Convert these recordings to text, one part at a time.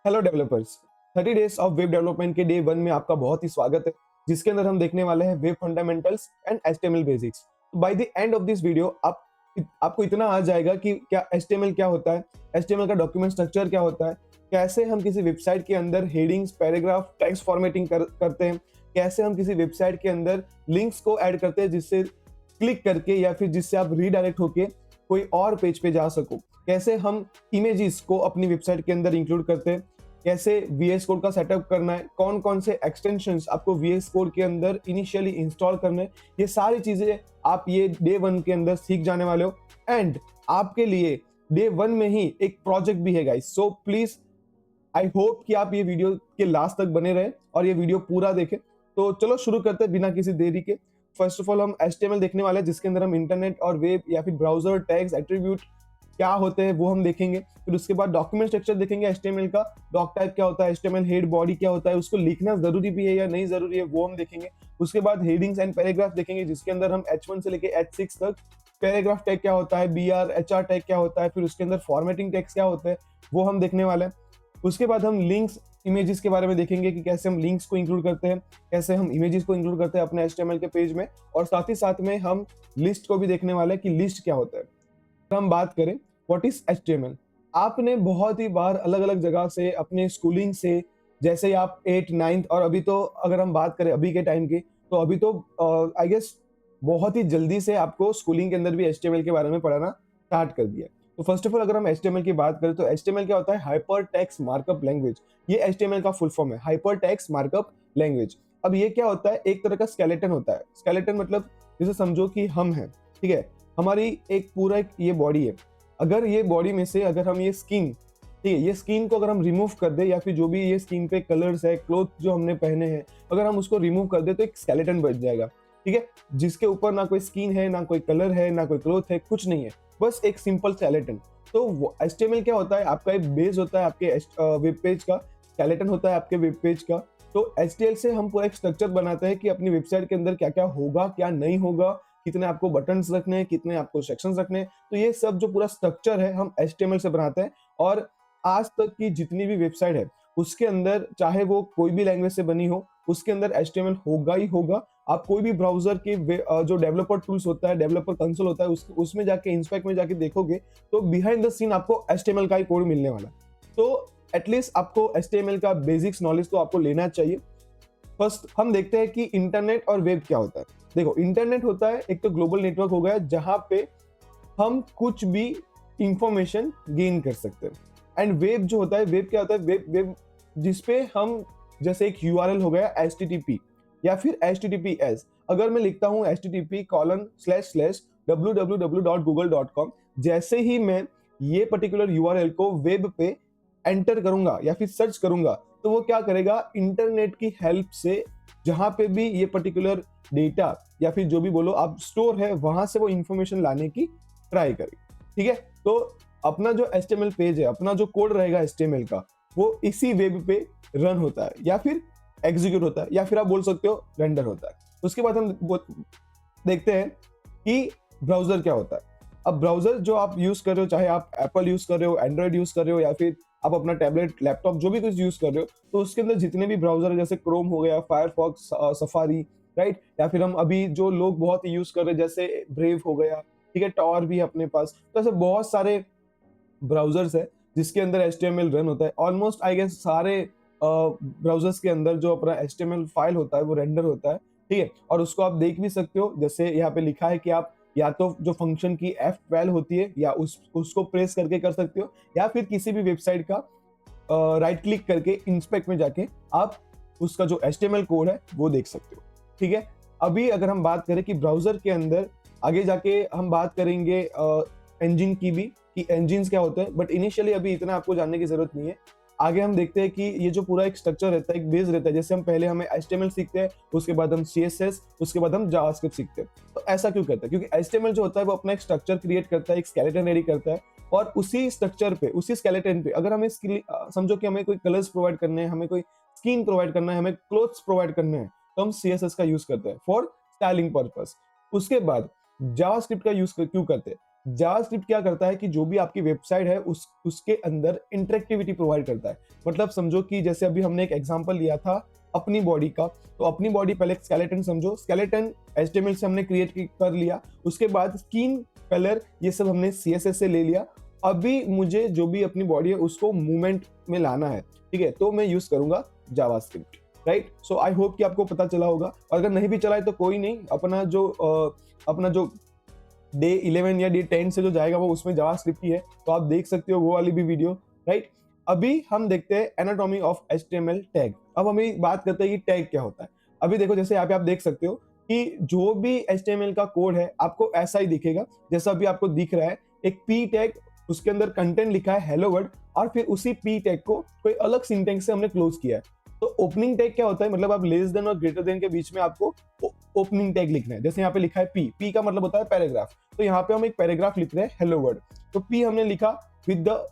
Hello developers. 30 days of web development के day 1 में आपका बहुत ही स्वागत है, जिसके अंदर हम देखने वाले हैं web fundamentals and HTML basics. By the end of this video आपको इतना आ जाएगा कि क्या एचटीएमएल क्या होता है, एचटीएमएल का डॉक्यूमेंट स्ट्रक्चर क्या होता है, कैसे हम किसी वेबसाइट के अंदर हेडिंग्स, पैराग्राफ, टेक्स्ट फॉर्मेटिंग करते हैं, कैसे हम किसी वेबसाइट के अंदर लिंक्स को ऐड करते हैं जिससे क्लिक करके या फिर जिससे आप रीडायरेक्ट होके कोई और पेज पे जा सको, कैसे हम इमेजेस को अपनी वेबसाइट के अंदर इंक्लूड करते हैं, कैसे वीएस कोड का सेटअप करना है, कौन कौन से एक्सटेंशंस आपको वीएस कोड के अंदर इनिशियली इंस्टॉल करने हैं, ये सारी चीजें आप ये डे 1 के अंदर सीख जाने वाले हो। एंड आपके लिए डे 1 में ही एक प्रोजेक्ट भी है guys, so please I hope कि आप ये वीडियो के लास्ट तक बने रहे और ये वीडियो पूरा देखें। तो चलो शुरू करते हैं बिना किसी देरी के। फर्स्ट ऑफ ऑल हम एचटीएमएल देखने वाले हैं, जिसके अंदर हम इंटरनेट और वेब या फिर ब्राउजर टैग्स, एट्रीब्यूट क्या होते हैं वो हम देखेंगे। फिर उसके बाद डॉक्यूमेंट स्ट्रक्चर देखेंगे एचटीएमएल का, डॉक टाइप क्या होता है, एचटीएमएल हेड बॉडी क्या होता है, उसको लिखना जरूरी भी है या नहीं जरूरी है वो हम देखेंगे। उसके बाद हेडिंग्स एंड पैराग्राफ देखेंगे, जिसके अंदर हम H1 से लेके H6 तक पैराग्राफ टैग क्या होता है, बीआर एचआर टैग क्या होता है, फिर उसके अंदर फॉर्मेटिंग टैग्स क्या होते हैं वो हम देखने वाले हैं। उसके बाद हम लिंक्स, इमेजेस के बारे में देखेंगे कि कैसे हम लिंक्स को इंक्लूड करते हैं, कैसे हम इमेजेस को इंक्लूड करते हैं अपने एचटीएमएल के पेज में, और साथ ही साथ में हम लिस्ट को भी देखने वाले हैं कि लिस्ट क्या होता है। अगर हम बात करें व्हाट इज एचटीएमएल, आपने बहुत ही बार अलग अलग जगह से अपने स्कूलिंग से, जैसे ही आप 8 9th और अभी तो अगर हम बात करें अभी के टाइम की, तो अभी तो आई गेस बहुत ही जल्दी से आपको स्कूलिंग के अंदर भी एचटीएमएल के बारे में पढ़ाना स्टार्ट कर दिया। तो फर्स्ट ऑफ ऑल अगर हम एचटीएमएल की बात करें तो एचटीएमएल क्या होता है, हाइपर टेक्स्ट मार्कअप लैंग्वेज। ये एचटीएमएल का फुल फॉर्म है, हाइपर टेक्स्ट मार्कअप लैंग्वेज। अब ये क्या होता है, एक तरह का स्केलेटन होता है। स्केलेटन मतलब जैसे समझो कि हम हैं, ठीक है, हमारी एक पूरा एक ये बॉडी है। अगर ये बॉडी में से अगर हम ये स्किन, ठीक है, ये स्किन को अगर हम रिमूव कर दे, या फिर जो भी ये स्किन पे कलर्स है, क्लोथ जो हमने पहने हैं, अगर हम उसको रिमूव कर दे तो एक स्केलेटन बच जाएगा, ठीक है, जिसके ऊपर ना कोई स्किन है, ना कोई कलर है, ना कोई क्लोथ है, कुछ नहीं है, बस एक सिंपल स्केलेटन। तो एचटीएमएल क्या होता है, आपका एक बेस होता है आपके वेब पेज का, स्केलेटन होता है आपके वेब पेज का। तो एचटीएमएल से हम पूरा एक स्ट्रक्चर बनाते हैं कि अपनी वेबसाइट के अंदर क्या क्या होगा, क्या नहीं होगा, कितने आपको बटन्स रखने हैं, कितने आपको सेक्शंस रखने हैं। तो ये सब जो पूरा स्ट्रक्चर है हम एचटीएमएल से बनाते हैं। और आज तक की जितनी भी वेबसाइट है उसके अंदर, चाहे वो कोई भी लैंग्वेज से बनी हो, उसके अंदर एचटीएमएल होगा ही होगा। आप कोई भी ब्राउजर के जो डेवलपर टूल्स होता है, डेवलपर कंसोल होता है, उसमें जाके इंस्पेक्ट में जाके देखोगे तो बिहाइंड द सीन आपको एचटीएमएल का ही कोड मिलने वाला है। तो एटलीस्ट आपको एचटीएमएल का बेसिक्स नॉलेज तो आपको लेना चाहिए। फर्स्ट हम देखते हैं कि इंटरनेट और वेब क्या होता है। देखो, इंटरनेट होता है एक तो ग्लोबल नेटवर्क हो गया जहां पे हम कुछ भी इंफॉर्मेशन गेन कर सकते हैं। एंड वेब जो होता है, वेब क्या होता है, वेब वेब जिसपे हम, जैसे एक यूआरएल हो गया HTTP या फिर HTTPS, अगर मैं लिखता हूं http://www.google.com, जैसे ही मैं ये पर्टिकुलर यूआरएल को वेब पे एंटर करूंगा या फिर सर्च करूंगा, तो वो क्या करेगा, इंटरनेट की हेल्प से जहां पे भी ये पर्टिकुलर डेटा या फिर जो भी बोलो आप स्टोर है, वहां से वो इंफॉर्मेशन लाने की ट्राई करेगा, ठीक है। तो अपना जो एचटीएमएल पेज है, अपना जो कोड रहेगा एचटीएमएल का, वो इसी वेब पे रन होता है या फिर एग्जीक्यूट होता है, या फिर आप बोल सकते हो रेंडर होता है। उसके बाद हम देखते हैं कि ब्राउजर क्या होता है। अब ब्राउजर जो आप यूज कर रहे हो, चाहे आप एप्पल यूज कर रहे हो, एंड्रॉइड यूज कर रहे हो, या फिर आप अपना टैबलेट, लैपटॉप, जो भी कुछ यूज कर रहे हो, तो उसके अंदर जितने भी ब्राउजर है, जैसे क्रोम हो गया, फायरफॉक्स, सफारी, राइट, या फिर हम अभी जो लोग बहुत ही यूज कर रहे हैं जैसे ब्रेव हो गया, ठीक है, टॉर भी है अपने पास। तो ऐसे बहुत सारे ब्राउजर्स है जिसके अंदर एचटीएमएल रन होता है। ऑलमोस्ट आई गेस सारे ब्राउजर्स के अंदर जो अपना एचटीएमएल फाइल होता है वो रेंडर होता है, ठीक है, और उसको आप देख भी सकते हो। जैसे यहाँ पे लिखा है कि आप या तो जो फंक्शन की F12 होती है, या उसको प्रेस करके कर सकते हो, या फिर किसी भी वेबसाइट का राइट क्लिक करके इंस्पेक्ट में जाके आप उसका जो एचटीएमएल कोड है वो देख सकते हो, ठीक है। अभी अगर हम बात करें कि ब्राउजर के अंदर, आगे जाके हम बात करेंगे इंजन की भी, कि इंजन्स क्या होते हैं, बट इनिशियली अभी इतना आपको जानने की जरूरत नहीं है। आगे हम देखते हैं कि ये जो पूरा एक स्ट्रक्चर रहता है, एक बेस रहता है, जैसे हम पहले हमें एचटीएमएल सीखते हैं, उसके बाद हम सीएसएस, उसके बाद हम जावास्क्रिप्ट सीखते हैं। तो ऐसा क्यों करते हैं, क्योंकि एचटीएमएल जो होता है वो अपना एक स्ट्रक्चर क्रिएट करता है, एक स्केलेटन रेडी करता है, और उसी स्ट्रक्चर पे, उसी स्केलेटन पे अगर हमें समझो कि हमें कोई कलर्स प्रोवाइड करने हैं, हमें कोई स्किन प्रोवाइड करना है, हमें क्लोथ्स प्रोवाइड करने हैं, तो हम सीएसएस का यूज करते हैं फॉर स्टाइलिंग पर्पस। उसके बाद जावास्क्रिप्ट का यूज क्यों करते हैं, जावास्क्रिप्ट क्या करता है कि जो भी आपकी वेबसाइट है उसके अंदर इंटरेक्टिविटी प्रोवाइड करता है। मतलब समझो कि जैसे अभी हमने एक एग्जांपल लिया था अपनी बॉडी का, तो अपनी बॉडी पहले एक स्केलेटन समझो, स्केलेटन एचटीएमएल से हमने क्रिएट कर लिया, उसके बाद स्किन कलर ये सब हमने सीएसएस से ले लिया। अभी मुझे जो भी अपनी बॉडी है उसको मूवमेंट में लाना है, ठीक है, तो मैं यूज करूंगा JavaScript, right. So I hope कि आपको पता चला होगा, और अगर नहीं भी चला है तो कोई नहीं, अपना जो डे 11 या डे 10 से जो जाएगा वो उसमें जावास्क्रिप्ट ही है, तो आप देख सकते हो वो वाली भी वीडियो, राइट। अभी हम देखते हैं एनाटॉमी ऑफ एचटीएमएल टैग। अब हमें बात करते हैं कि टैग क्या होता है। अभी देखो जैसे यहाँ पे आप देख सकते हो कि जो भी एचटीएमएल का कोड है आपको ऐसा ही दिखेगा जैसा अभी आपको दिख रहा है, एक पी टैग, उसके अंदर कंटेंट लिखा है हेलो वर्ल्ड, और फिर उसी पी टैग को कोई अलग सिंटेक्स से हमने क्लोज किया है। तो ओपनिंग टैग क्या होता है, मतलब आप लेस देन और ग्रेटर देन के बीच में आपको ओपनिंग टैग लिखना है। जैसे यहाँ पे लिखा है पी का मतलब होता है पैराग्राफ, तो यहाँ पे हम एक पैराग्राफ लिख रहे हैं हेलो वर्ल्ड, तो पी हमने लिखा with the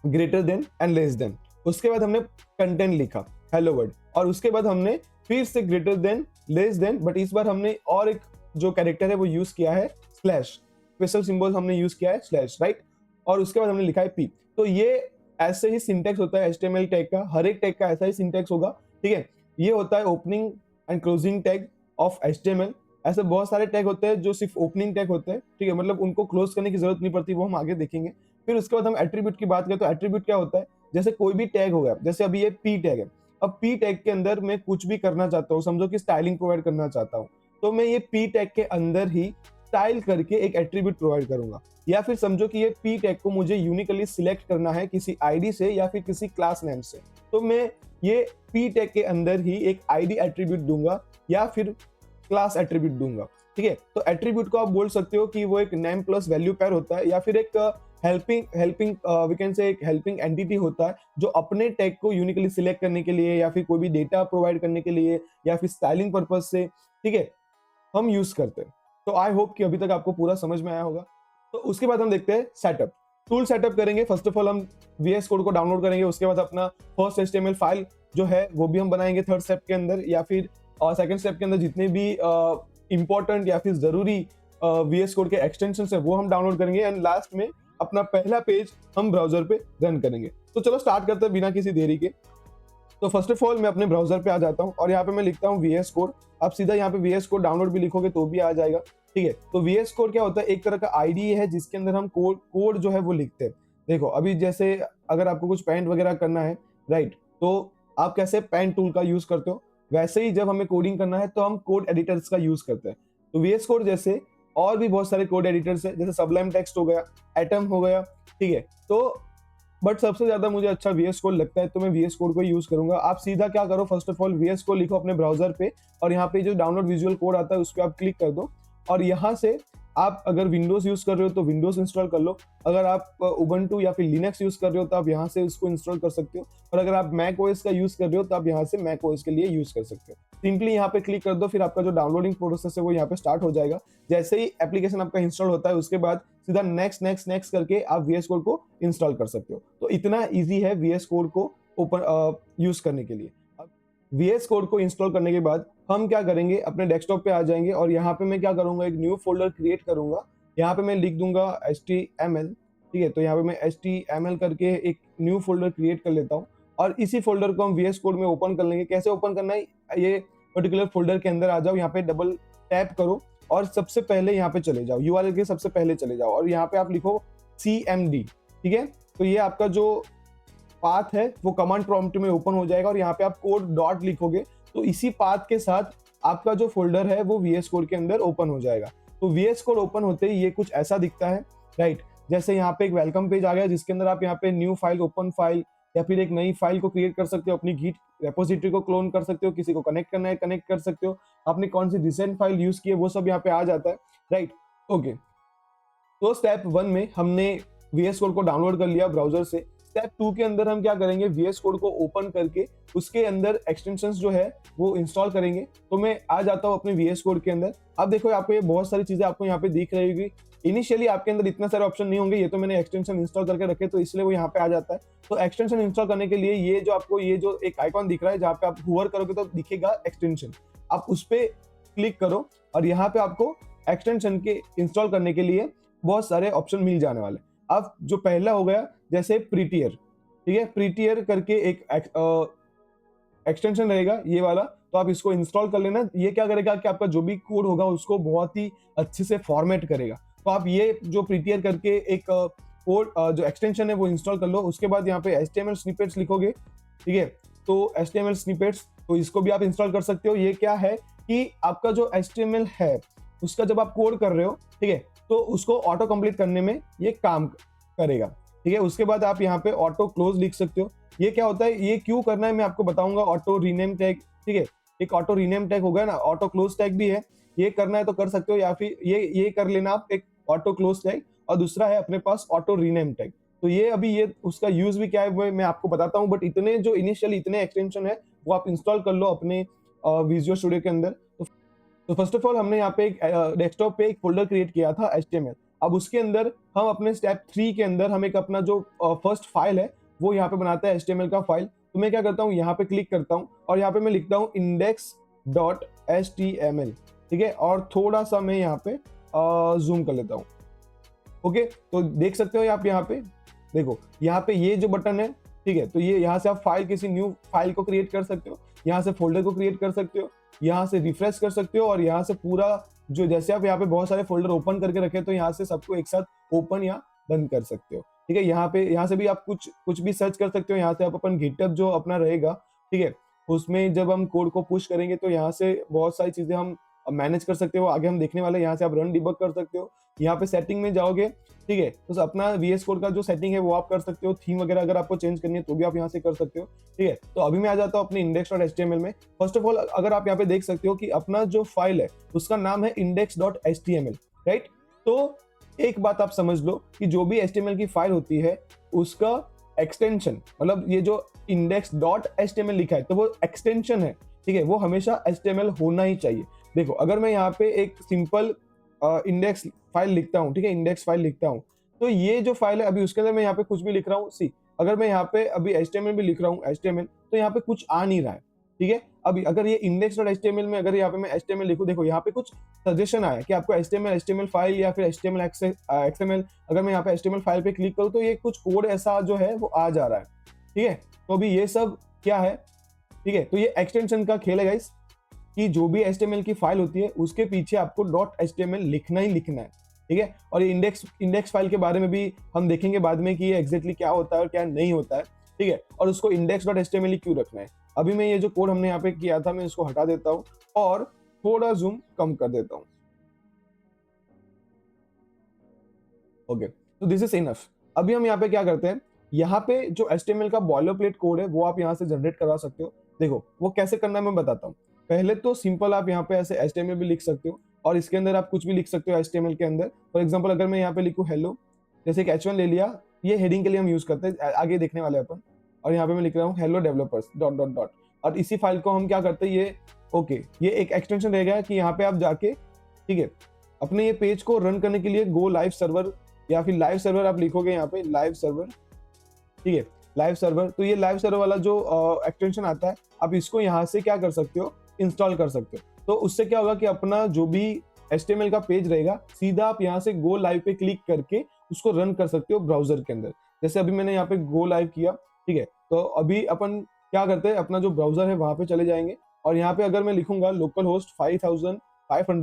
greater than and less than, उसके बाद हमने कंटेंट लिखा हेलो वर्ल्ड, और उसके बाद हमने फिर से greater than less than, but इस बार हमने और एक जो कैरेक्टर है वो यूज किया है स्लैश, स्पेशल सिंबल हमने यूज किया है स्लैश, राइट, और उसके बाद हमने लिखा है पी। तो ये ऐसे ही सिंटेक्स होता है एचटीएमएल टैग का, हर एक टैग का ऐसा ही सिंटेक्स होगा, ठीक है। ये होता है opening and closing tag of HTML. ऐसे बहुत सारे टैग होते हैं जो सिर्फ ओपनिंग टैग होते हैं, ठीक है, मतलब उनको क्लोज करने की जरूरत नहीं पड़ती, वो हम आगे देखेंगे। फिर उसके बाद हम एट्रीब्यूट की बात करें तो एट्रीब्यूट क्या होता है, जैसे कोई भी टैग हो गया, जैसे अभी ये पी टैग है, अब पी टैग के अंदर मैं कुछ भी करना चाहता हूँ, समझो कि स्टाइलिंग प्रोवाइड करना चाहता हूँ, तो मैं ये पी टैग के अंदर ही स्टाइल करके एक एट्रीब्यूट प्रोवाइड करूंगा। या फिर समझो कि ये पी टैग को मुझे यूनिकली सिलेक्ट करना है किसी आईडी से या फिर किसी क्लास नेम से, तो मैं ये पी टैग के अंदर ही एक आईडी एट्रीब्यूट दूंगा या फिर क्लास एट्रीब्यूट दूंगा, ठीक है। तो एट्रीब्यूट को आप बोल सकते हो कि वो एक नेम प्लस वैल्यू पेयर होता है, या फिर एक हेल्पिंग वी कैन से एक हेल्पिंग एंटिटी होता है जो अपने टैग को यूनिकली सिलेक्ट करने के लिए या फिर कोई भी डेटा प्रोवाइड करने के लिए या फिर स्टाइलिंग पर्पज से, ठीक है, हम यूज करते हैं। तो आई होप कि अभी तक आपको पूरा समझ में आया होगा। तो उसके बाद हम देखते हैं सेटअप, टूल सेटअप करेंगे। फर्स्ट ऑफ ऑल हम VS कोड को डाउनलोड करेंगे, उसके बाद अपना फर्स्ट HTML फाइल जो है वो भी हम बनाएंगे थर्ड स्टेप के अंदर, या फिर सेकंड स्टेप के अंदर जितने भी इंपॉर्टेंट या फिर जरूरी VS कोड के एक्सटेंशन है वो हम डाउनलोड करेंगे, एंड लास्ट में अपना पहला पेज हम ब्राउजर पे रन करेंगे। तो चलो स्टार्ट करते हैं बिना किसी देरी के। तो फर्स्ट ऑफ ऑल मैं अपने ब्राउजर पे आ जाता हूँ और यहाँ पे मैं लिखता हूँ VS कोड। आप सीधा यहाँ पे VS कोड डाउनलोड भी लिखोगे तो भी आ जाएगा, ठीक है। तो VS कोड क्या होता है, एक तरह का आईडी है जिसके अंदर हम कोड जो है वो लिखते हैं। देखो अभी जैसे अगर आपको कुछ पेंट वगैरह करना है, राइट, तो आप कैसे पेंट टूल का यूज करते हो, वैसे ही जब हमें कोडिंग करना है तो हम कोड एडिटर्स का यूज करते हैं। तो VS कोड जैसे और भी बहुत सारे कोड एडिटर्स है, जैसे सबलाइम टेक्स्ट हो गया, एटम हो गया, ठीक है। तो बट सबसे ज्यादा मुझे अच्छा VS कोड लगता है तो मैं VS कोड को यूज करूंगा। आप सीधा क्या करो, first of all VS code लिखो अपने ब्राउजर पे, और यहाँ पे जो डाउनलोड विजुअल कोड आता है उस पर आप क्लिक कर दो, और यहाँ से आप अगर विंडोज यूज कर रहे हो तो विंडोज इंस्टॉल कर लो, अगर आप उबंटू या फिर लिनक्स यूज कर रहे हो तो आप यहाँ से उसको इंस्टॉल कर सकते हो, और अगर आप मैक ओएस का यूज कर रहे हो तो आप यहाँ से मैक ओएस के लिए यूज कर सकते हो। सिंपली यहाँ पे क्लिक कर दो, फिर आपका जो डाउनलोडिंग प्रोसेस है वो यहाँ पे स्टार्ट हो जाएगा। जैसे ही एप्लीकेशन आपका इंस्टॉल होता है उसके बाद सीधा नेक्स्ट नेक्स्ट नेक्स्ट करके आप VS कोड को इंस्टॉल कर सकते हो। तो इतना इजी है VS कोड को ओपन यूज करने के लिए। अब VS कोड को इंस्टॉल करने के बाद हम क्या करेंगे, अपने डेस्कटॉप पे आ जाएंगे और यहाँ पे मैं क्या करूंगा, एक न्यू फोल्डर क्रिएट करूंगा। यहाँ पे मैं लिख दूंगा HTML, ठीक है। तो यहाँ पे मैं HTML करके एक न्यू फोल्डर क्रिएट कर लेता हूँ, और इसी फोल्डर को हम VS कोड में ओपन कर लेंगे। कैसे ओपन करना है, ये पर्टिकुलर फोल्डर के अंदर आ जाओ, यहाँ पे डबल टैप करो और सबसे पहले यहाँ पे चले जाओ, URL के सबसे पहले चले जाओ, और यहाँ पे आप लिखो CMD, ठीक है। तो ये आपका जो पाथ है वो कमांड प्रॉम्प्ट में ओपन हो जाएगा, और यहाँ पे आप कोड डॉट लिखोगे तो इसी पाथ के साथ आपका जो फोल्डर है वो VS कोड के अंदर ओपन हो जाएगा। तो VS कोड ओपन होते ही ये कुछ ऐसा दिखता है, राइट। जैसे यहाँ पे एक वेलकम पेज आ गया जिसके अंदर आप यहाँ पे न्यू फाइल, ओपन फाइल या फिर एक नई फाइल को क्रिएट कर सकते हो, अपनी गिट रेपोजिटरी को क्लोन कर सकते हो, किसी को कनेक्ट करना है कनेक्ट कर सकते हो, आपने कौन सी रिसेंट फाइल यूज की है वो सब यहाँ पे आ जाता है, राइट। ओके, तो स्टेप 1 में हमने VS कोड को डाउनलोड कर लिया ब्राउजर से। स्टेप 2 के अंदर हम क्या करेंगे, VS कोड को ओपन करके उसके अंदर एक्सटेंशंस जो है वो इंस्टॉल करेंगे। तो मैं आ जाता हूँ अपने VS कोड के अंदर। अब देखो आपको ये बहुत सारी चीजें आपको यहाँ पे दिख रही होगी। इनिशियली आपके अंदर इतना सारे ऑप्शन नहीं होंगे, ये तो मैंने एक्सटेंशन इंस्टॉल करके रखे तो इसलिए वो यहाँ पे आ जाता है। तो एक्सटेंशन इंस्टॉल करने के लिए ये जो आपको ये जो एक आइकॉन दिख रहा है जहाँ पे आप हुवर करोगे तो दिखेगा एक्सटेंशन, आप उस पर क्लिक करो और यहाँ पे आपको एक्सटेंशन के इंस्टॉल करने के लिए बहुत सारे ऑप्शन मिल जाने वाले। अब जो पहला हो गया जैसे प्रीटियर, ठीक है, प्रीटियर करके एक एक्सटेंशन रहेगा ये वाला, तो आप इसको इंस्टॉल कर लेना। ये क्या करेगा कि आपका जो भी कोड होगा उसको बहुत ही अच्छे से फॉर्मेट करेगा। तो आप ये जो प्रीटियर करके एक कोड जो एक्सटेंशन है वो इंस्टॉल कर लो। उसके बाद यहाँ पे HTML स्निपेट्स लिखोगे, ठीक है, तो HTML स्निपेट्स, तो इसको भी आप इंस्टॉल कर सकते हो। ये क्या है कि आपका जो HTML है उसका जब आप कोड कर रहे हो, ठीक है, तो उसको ऑटो कंप्लीट करने में ये काम करेगा, ठीक है। उसके बाद आप यहाँ पे ऑटो क्लोज लिख सकते हो। ये क्या होता है, ये क्यों करना है मैं आपको बताऊंगा। ऑटो रीनेम टैग, ठीक है, एक ऑटो रीनेम टैग होगा ना, ऑटो क्लोज टैग भी है। ये करना है तो कर सकते हो, या फिर ये कर लेना आप, एक ऑटो क्लोज टैग और दूसरा है अपने पास ऑटो रीनेम टैग। तो ये अभी ये उसका यूज भी क्या है वो मैं आपको बताता हूँ, बट इतने जो इनिशियली इतने एक्सटेंशन है वो आप इंस्टॉल कर लो अपने विजुअल स्टूडियो के अंदर। तो फर्स्ट ऑफ ऑल हमने यहाँ पे एक डेस्कटॉप पे एक फोल्डर क्रिएट किया था HTML। अब उसके अंदर हम अपने स्टेप 3 के अंदर हम एक अपना जो फर्स्ट फाइल है वो यहाँ पे बनाता है HTML का फाइल। तो मैं क्या करता हूँ, यहाँ पे क्लिक करता हूँ और यहाँ पे मैं लिखता हूँ index.html, ठीक है, और थोड़ा सा मैं यहाँ पे जूम कर लेता हूँ। ओके, तो देख सकते हो आप यहाँ पे देखो, यहाँ पे ये जो बटन है, ठीक है, तो ये यहाँ से आप फाइल किसी न्यू फाइल को क्रिएट कर सकते हो, यहाँ से फोल्डर को क्रिएट कर सकते हो, यहाँ से रिफ्रेश कर सकते हो, और यहाँ से पूरा जो जैसे आप यहाँ पे बहुत सारे फोल्डर ओपन करके रखे तो यहाँ से सबको एक साथ ओपन या बंद कर सकते हो, ठीक है। यहाँ से भी आप कुछ भी सर्च कर सकते हो। यहाँ से आप अपन गिटहब जो अपना रहेगा, ठीक है, उसमें जब हम कोड को पुश करेंगे तो यहाँ से बहुत सारी चीजें हम मैनेज कर सकते हो, आगे हम देखने वाले। यहाँ से आप रन डिबग कर सकते हो, यहाँ पे सेटिंग में जाओगे, ठीक है, तो अपना VS कोड का जो सेटिंग है वो आप कर सकते हो। थीम वगैरह अगर आपको चेंज करनी है तो भी आप यहाँ से कर सकते हो, ठीक है। तो अभी मैं आ जाता हूँ अपने index.html में। फर्स्ट ऑफ ऑल अगर आप यहाँ पे देख सकते हो कि अपना जो फाइल है उसका नाम है index.html, राइट। तो एक बात आप समझ लो कि जो भी HTML की फाइल होती है उसका एक्सटेंशन, मतलब ये जो index.html लिखा है तो वो एक्सटेंशन है, ठीक है, वो हमेशा HTML होना ही चाहिए। देखो अगर मैं यहाँ पे एक सिंपल इंडेक्स फाइल लिखता हूँ, ठीक है, इंडेक्स फाइल लिखता हूँ, तो ये जो फाइल है अभी उसके अंदर मैं यहाँ पे कुछ भी लिख रहा हूँ, सी अगर मैं यहाँ पे अभी HTML भी लिख रहा हूँ HTML, तो यहाँ पे कुछ आ नहीं रहा है, ठीक है। अभी अगर ये index.html में अगर यहाँ पे मैं HTML लिखूँ, देखो यहाँ पे कुछ सजेशन आया कि आपको HTML फाइल या फिर HTML XML, अगर मैं यहाँ पे HTML फाइल पे क्लिक करूँ तो ये कुछ कोड ऐसा जो है वो आ जा रहा है, ठीक है। तो अभी ये सब क्या है, ठीक है, तो ये एक्सटेंशन का खेल है गाइस, कि जो भी HTML की फाइल होती है उसके पीछे आपको .html लिखना ही लिखना है, ठीक है। और ये इंडेक्स फाइल के बारे में भी हम देखेंगे बाद में कि ये एग्जैक्टली क्या होता है और क्या नहीं होता है, ठीक है, और उसको index.html ही क्यों रखना है। अभी मैं ये जो कोड हमने यहाँ पे किया था मैं इसको हटा देता हूँ और थोड़ा जूम कम कर देता हूँ। ओके, तो दिस इज इनफ। अभी हम यहाँ पे क्या करते हैं, यहाँ पे जो HTML का बॉयलरप्लेट कोड है वो आप यहाँ से जनरेट करवा सकते हो। देखो वो कैसे करना है मैं बताता हूँ। पहले तो सिंपल आप यहाँ पे ऐसे HTML भी लिख सकते हो और इसके अंदर आप कुछ भी लिख सकते हो HTML के अंदर। फॉर एग्जांपल अगर मैं यहाँ पे लिखूँ हेलो, जैसे एक H1 ले लिया, ये हेडिंग के लिए हम यूज करते हैं, आगे देखने वाले अपन। और यहाँ पे मैं लिख रहा हूँ hello developers dot dot dot, और इसी फाइल को हम क्या करते हैं, ये ओके, ये एक एक्सटेंशन रहेगा कि यहाँ पे आप जाके, ठीक है, अपने ये पेज को रन करने के लिए गो लाइव सर्वर या फिर लाइव सर्वर आप लिखोगे यहाँ पे लाइव सर्वर, ठीक है, लाइव सर्वर। तो ये लाइव सर्वर वाला जो एक्सटेंशन आता है आप इसको यहाँ से क्या कर सकते हो, इंस्टॉल कर सकते हो। तो उससे क्या होगा कि अपना जो भी HTML का पेज रहेगा सीधा आप यहाँ से गो लाइव पे क्लिक करके उसको रन कर सकते हो ब्राउजर के अंदर। जैसे अभी मैंने यहाँ पे गो लाइव किया, ठीक है, तो अभी अपन क्या करते हैं, अपना जो ब्राउजर है वहां पे चले जाएंगे और यहाँ पे अगर मैं लिखूंगा लोकल होस्ट 5500,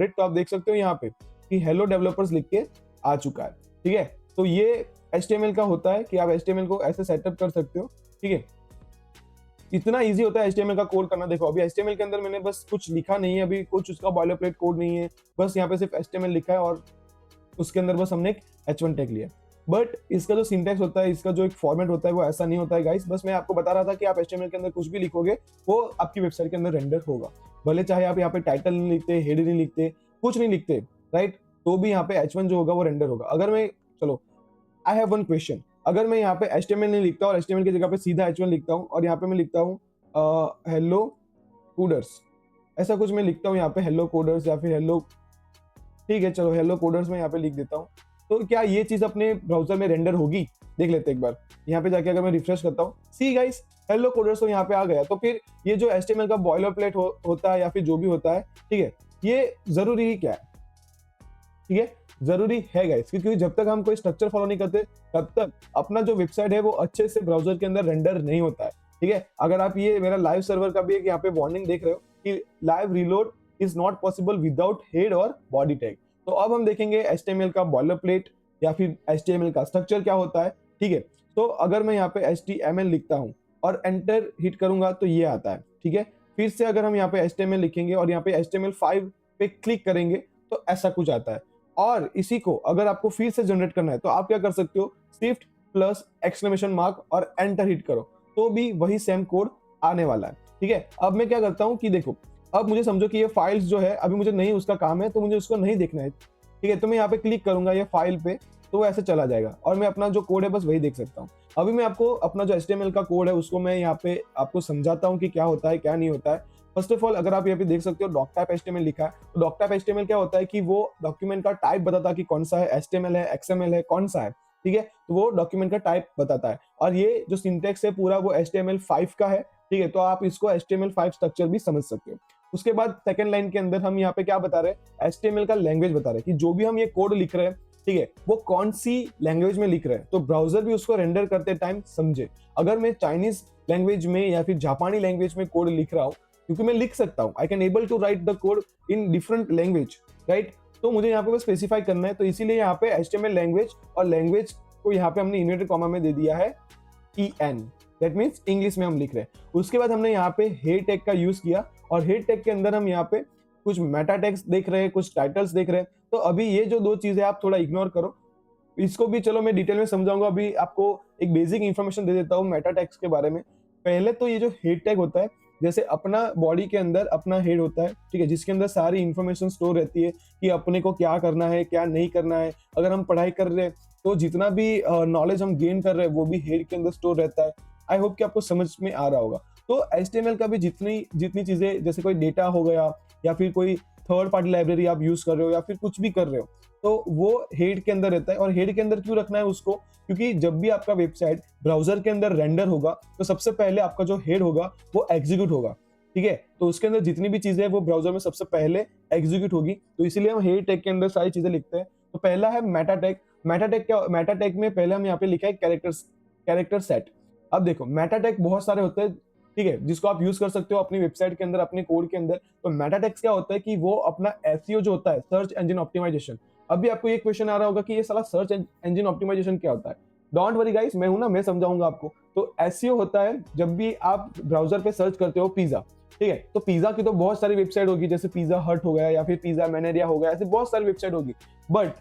तो आप देख सकते हो यहाँ पे कि हेलो डेवलपर्स लिख के आ चुका है, ठीक है। तो ये HTML का होता है कि आप HTML को ऐसे सेटअप कर सकते हो, ठीक है। इतना इजी होता है HTML का कोड करना। देखो अभी HTML के अंदर मैंने बस कुछ लिखा नहीं है, अभी कुछ उसका बॉयलरप्लेट कोड नहीं है, बस यहाँ पे सिर्फ HTML लिखा है और उसके अंदर बस हमने एक H1 टैग लिया। बट इसका जो सिंटैक्स होता है, इसका जो एक फॉर्मेट होता है वो ऐसा नहीं होता है गाइस। बस मैं आपको बता रहा था कि आप HTML के अंदर कुछ भी लिखोगे वो आपकी वेबसाइट के अंदर रेंडर होगा, भले चाहे आप यहाँ पे टाइटल नहीं लिखते, हेड नहीं लिखते, कुछ नहीं लिखते, राइट, तो भी यहाँ पे H1 जो होगा वो रेंडर होगा। अगर मैं, चलो आई हैव वन क्वेश्चन, अगर मैं यहाँ पे HTML नहीं लिखता और HTML की जगह पे सीधा H1 लिखता हूँ और यहाँ पे मैं लिखता हूँ हेलो कोडर्स, ऐसा कुछ मैं लिखता हूँ यहाँ पे हेलो कोडर्स या फिर हेलो, ठीक है, चलो हेलो कोडर्स में यहाँ पे लिख देता हूँ, तो क्या ये चीज अपने ब्राउजर में रेंडर होगी? देख लेते हैं एक बार। यहाँ पे जाके अगर मैं रिफ्रेश करता हूँ, सी गाइस हेलो कोडर्स तो यहाँ पे आ गया। तो फिर ये जो HTML का बॉयलर प्लेट होता है या फिर जो भी होता है, ठीक है, ये जरूरी ही क्या है? ठीक है, जरूरी है गाइस, क्योंकि जब तक हम कोई स्ट्रक्चर फॉलो नहीं करते तब तक अपना जो वेबसाइट है वो अच्छे से ब्राउजर के अंदर रेंडर नहीं होता है। ठीक है, अगर आप ये मेरा लाइव सर्वर का भी एक यहाँ पे वार्निंग देख रहे हो कि live reload is not possible without head और बॉडी टैग। तो अब हम देखेंगे HTML का बॉयलर प्लेट या फिर HTML का स्ट्रक्चर क्या होता है। ठीक है, तो अगर मैं यहाँ पे HTML लिखता हूँ और एंटर हिट करूंगा तो ये आता है। ठीक है, फिर से अगर हम यहाँ पे HTML लिखेंगे और यहाँ पे HTML5 पे क्लिक करेंगे तो ऐसा कुछ आता है। और इसी को अगर आपको फिर से जनरेट करना है तो आप क्या कर सकते हो, शिफ्ट प्लस एक्सक्लेमेशन मार्क और एंटर हिट करो तो भी वही सेम कोड आने वाला है। ठीक है, अब मैं क्या करता हूँ कि देखो, अब मुझे समझो कि ये फाइल्स जो है अभी मुझे नहीं उसका काम है तो मुझे उसको नहीं देखना है। ठीक है, तो मैं यहाँ पे क्लिक करूंगा ये फाइल पे तो वो ऐसे चला जाएगा और मैं अपना जो कोड है बस वही देख सकता हूँ। अभी मैं आपको अपना जो HTML का कोड है उसको मैं यहाँ पे आपको समझाता हूँ कि क्या होता है क्या नहीं होता है। फर्स्ट ऑफ ऑल अगर आप यहाँ पे देख सकते हो डॉक टाइप HTML लिखा है, तो डॉक टाइप HTML क्या होता है कि वो डॉक्यूमेंट का टाइप बताता है कि कौन सा है, HTML है, XML है, कौन सा है। ठीक है, तो वो डॉक्यूमेंट का टाइप बताता है और ये जो सिंटेक्स है पूरा वो HTML5 का है। ठीक है, तो आप इसको HTML5 स्ट्रक्चर भी समझ सकते हो। उसके बाद सेकंड लाइन के अंदर हम यहाँ पे क्या बता रहे हैं, HTML का लैंग्वेज बता रहे हैं कि जो भी हम ये कोड लिख रहे हैं, ठीक है, वो कौन सी लैंग्वेज में लिख रहे हैं, तो ब्राउजर भी उसको रेंडर करते टाइम समझे। अगर मैं चाइनीज लैंग्वेज में या फिर जापानी लैंग्वेज में कोड लिख रहा हूँ, क्योंकि मैं लिख सकता हूँ, I can able to write the code in different language, right, तो मुझे यहाँ पे बस स्पेसिफाई करना है। तो इसीलिए यहाँ पे HTML लैंग्वेज और लैंग्वेज को यहाँ पे हमने इन्वर्टेड कॉमा में दे दिया है EN, दैट मीन्स इंग्लिश में हम लिख रहे हैं। उसके बाद हमने यहाँ पे हेड टैग का यूज किया और हेड टैग के अंदर हम यहाँ पे कुछ मेटा टैग्स देख रहे हैं, कुछ टाइटल्स देख रहे हैं। तो अभी ये जो दो चीजें आप थोड़ा इग्नोर करो, इसको भी चलो मैं डिटेल में समझाऊंगा। अभी आपको एक बेसिक इंफॉर्मेशन दे देता हूँ मेटा टैग्स के बारे में। पहले तो ये जो हेड टैग होता है, जैसे अपना बॉडी के अंदर अपना हेड होता है, ठीक है, जिसके अंदर सारी इंफॉर्मेशन स्टोर रहती है कि अपने को क्या करना है क्या नहीं करना है। अगर हम पढ़ाई कर रहे हैं तो जितना भी नॉलेज हम गेन कर रहे हैं वो भी हेड के अंदर स्टोर रहता है। आई होप कि आपको समझ में आ रहा होगा। तो HTML का भी जितनी जितनी चीजें, जैसे कोई डेटा हो गया या फिर कोई थर्ड पार्टी लाइब्रेरी आप यूज कर रहे हो या फिर कुछ भी कर रहे हो, तो वो हेड के अंदर रहता है। और हेड के अंदर क्यों रखना है उसको, क्योंकि जब भी आपका वेबसाइट ब्राउजर के अंदर रेंडर होगा तो सबसे पहले आपका जो हेड होगा वो एग्जीक्यूट होगा। ठीक है, तो उसके अंदर जितनी भी चीजें हैं वो ब्राउजर में सबसे पहले एग्जीक्यूट होगी, तो इसीलिए हम हेड टैग के अंदर सारी चीजें लिखते हैं। तो पहला है मेटा टैग। मेटा टैग क्या, मेटा टैग में पहले हम यहाँ पे लिखा है कैरेक्टर सेट। अब देखो मेटा टैग बहुत सारे होते हैं, ठीक है, जिसको आप यूज कर सकते हो अपनी वेबसाइट के अंदर, अपने कोड के अंदर। तो मेटा टैग्स क्या होता है कि वो अपना SEO जो होता है, सर्च इंजन ऑप्टिमाइजेशन। अभी आपको ये क्वेश्चन आ रहा होगा कि ये साला सर्च इंजन ऑप्टिमाइजेशन क्या होता है। डोंट वरी गाइस, मैं हूं ना, मैं समझाऊंगा आपको। तो SEO होता है जब भी आप ब्राउजर पे सर्च करते हो पिज्जा, ठीक है, तो पिज्जा की तो बहुत सारी वेबसाइट होगी, जैसे पिज्जा हट हो गया या फिर पिज्जा मैनेरिया हो गया, ऐसे बहुत सारी वेबसाइट होगी। बट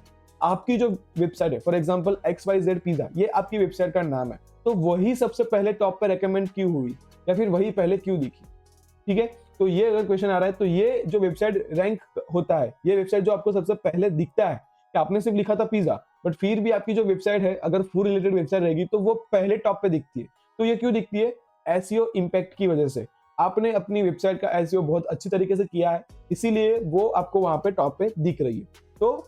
आपकी जो वेबसाइट है, फॉर एग्जांपल XYZ पिज्जा, ये आपकी वेबसाइट का नाम है, तो वही सबसे पहले टॉप पे रेकमेंड क्यों हुई या फिर वही पहले क्यों दिखी। ठीक है, तो ये अगर क्वेश्चन आ रहा है तो ये जो वेबसाइट रैंक होता है, ये वेबसाइट जो आपको सबसे पहले दिखता है कि आपने सिर्फ लिखा था पिज्जा, बट फिर भी आपकी जो वेबसाइट है अगर फूड रिलेटेड वेबसाइट रहेगी तो वो पहले टॉप पे दिखती है। तो ये क्यों दिखती है, SEO इम्पैक्ट की वजह से। आपने अपनी वेबसाइट का SEO बहुत अच्छी तरीके से किया है, इसीलिए वो आपको वहां पे टॉप पे दिख रही है। तो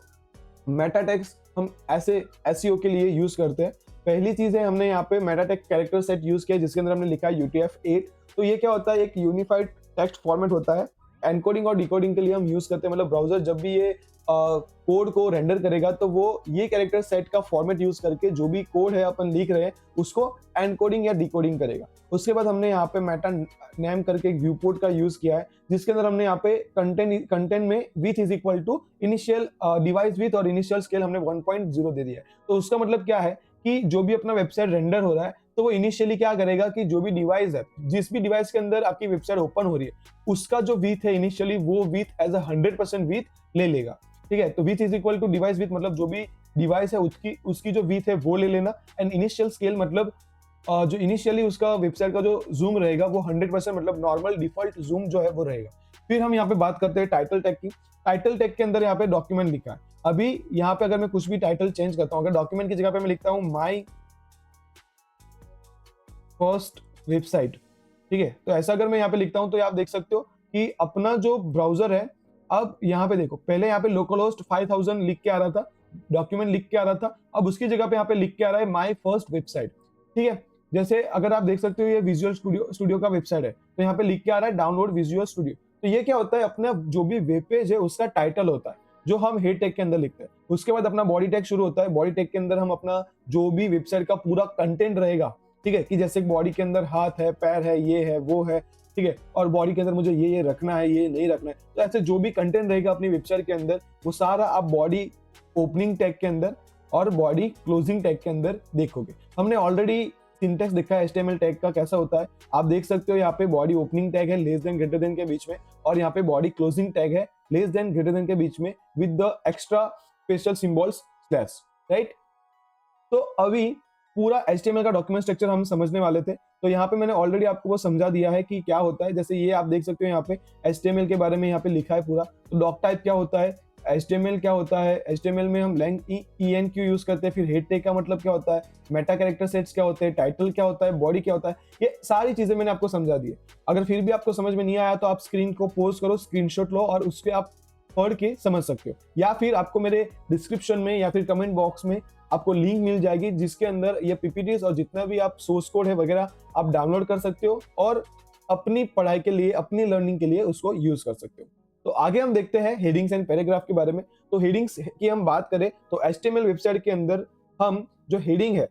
मेटा टैग्स हम ऐसे SEO के लिए यूज करते हैं। पहली चीज है, हमने यहाँ पे Meta tag character set use किया जिसके अंदर हमने लिखा है UTF-8। तो ये क्या होता है, एक यूनिफाइड टेक्स्ट फॉर्मेट होता है। एनकोडिंग और डिकोडिंग के लिए हम यूज करते हैं, मतलब ब्राउजर जब भी ये कोड को रेंडर करेगा तो वो ये कैरेक्टर सेट का फॉर्मेट यूज करके जो भी कोड है अपन लिख रहे हैं उसको एनकोडिंग या डिकोडिंग करेगा। उसके बाद हमने यहाँ पे मेटा नेम करके एक व्यू पोर्ट का यूज किया है, जिसके अंदर हमने यहाँ पे कंटेंट में width is equal to initial device width और इनिशियल स्केल हमने 1.0 दे दिया है। तो उसका मतलब क्या है कि जो भी अपना वेबसाइट रेंडर हो रहा है तो वो इनिशियली क्या करेगा कि जो भी डिवाइस है, जिस भी डिवाइस के अंदर आपकी वेबसाइट ओपन हो रही है, उसका जो विथ है इनिशियली वो विथ एज 100% विथ ले लेगा। ठीक है, तो width is equal to device width, मतलब जो भी डिवाइस है उसकी जो विथ है वो ले लेना। एंड इनिशियल स्केल मतलब जो इनिशियली उसका वेबसाइट का जो जूम रहेगा वो 100%, मतलब नॉर्मल डिफॉल्ट जूम जो है वो रहेगा। फिर हम यहाँ पे बात करते हैं टाइटल टैग की। टाइटल टैग के अंदर यहाँ पे डॉक्यूमेंट लिखा है। अभी यहाँ पे अगर मैं कुछ भी टाइटल चेंज करता हूँ, अगर डॉक्यूमेंट की जगह पे मैं लिखता हूँ माई फर्स्ट वेबसाइट, ठीक है, तो ऐसा अगर मैं यहाँ पे लिखता हूँ तो आप देख सकते हो कि अपना जो ब्राउजर है, अब यहाँ पे देखो, पहले यहाँ पे लोकल होस्ट 5000 लिख के आ रहा था, डॉक्यूमेंट लिख के आ रहा था, अब उसकी जगह पे यहाँ पे लिख के आ रहा है माई फर्स्ट वेबसाइट। ठीक है, जैसे अगर आप देख सकते हो ये विजुअल स्टूडियो का वेबसाइट है, तो यहाँ पे लिख के आ रहा है डाउनलोड विजुअल स्टूडियो। तो ये क्या होता है, अपना जो भी वेब पेज है उसका टाइटल होता है। जो हम हेड टैग के अंदर लिखते हैं। उसके बाद अपना बॉडी टैग शुरू होता है। बॉडी टैग के अंदर हम अपना जो भी वेबसाइट का पूरा कंटेंट रहेगा, ठीक है, कि जैसे बॉडी के अंदर हाथ है, पैर है, ये है, वो है, ठीक है, और बॉडी के अंदर मुझे ये रखना है, ये नहीं रखना है, तो ऐसे जो भी कंटेंट रहेगा अपनी वेबसाइट के अंदर, वो सारा आप बॉडी ओपनिंग टैग के अंदर और बॉडी क्लोजिंग टैग के अंदर देखोगे। हमने ऑलरेडी सिंटेक्स देखा है HTML टैग का कैसा होता है। आप देख सकते हो यहाँ पे बॉडी ओपनिंग टैग है लेस देन ग्रेटर देन के बीच में, और यहाँ पे बॉडी क्लोजिंग टैग है लेस देन ग्रेटर देन के बीच में with the extra special symbols slash, right. तो अभी पूरा HTML का डॉक्यूमेंट स्ट्रक्चर हम समझने वाले थे। तो यहाँ पे मैंने ऑलरेडी आपको वो समझा दिया है कि क्या होता है। जैसे ये आप देख सकते हो यहाँ पे HTML के बारे में यहाँ पे लिखा है पूरा। तो डॉक टाइप क्या होता है, HTML क्या होता है, HTML में हम लैंग enq यूज करते हैं। फिर हेड टैग का मतलब क्या होता है, मेटा कैरेक्टर सेट्स क्या होते हैं, टाइटल क्या होता है, बॉडी क्या होता है, ये सारी चीजें मैंने आपको समझा दी है। अगर फिर भी आपको समझ में नहीं आया तो आप स्क्रीन को पॉज करो, स्क्रीनशॉट लो और उसके आप पढ़ के समझ सकते हो, या फिर आपको मेरे डिस्क्रिप्शन में या फिर कमेंट बॉक्स में आपको लिंक मिल जाएगी जिसके अंदर ये पीपीटीज और जितना भी आप सोर्स कोड है वगैरह आप डाउनलोड कर सकते हो और अपनी पढ़ाई के लिए, अपनी लर्निंग के लिए उसको यूज कर सकते हो। तो आगे हम देखते हैं हेडिंग्स एंड पैराग्राफ के बारे में। तो हेडिंग्स की हम बात करें तो HTML वेबसाइट के अंदर हम जो हेडिंग है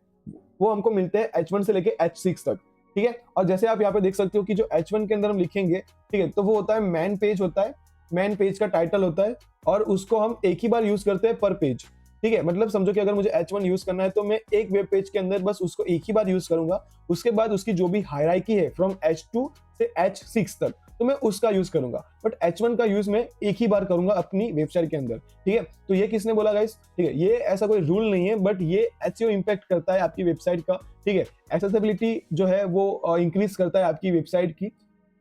वो हमको मिलते हैं H1 से लेके H6 तक, ठीक है। और जैसे आप यहाँ पे देख सकते हो कि जो H1 के अंदर हम लिखेंगे, ठीक है, तो वो होता है मैन पेज होता है, मैन पेज का टाइटल होता है और उसको हम एक ही बार यूज करते हैं पर पेज, ठीक है। मतलब समझो कि अगर मुझे H1 यूज करना है तो मैं एक वेब पेज के अंदर बस उसको एक ही बार यूज करूंगा। उसके बाद उसकी जो भी हायरार्की है फ्रॉम H2 से H6 तक तो मैं उसका यूज करूंगा, बट H1 का यूज मैं एक ही बार करूंगा अपनी वेबसाइट के अंदर, ठीक है। तो ये किसने बोला गाइस, ठीक है, ये ऐसा कोई रूल नहीं है, बट ये SEO इंपैक्ट करता है आपकी वेबसाइट का, ठीक है। एक्सेसिबिलिटी जो है वो इंक्रीज करता है आपकी वेबसाइट की।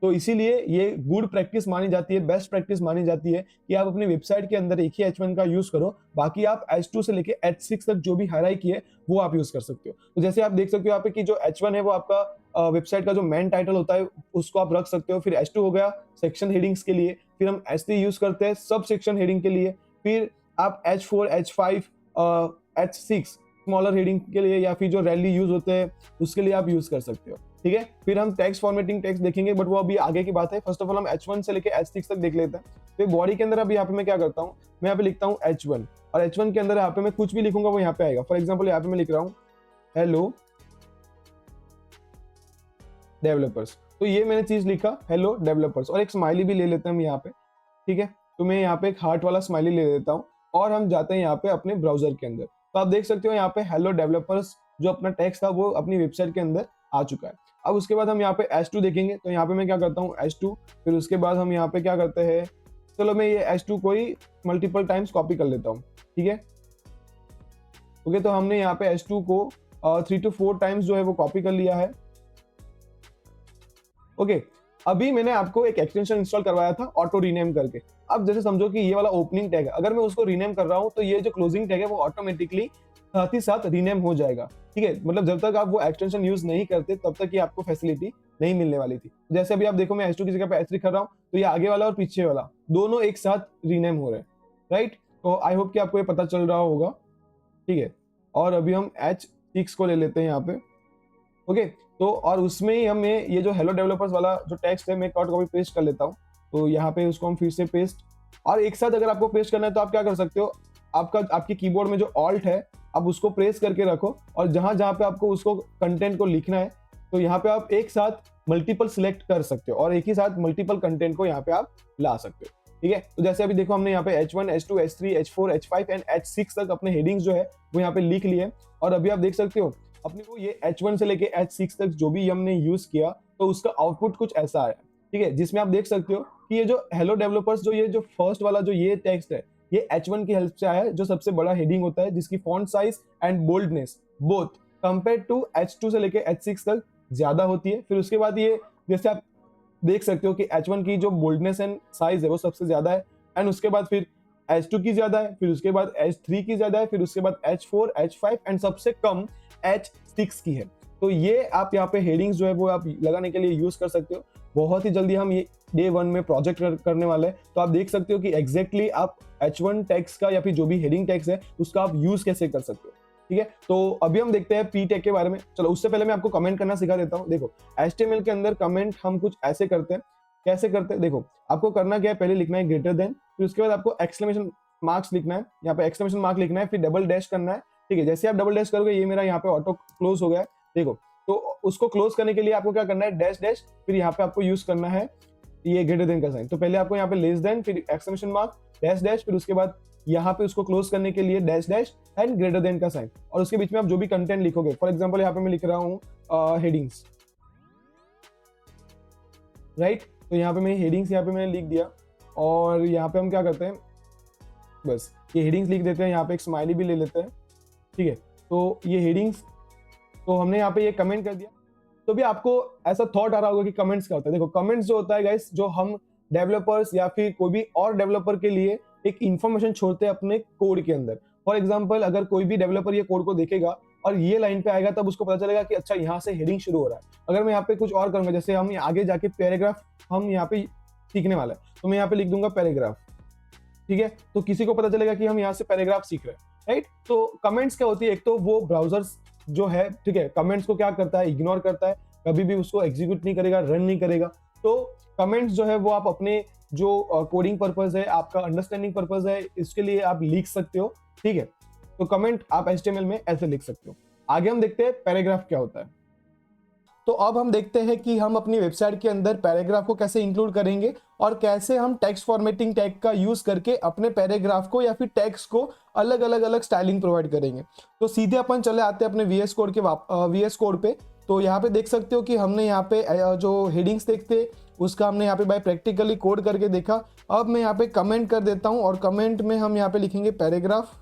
तो इसीलिए ये गुड प्रैक्टिस मानी जाती है, बेस्ट प्रैक्टिस मानी जाती है कि आप अपनी वेबसाइट के अंदर एक ही H1 का यूज करो, बाकी आप H2 से लेके H6 तक जो भी हायरार्की है वो आप यूज कर सकते हो। तो जैसे आप देख सकते हो यहाँ पे कि जो H1 है वो आपका वेबसाइट का जो मेन टाइटल होता है उसको आप रख सकते हो। फिर H2 हो गया सेक्शन हेडिंग्स के लिए, फिर हम H3 यूज करते हैं सब सेक्शन हेडिंग के लिए, फिर आप H4, H5, H6 smaller heading के लिए या फिर जो रैली यूज होते हैं उसके लिए आप यूज कर सकते हो, ठीक है। फिर हम टेक्स्ट फॉर्मेटिंग टेक्स्ट देखेंगे, बट वो अभी आगे की बात है। फर्स्ट ऑफ ऑल हम H1 से लेके H6 तक देख लेते हैं। तो बॉडी के अंदर अभी यहाँ पे मैं क्या करता हूँ, मैं यहाँ पे लिखता हूँ H1 और H1 के अंदर यहाँ पे मैं कुछ भी लिखूंगा वो यहाँ पे आएगा। फॉर एग्जाम्पल यहाँ पे मैं लिख रहा हूँ हेलो डेवलपर्स, तो ये मैंने चीज लिखा हेलो डेवलपर्स और एक स्माइली भी ले लेते हैं हम यहाँ पे, ठीक है। तो मैं यहाँ पे एक हार्ट वाला स्माइली ले लेता हूँ और हम जाते हैं यहाँ पे अपने ब्राउजर के अंदर। तो आप देख सकते हो यहाँ पे हेलो डेवलपर्स जो अपना टेक्स्ट था वो अपनी वेबसाइट के अंदर आ चुका है। अब उसके बाद हम यहाँ पे H2 देखेंगे, तो यहाँ पे मैं क्या करता हूँ H2, फिर उसके बाद हम यहाँ पे क्या करते हैं, चलो मैं ये H2 को ही मल्टीपल टाइम्स कॉपी कर लेता हूँ, ठीक है। ओके, तो हमने यहाँ पे H2 को 3 to 4 टाइम्स जो है वो कॉपी कर लिया है। ओके, अभी मैंने आपको एक एक्सटेंशन इंस्टॉल करवाया था ऑटो रीनेम करके। अब जैसे समझो कि ये वाला ओपनिंग टैग है, अगर मैं उसको रीनेम कर रहा हूँ तो ये जो क्लोजिंग टैग है वो ऑटोमेटिकली साथ ही साथ रीनेम हो जाएगा, ठीक है। मतलब जब तक आप वो एक्सटेंशन यूज नहीं करते तब तक ये आपको फैसिलिटी नहीं मिलने वाली थी। जैसे अभी आप देखो मैं H2 की जगह पे H3 कर रहा हूँ तो ये आगे वाला और पीछे वाला दोनों एक साथ रीनेम हो रहे हैं, राइट। तो आई होप कि आपको ये पता चल रहा होगा, ठीक है। और अभी हम H6 को ले लेते हैं यहाँ पे, ओके। तो और उसमें ही हमें ये जो हेलो डेवलपर्स वाला जो टेक्स्ट है मैं कट कॉपी पेस्ट कर लेता हूँ। तो यहाँ पे उसको हम फिर से पेस्ट, और एक साथ अगर आपको पेस्ट करना है तो आप क्या कर सकते हो, आपके कीबोर्ड में जो ऑल्ट है आप उसको प्रेस करके रखो और जहां जहां पे आपको उसको कंटेंट को लिखना है तो यहाँ पे आप एक साथ मल्टीपल सिलेक्ट कर सकते हो और एक ही साथ मल्टीपल कंटेंट को यहाँ पे आप ला सकते हो, ठीक है। तो जैसे अभी देखो हमने यहाँ पे H1, H2, H3, H4, H5 and H6 तक अपने हेडिंग्स जो है वो यहाँ पे लिख लिए। और अभी आप देख सकते हो अपने को ये H1 से लेके H6 तक जो भी हमने यूज किया तो उसका आउटपुट कुछ ऐसा आया, ठीक है। जिसमें आप देख सकते हो कि ये जो हेलो डेवलपर्स जो ये जो फर्स्ट वाला जो ये टेक्स्ट है ये H1 की हेल्प से आया है, जो सबसे बड़ा हेडिंग होता है जिसकी font size and boldness both compare to H2 से लेके H6 तक ज्यादा होती है। फिर उसके बाद ये जैसे आप देख सकते हो कि H1 की जो बोल्डनेस एंड साइज है वो सबसे ज्यादा है, एंड उसके बाद फिर H2 की ज्यादा है, फिर उसके बाद H3 की ज्यादा है, फिर उसके बाद H4, H5 एंड सबसे कम H6 की है। तो ये आप यहाँ पे हेडिंग्स जो है वो आप लगाने के लिए यूज कर सकते हो। बहुत ही जल्दी हम ये डे 1 में प्रोजेक्ट करने वाले हैं, तो आप देख सकते हो कि एग्जैक्टली आप H1 टैग्स का या फिर जो भी हेडिंग टैग्स है उसका आप यूज कैसे कर सकते हो, ठीक है। तो अभी हम देखते हैं पी टैग के बारे में। चलो उससे पहले मैं आपको कमेंट करना सिखा देता हूँ। देखो HTML के अंदर कमेंट हम कुछ ऐसे करते हैं, कैसे करते हैं देखो, आपको करना क्या है, पहले लिखना है ग्रेटर देन, फिर उसके बाद आपको एक्सक्लेमेशन मार्क्स लिखना है, यहाँ पे एक्सक्लेमेशन मार्क लिखना है, फिर डबल डैश करना है। ठीक है, जैसे आप डबल डैश करोगे ये मेरा यहाँ पे ऑटो क्लोज हो गया है। देखो, तो उसको क्लोज करने के लिए आपको क्या करना है, डैश डैश, फिर यहाँ पे आपको यूज करना है ये ग्रेटर देन का साइन। तो पहले आपको यहाँ पे लेस देन, फिर एक्सक्लेमेशन मार्क, डैश डैश, फिर उसके बाद यहाँ पे उसको क्लोज करने के लिए dash dash and greater than का साइन, और उसके बीच में आप जो भी कंटेंट लिखोगे, फॉर एग्जांपल यहाँ पे मैं लिख रहा हूँ हेडिंग्स, राइट। तो यहाँ पे मैं हेडिंग्स यहाँ पे मैंने लिख दिया, और यहाँ पे हम क्या करते हैं, बस ये हेडिंग्स लिख देते हैं, यहाँ पे एक स्माइली भी ले लेते हैं। ठीक है, तो ये हेडिंग्स, तो हमने यहाँ पे ये कमेंट कर दिया। तो भी आपको ऐसा थॉट आ रहा होगा कि कमेंट्स क्या होता है। देखो, कमेंट्स जो होता है गाइस, जो हम डेवलपर्स या फिर कोई भी और डेवलपर के लिए एक इंफॉर्मेशन छोड़ते हैं अपने कोड के अंदर। फॉर एग्जांपल, अगर कोई भी डेवलपर ये कोड को देखेगा और ये लाइन पे आएगा, तब उसको पता चलेगा कि अच्छा यहाँ से हेडिंग शुरू हो रहा है। अगर मैं यहाँ पे कुछ और करूंगा, जैसे हम आगे जाके पैराग्राफ हम यहाँ पे सीखने वाला है, तो मैं यहाँ पे लिख दूंगा पैराग्राफ। ठीक है, तो किसी को पता चलेगा कि हम यहाँ से पैराग्राफ सीख रहे हैं, राइट। तो कमेंट्स क्या होती है, एक तो वो ब्राउजर्स जो है, ठीक है, कमेंट्स को क्या करता है, इग्नोर करता है, कभी भी उसको एग्जीक्यूट नहीं करेगा, रन नहीं करेगा। तो कमेंट्स जो है वो आप अपने जो कोडिंग पर्पस है, आपका अंडरस्टैंडिंग पर्पस है, इसके लिए आप लिख सकते हो। ठीक है, तो कमेंट आप HTML में ऐसे लिख सकते हो। आगे हम देखते हैं पैराग्राफ क्या होता है। तो अब हम देखते हैं कि हम अपनी वेबसाइट के अंदर पैराग्राफ को कैसे इंक्लूड करेंगे, और कैसे हम टेक्स्ट फॉर्मेटिंग टैग का यूज करके अपने पैराग्राफ को या फिर टेक्स्ट को अलग अलग स्टाइलिंग प्रोवाइड करेंगे। तो सीधे अपन चले आते हैं अपने VS कोड के VS कोड पे। तो यहाँ पे देख सकते हो कि हमने यहाँ पे जो हेडिंग्स देखते उसका हमने यहाँ पे बाय प्रैक्टिकली कोड करके देखा। अब मैं यहाँ पे कमेंट कर देता हूँ, और कमेंट में हम यहाँ पे लिखेंगे पैराग्राफ।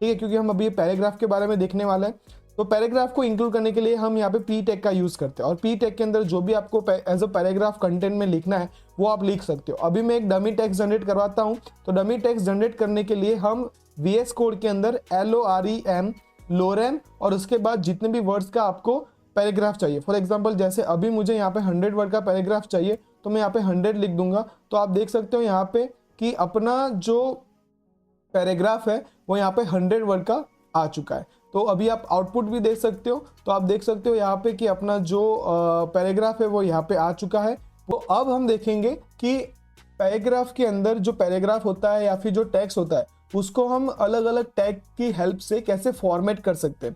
ठीक है, क्योंकि हम अभी पैराग्राफ के बारे में देखने वाले हैं। तो पैराग्राफ को इंक्लूड करने के लिए हम यहाँ पे पी टैग का यूज करते हैं, और पी टैग के अंदर जो भी आपको एज अ पैराग्राफ कंटेंट में लिखना है वो आप लिख सकते हो। अभी मैं एक डमी टेक्स्ट जनरेट करवाता हूँ। तो डमी टेक्स्ट जनरेट करने के लिए हम VS कोड के अंदर LOREM लोरेम, और उसके बाद जितने भी वर्ड्स का आपको पैराग्राफ चाहिए, फॉर एग्जाम्पल जैसे अभी मुझे यहाँ पे 100 वर्ड का पैराग्राफ चाहिए, तो मैं यहाँ पे 100 लिख दूंगा। तो आप देख सकते हो यहाँ पे कि अपना जो पैराग्राफ है वो यहाँ पे 100 वर्ड का आ चुका है। तो अभी आप आउटपुट भी देख सकते हो। तो आप देख सकते हो यहाँ पे कि अपना जो पैराग्राफ है वो यहाँ पे आ चुका है। तो अब हम देखेंगे कि पैराग्राफ के अंदर जो पैराग्राफ होता है या फिर जो टेक्स्ट होता है उसको हम अलग अलग टैग की हेल्प से कैसे फॉर्मेट कर सकते हैं।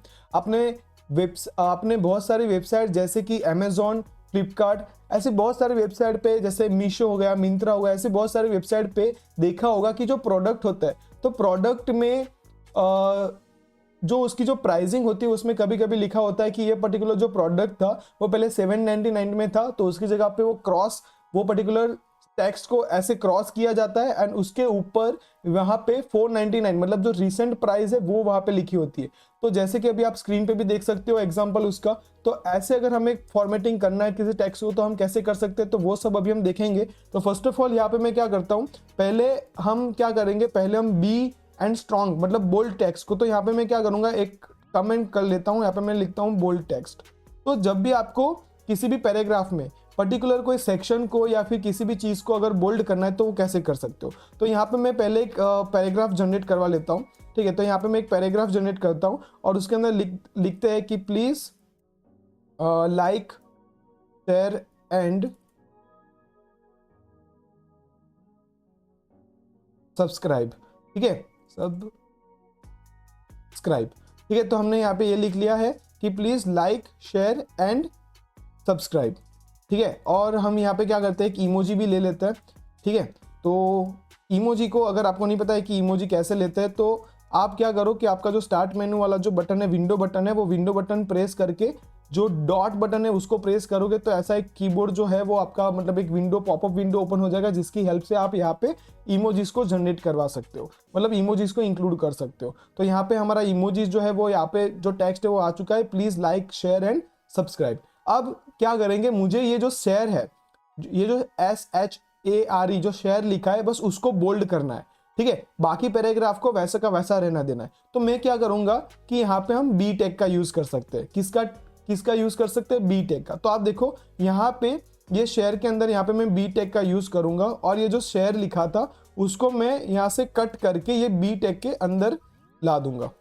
आपने बहुत सारी वेबसाइट जैसे कि अमेजॉन, फ्लिपकार्ट, ऐसे बहुत सारे वेबसाइट पे, जैसे मीशो हो गया, मिंत्रा हो गया, ऐसे बहुत सारे वेबसाइट पे देखा होगा कि जो प्रोडक्ट होता है, तो प्रोडक्ट में जो उसकी जो प्राइसिंग होती है उसमें कभी कभी लिखा होता है कि ये पर्टिकुलर जो प्रोडक्ट था वो पहले 799 में था, तो उसकी जगह पे वो पर्टिकुलर टेक्स्ट को ऐसे क्रॉस किया जाता है, एंड उसके ऊपर वहां पे 499 मतलब जो रिसेंट प्राइस है वो वहां पे लिखी होती है। तो जैसे कि अभी आप स्क्रीन पे भी देख सकते हो एग्जांपल उसका। तो ऐसे अगर हमें फॉर्मेटिंग करना है किसी टेक्स्ट को तो हम कैसे कर सकते हैं, तो वो सब अभी हम देखेंगे। तो फर्स्ट ऑफ ऑल यहाँ पे मैं क्या करता हूँ, पहले हम क्या करेंगे, पहले हम बी एंड स्ट्रॉन्ग मतलब बोल्ड टेक्स्ट को, तो यहाँ पे मैं क्या करूंगा, एक कमेंट कर लेता हूँ, यहाँ पे मैं लिखता हूँ बोल्ड टेक्स्ट। तो जब भी आपको किसी भी पैराग्राफ में पर्टिकुलर कोई सेक्शन को या फिर किसी भी चीज को अगर बोल्ड करना है तो वो कैसे कर सकते हो। तो यहाँ पे मैं पहले एक पैराग्राफ जनरेट करवा लेता हूँ। ठीक है, तो यहाँ पे मैं एक पैराग्राफ जनरेट करता हूँ, और उसके अंदर लिखते हैं कि please like, share and subscribe. ठीक है, सब्सक्राइब। ठीक है, तो हमने यहाँ पे ये लिख लिया है कि please like, share and subscribe. ठीक है, और हम यहाँ पे क्या करते हैं, एक इमोजी भी ले लेते हैं। ठीक है, तो इमोजी को अगर आपको नहीं पता है कि इमोजी कैसे लेते हैं, तो आप क्या करो कि आपका जो स्टार्ट मेनू वाला जो बटन है, विंडो बटन है, वो विंडो बटन प्रेस करके जो डॉट बटन है उसको प्रेस करोगे तो ऐसा एक कीबोर्ड जो है वो आपका मतलब एक विंडो, पॉपअप विंडो ओपन हो जाएगा, जिसकी हेल्प से आप यहाँ पे इमोजीज को जनरेट करवा सकते हो, मतलब इमोजीज को इंक्लूड कर सकते हो। तो यहाँ पे हमारा इमोजीज जो है वो यहाँ पे जो टेक्स्ट है वो आ चुका है, please like, share and subscribe. अब क्या करेंगे, मुझे ये जो शेयर है, ये जो SHARE जो शेयर लिखा है, बस उसको बोल्ड करना है। ठीक है, बाकी पैराग्राफ को वैसा का वैसा रहना देना है। तो मैं क्या करूंगा कि यहाँ पे हम बी टैग का यूज कर सकते हैं। किसका यूज कर सकते हैं, बी टैग का। तो आप देखो यहाँ पे ये शेयर के अंदर यहाँ पे मैं बी टैग का यूज करूंगा, और ये जो शेयर लिखा था उसको मैं यहाँ से कट करके ये बी टैग के अंदर ला दूंगा।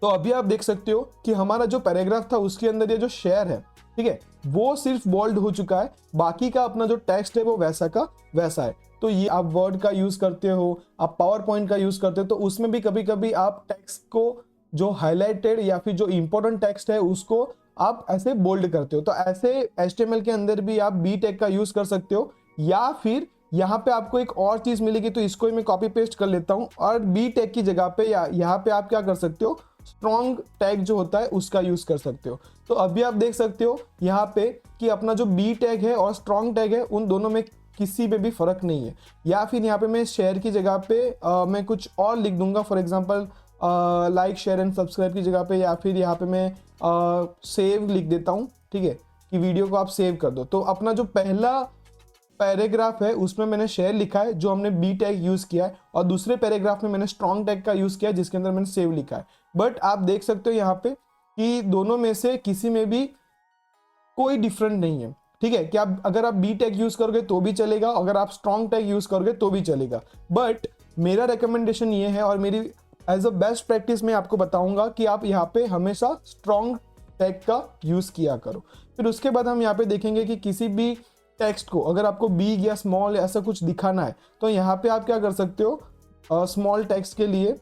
तो अभी आप देख सकते हो कि हमारा जो पैराग्राफ था उसके अंदर ये जो शेयर है, ठीक है, वो सिर्फ बोल्ड हो चुका है, बाकी का अपना जो टेक्स्ट है वो वैसा का वैसा है। तो ये आप वर्ड का यूज करते हो, आप पावर पॉइंट का यूज करते हो, तो उसमें भी कभी कभी आप टेक्स्ट को जो हाईलाइटेड या फिर जो इंपॉर्टेंट टेक्स्ट है उसको आप ऐसे बोल्ड करते हो। तो ऐसे HTML के अंदर भी आप बी टैग का यूज कर सकते हो, या फिर यहाँ पे आपको एक और चीज मिलेगी, तो इसको ही मैं कॉपी पेस्ट कर लेता हूँ, और बी टैग की जगह पे या यहाँ पे आप क्या कर सकते हो, स्ट्रॉन्ग टैग जो होता है उसका यूज कर सकते हो। तो अभी आप देख सकते हो यहाँ पे कि अपना जो बी टैग है और स्ट्रॉन्ग टैग है उन दोनों में किसी पे भी फर्क नहीं है। या फिर यहाँ पे मैं शेयर की जगह पे मैं कुछ और लिख दूंगा, for example like share and subscribe की जगह पे, या फिर यहाँ पे मैं सेव लिख देता हूँ, ठीक है, कि वीडियो को आप सेव कर दो। तो अपना जो पहला पैराग्राफ है उसमें मैंने शेयर लिखा है जो हमने बी टैग यूज किया है, और दूसरे पैराग्राफ में मैंने स्ट्रॉन्ग टैग का यूज किया है जिसके अंदर मैंने सेव लिखा है। बट आप देख सकते हो यहाँ पे कि दोनों में से किसी में भी कोई डिफरेंट नहीं है, ठीक है, कि आप अगर आप बी टैग यूज करोगे तो भी चलेगा, अगर आप स्ट्रॉन्ग टैग यूज करोगे तो भी चलेगा। बट मेरा रिकमेंडेशन ये है, और मेरी एज अ बेस्ट प्रैक्टिस मैं आपको बताऊंगा कि आप यहाँ पे हमेशा स्ट्रॉन्ग टैग का यूज किया करो। फिर उसके बाद हम यहाँ पे देखेंगे कि किसी भी टेक्स्ट को अगर आपको बिग या स्मॉल ऐसा कुछ दिखाना है, तो यहाँ पे आप क्या कर सकते हो, स्मॉल टेक्स्ट के लिए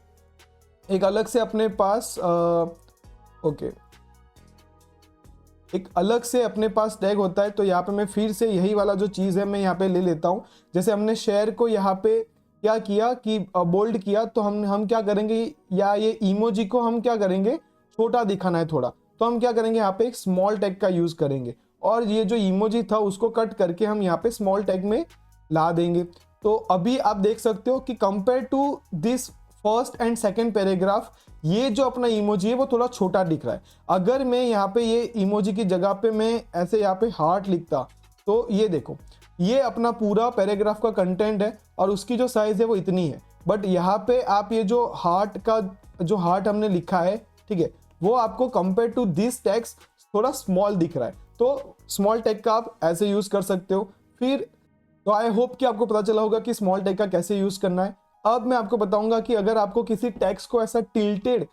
एक अलग से अपने पास एक अलग से अपने पास टैग होता है। तो यहाँ पे मैं फिर से यही वाला जो चीज़ है मैं यहाँ पे ले लेता हूँ। जैसे हमने शेयर को यहाँ पे क्या किया कि बोल्ड किया, तो हम क्या करेंगे, या ये इमोजी को हम क्या करेंगे, छोटा दिखाना है थोड़ा, तो हम क्या करेंगे, यहाँ पे एक स्मॉल टैग का यूज करेंगे, और ये जो इमोजी था उसको कट करके हम यहाँ पे स्मॉल टैग में ला देंगे। तो अभी आप देख सकते हो कि compare to this first and second paragraph, ये जो अपना इमोजी है वो थोड़ा छोटा दिख रहा है। अगर मैं यहाँ पे ये इमोजी की जगह पे मैं ऐसे यहाँ पे हार्ट लिखता, तो ये देखो, ये अपना पूरा पैराग्राफ का कंटेंट है और उसकी जो साइज है वो इतनी है। बट यहाँ पे आप ये जो हार्ट का जो हार्ट हमने लिखा है, ठीक है, वो आपको कंपेयर टू दिस टेक्स्ट थोड़ा स्मॉल दिख रहा है। तो स्मॉल टैग का आप ऐसे यूज कर सकते हो। फिर तो आई होप कि आपको पता चला होगा कि स्मॉल टैग का कैसे यूज करना है। अब मैं आपको बताऊंगा कि अगर आपको किसी टेक्स्ट को ऐसा टिल्टेड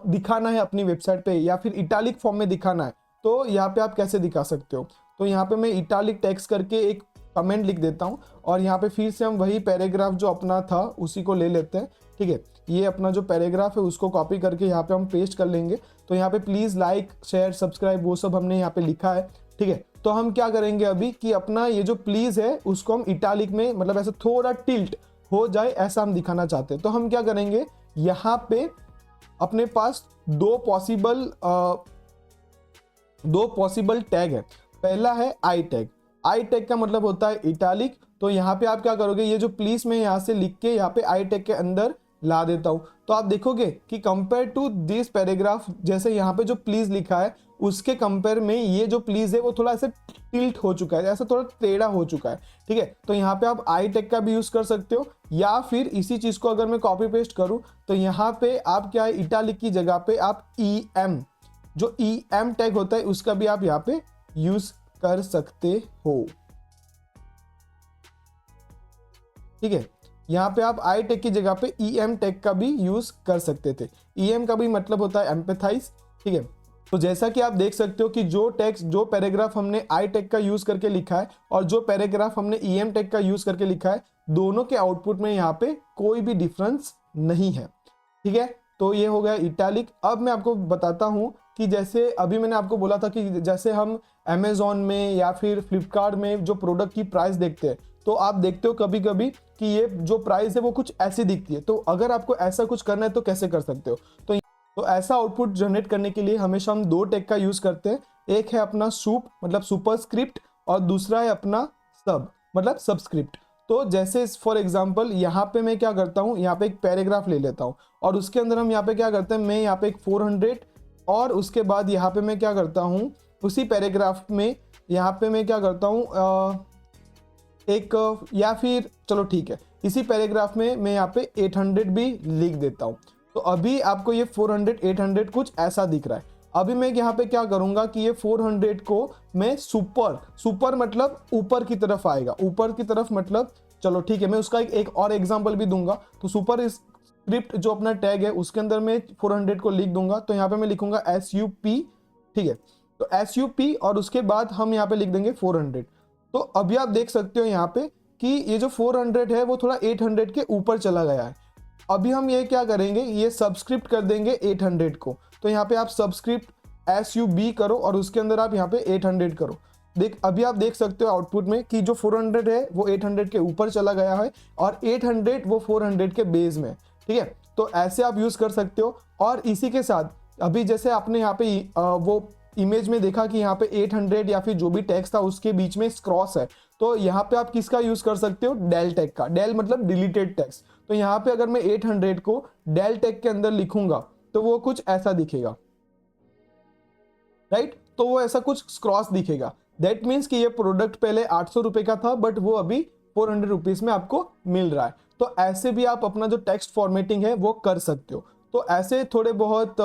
दिखाना है अपनी वेबसाइट पे, या फिर इटालिक फॉर्म में दिखाना है, तो यहाँ पे आप कैसे दिखा सकते हो। तो यहाँ पे मैं इटालिक टेक्स्ट करके एक कमेंट लिख देता हूँ, और यहाँ पे फिर से हम वही पैराग्राफ जो अपना था उसी को ले लेते हैं, ठीक है। ये अपना जो पैराग्राफ है उसको कॉपी करके यहाँ पे हम पेस्ट कर लेंगे। तो यहाँ पे प्लीज लाइक शेयर सब्सक्राइब वो सब हमने यहाँ पे लिखा है, ठीक है। तो हम क्या करेंगे अभी कि अपना ये जो प्लीज है उसको हम इटालिक में, मतलब ऐसे थोड़ा टिल्ट हो जाए ऐसा हम दिखाना चाहते हैं। तो हम क्या करेंगे, यहाँ पे अपने पास दो पॉसिबल टैग है। पहला है आई टैग। आई टैग का मतलब होता है इटालिक। तो यहाँ पे आप क्या करोगे, ये जो प्लीज में यहाँ से लिख के यहाँ पे आई टैग के अंदर ला देता हूं, तो आप देखोगे कि कंपेयर टू दिस पैराग्राफ, जैसे यहाँ पे जो प्लीज लिखा है उसके कंपेयर में ये जो प्लीज है वो थोड़ा ऐसे टिल्ट हो चुका है, ऐसा थोड़ा टेढ़ा हो चुका है, ठीक है। तो यहाँ पे आप आई टैग का भी यूज कर सकते हो, या फिर इसी चीज को अगर मैं कॉपी पेस्ट करूं, तो यहाँ पे आप क्या है, इटालिक की जगह पे आप जो EM टैग होता है उसका भी आप यहाँ पे यूज कर सकते हो, ठीक है। यहाँ पे आप आई टैग की जगह पे EM टैग का भी यूज कर सकते थे। EM का भी मतलब होता है एम्पैथाइज, ठीक है। तो जैसा कि आप देख सकते हो कि जो पैराग्राफ हमने आई टैग का यूज करके लिखा है और जो पैराग्राफ हमने EM टैग का यूज करके लिखा है, दोनों के आउटपुट में यहाँ पे कोई भी डिफरेंस नहीं है, ठीक है। तो ये हो गया इटैलिक। अब मैं आपको बताता हूँ कि जैसे अभी मैंने आपको बोला था कि जैसे हम अमेजोन में या फिर फ्लिपकार्ट में जो प्रोडक्ट की प्राइस देखते हैं, तो आप देखते हो कभी कभी कि ये जो प्राइस है वो कुछ ऐसी दिखती है। तो अगर आपको ऐसा कुछ करना है तो कैसे कर सकते हो, तो ऐसा आउटपुट जनरेट करने के लिए हमेशा हम दो टैग का यूज करते हैं। एक है अपना सुप मतलब सुपरस्क्रिप्ट, और दूसरा है अपना सब मतलब सबस्क्रिप्ट। तो जैसे फॉर एग्जांपल यहाँ पे मैं क्या करता हूँ, यहाँ पे एक पैराग्राफ ले लेता हूँ और उसके अंदर हम यहाँ पे क्या करते हैं, मैं यहाँ पे एक 400, और उसके बाद यहाँ पे मैं क्या करता हूँ, उसी पैराग्राफ में यहाँ पे मैं क्या करता हूँ एक, या फिर चलो ठीक है, इसी पैराग्राफ में मैं यहाँ पे 800 भी लिख देता हूँ। तो अभी आपको ये 400 800 कुछ ऐसा दिख रहा है। अभी मैं यहाँ पे क्या करूंगा कि ये 400 को मैं सुपर मतलब ऊपर की तरफ आएगा, ऊपर की तरफ मतलब चलो ठीक है, मैं उसका एक और एग्जांपल भी दूंगा। तो सुपर स्क्रिप्ट जो अपना टैग है उसके अंदर मैं 400 को लिख दूंगा। तो यहाँ पे मैं लिखूंगा SUP, ठीक है। तो SUP और उसके बाद हम यहाँ पे लिख देंगे 400। तो अभी आप देख सकते हो यहाँ पे कि ये जो 400 है वो थोड़ा 800 के ऊपर चला गया है। अभी हम ये क्या करेंगे, ये सबस्क्रिप्ट कर देंगे 800 को। तो यहाँ पे आप सबस्क्रिप्ट SUB करो और उसके अंदर आप यहाँ पे 800 करो। अभी आप देख सकते हो आउटपुट में कि जो 400 है वो 800 के ऊपर चला गया है और 800 वो 400 के बेस में। ठीक है, तो ऐसे आप यूज कर सकते हो। और इसी के साथ अभी जैसे आपने यहाँ पे वो इमेज में देखा कि यहाँ पे 800 या फिर जो भी टेक्स्ट था उसके बीच में क्रॉस है, तो यहाँ पे आप किसका यूज कर सकते हो, डेल टैग का। डेल मतलब डिलीटेड टेक्स्ट। तो यहाँ पे अगर मैं 800 को डेल टैग के अंदर लिखूंगा तो वो कुछ ऐसा दिखेगा, राइट। तो वो ऐसा कुछ क्रॉस दिखेगा। दैट मीन्स कि ये प्रोडक्ट पहले 800 रुपए का था बट वो अभी 400 रुपीज में आपको मिल रहा है। तो ऐसे भी आप अपना जो टेक्स्ट फॉर्मेटिंग है वो कर सकते हो। तो ऐसे थोड़े बहुत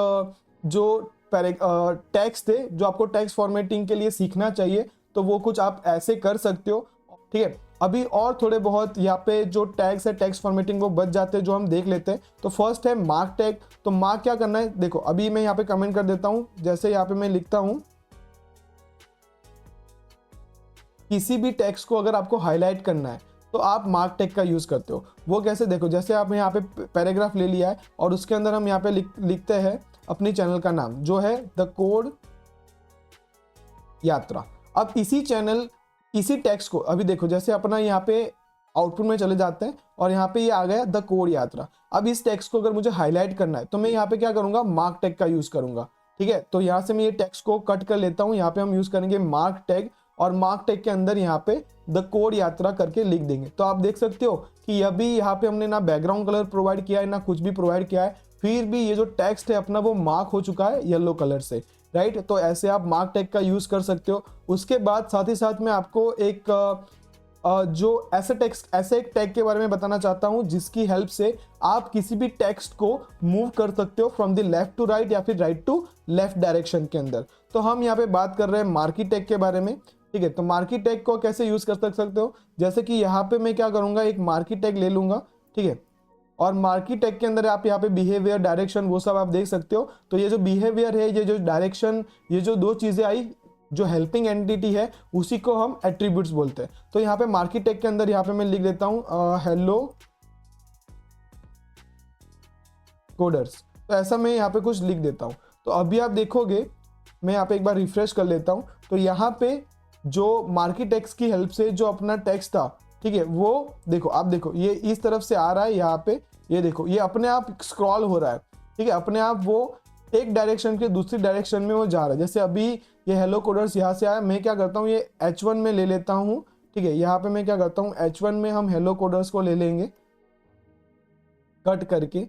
जो टेक्स्ट थे जो आपको टेक्स्ट फॉर्मेटिंग के लिए सीखना चाहिए, तो वो कुछ आप ऐसे कर सकते हो। ठीक है, अभी और थोड़े बहुत यहाँ पे जो टैग्स है टेक्स्ट फॉर्मेटिंग वो बच जाते हैं जो हम देख लेते हैं। तो फर्स्ट है मार्क टैग। तो मार्क क्या करना है, देखो अभी मैं यहाँ पे कमेंट कर देता हूँ। जैसे यहाँ पे मैं लिखता हूँ किसी भी टेक्स्ट को अगर आपको हाईलाइट करना है तो आप मार्क टैग का यूज करते हो। वो कैसे, देखो जैसे आप यहाँ पे पैराग्राफ ले लिया है और उसके अंदर हम यहाँ पे लिखते हैं अपनी चैनल का नाम जो है द कोड यात्रा। अब इसी टेक्स्ट को अभी देखो जैसे अपना यहाँ पे आउटपुट में चले जाते हैं और यहाँ पे ये आ गया द कोड यात्रा। अब इस टेक्स्ट को अगर मुझे हाईलाइट करना है तो मैं यहाँ पे क्या करूंगा, मार्क टैग का यूज करूंगा। ठीक है, तो यहाँ से मैं ये टेक्स्ट को कट कर लेता हूँ। यहाँ पे हम यूज करेंगे मार्क टैग और मार्क टैग के अंदर यहाँ पे द कोड यात्रा करके लिख देंगे। तो आप देख सकते हो कि अभी यहाँ पे हमने ना बैकग्राउंड कलर प्रोवाइड किया है ना कुछ भी प्रोवाइड किया है, फिर भी ये जो टेक्स्ट है अपना वो मार्क हो चुका है येलो कलर से, राइट। तो ऐसे आप मार्क टैग का यूज कर सकते हो। उसके बाद साथ ही साथ मैं आपको एक जो ऐसे एक टैग के बारे में बताना चाहता हूं जिसकी हेल्प से आप किसी भी टेक्स्ट को मूव कर सकते हो from the left to right या फिर राइट टू लेफ्ट डायरेक्शन के अंदर। तो हम यहाँ पे बात कर रहे हैं मार्की टैग के बारे में। ठीक है, तो मार्की टैग को कैसे यूज कर सकते हो, जैसे कि यहाँ पे मैं क्या करूंगा, एक मार्की टैग ले लूंगा। ठीक है, और मार्की टैग के अंदर आप यहाँ पे बिहेवियर, डायरेक्शन वो सब आप देख सकते हो। तो ये जो बिहेवियर है, ये जो डायरेक्शन, ये जो दो चीजें आई जो हेल्पिंग एंटिटी है उसी को हम एट्रीब्यूट्स बोलते हैं। तो यहाँ पे मार्की टैग के अंदर यहाँ पे मैं लिख देता हूँ हेलो कोडर्स। तो ऐसा मैं यहाँ पे कुछ लिख देता हूँ। तो अभी आप देखोगे, मैं यहाँ पे एक बार रिफ्रेश कर लेता हूँ। तो यहाँ पे जो मार्की टैग्स की हेल्प से जो अपना टेक्स्ट था, ठीक है, वो देखो, आप देखो ये इस तरफ से आ रहा है, यहाँ पे ये देखो ये अपने आप स्क्रॉल हो रहा है। ठीक है, अपने आप वो एक डायरेक्शन के दूसरी डायरेक्शन में वो जा रहा है। जैसे अभी ये हेलो कोडर्स यहाँ से आया, मैं क्या करता हूँ ये H1 में ले लेता हूँ। ठीक है, यहाँ पे मैं क्या करता हूँ H1 में हम हेलो कोडर्स को ले लेंगे कट करके।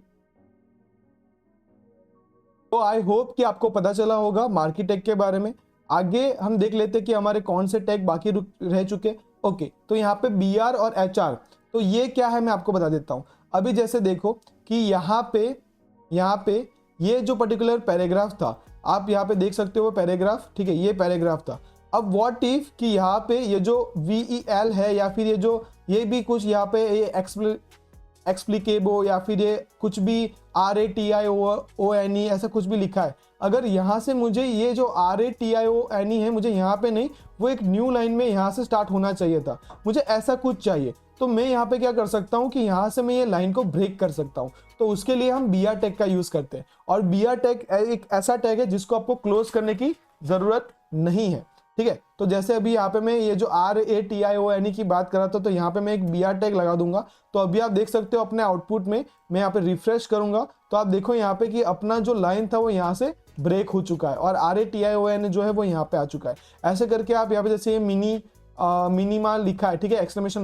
तो आई होप कि आपको पता चला होगा मार्की टैग के बारे में। आगे हम देख लेते हैं कि हमारे कौन से टैग बाकी रह चुके। ओके, तो यहाँ पे BR और HR, तो ये क्या है मैं आपको बता देता हूँ। अभी जैसे देखो कि यहाँ पे ये जो पर्टिकुलर पैराग्राफ था, आप यहाँ पे देख सकते हो पैराग्राफ। ठीक है, ये पैराग्राफ था। अब व्हाट इफ कि यहाँ पे ये जो VEL है या फिर ये भी कुछ यहाँ पे ये एक्सप्लिकेबो या फिर ये कुछ भी RATIONE ऐसा कुछ भी लिखा है। अगर यहाँ से मुझे ये जो RATIONE है मुझे यहाँ पे नहीं, वो एक न्यू लाइन में यहाँ से स्टार्ट होना चाहिए था, मुझे ऐसा कुछ चाहिए। तो मैं यहाँ पे क्या कर सकता हूँ कि यहाँ से मैं ये लाइन को ब्रेक कर सकता हूँ। तो उसके लिए हम BR टैग का यूज करते हैं। और BR टैग एक ऐसा टैग है जिसको आपको क्लोज करने की जरूरत नहीं है। ठीक है, तो जैसे अभी यहाँ पे मैं ये जो RATIONE की बात कर रहा था, तो यहाँ पे मैं एक BR टैग लगा दूंगा। तो अभी आप देख सकते हो अपने आउटपुट में, मैं यहाँ पे रिफ्रेश करूंगा तो आप देखो यहाँ पे कि अपना जो लाइन था वो यहाँ से ब्रेक हो चुका है और RATIONE जो है वो यहाँ पे आ चुका है। ऐसे करके आप यहाँ पे जैसे ये मिनीमा लिखा है, ठीक है, एक्सक्लेमेशन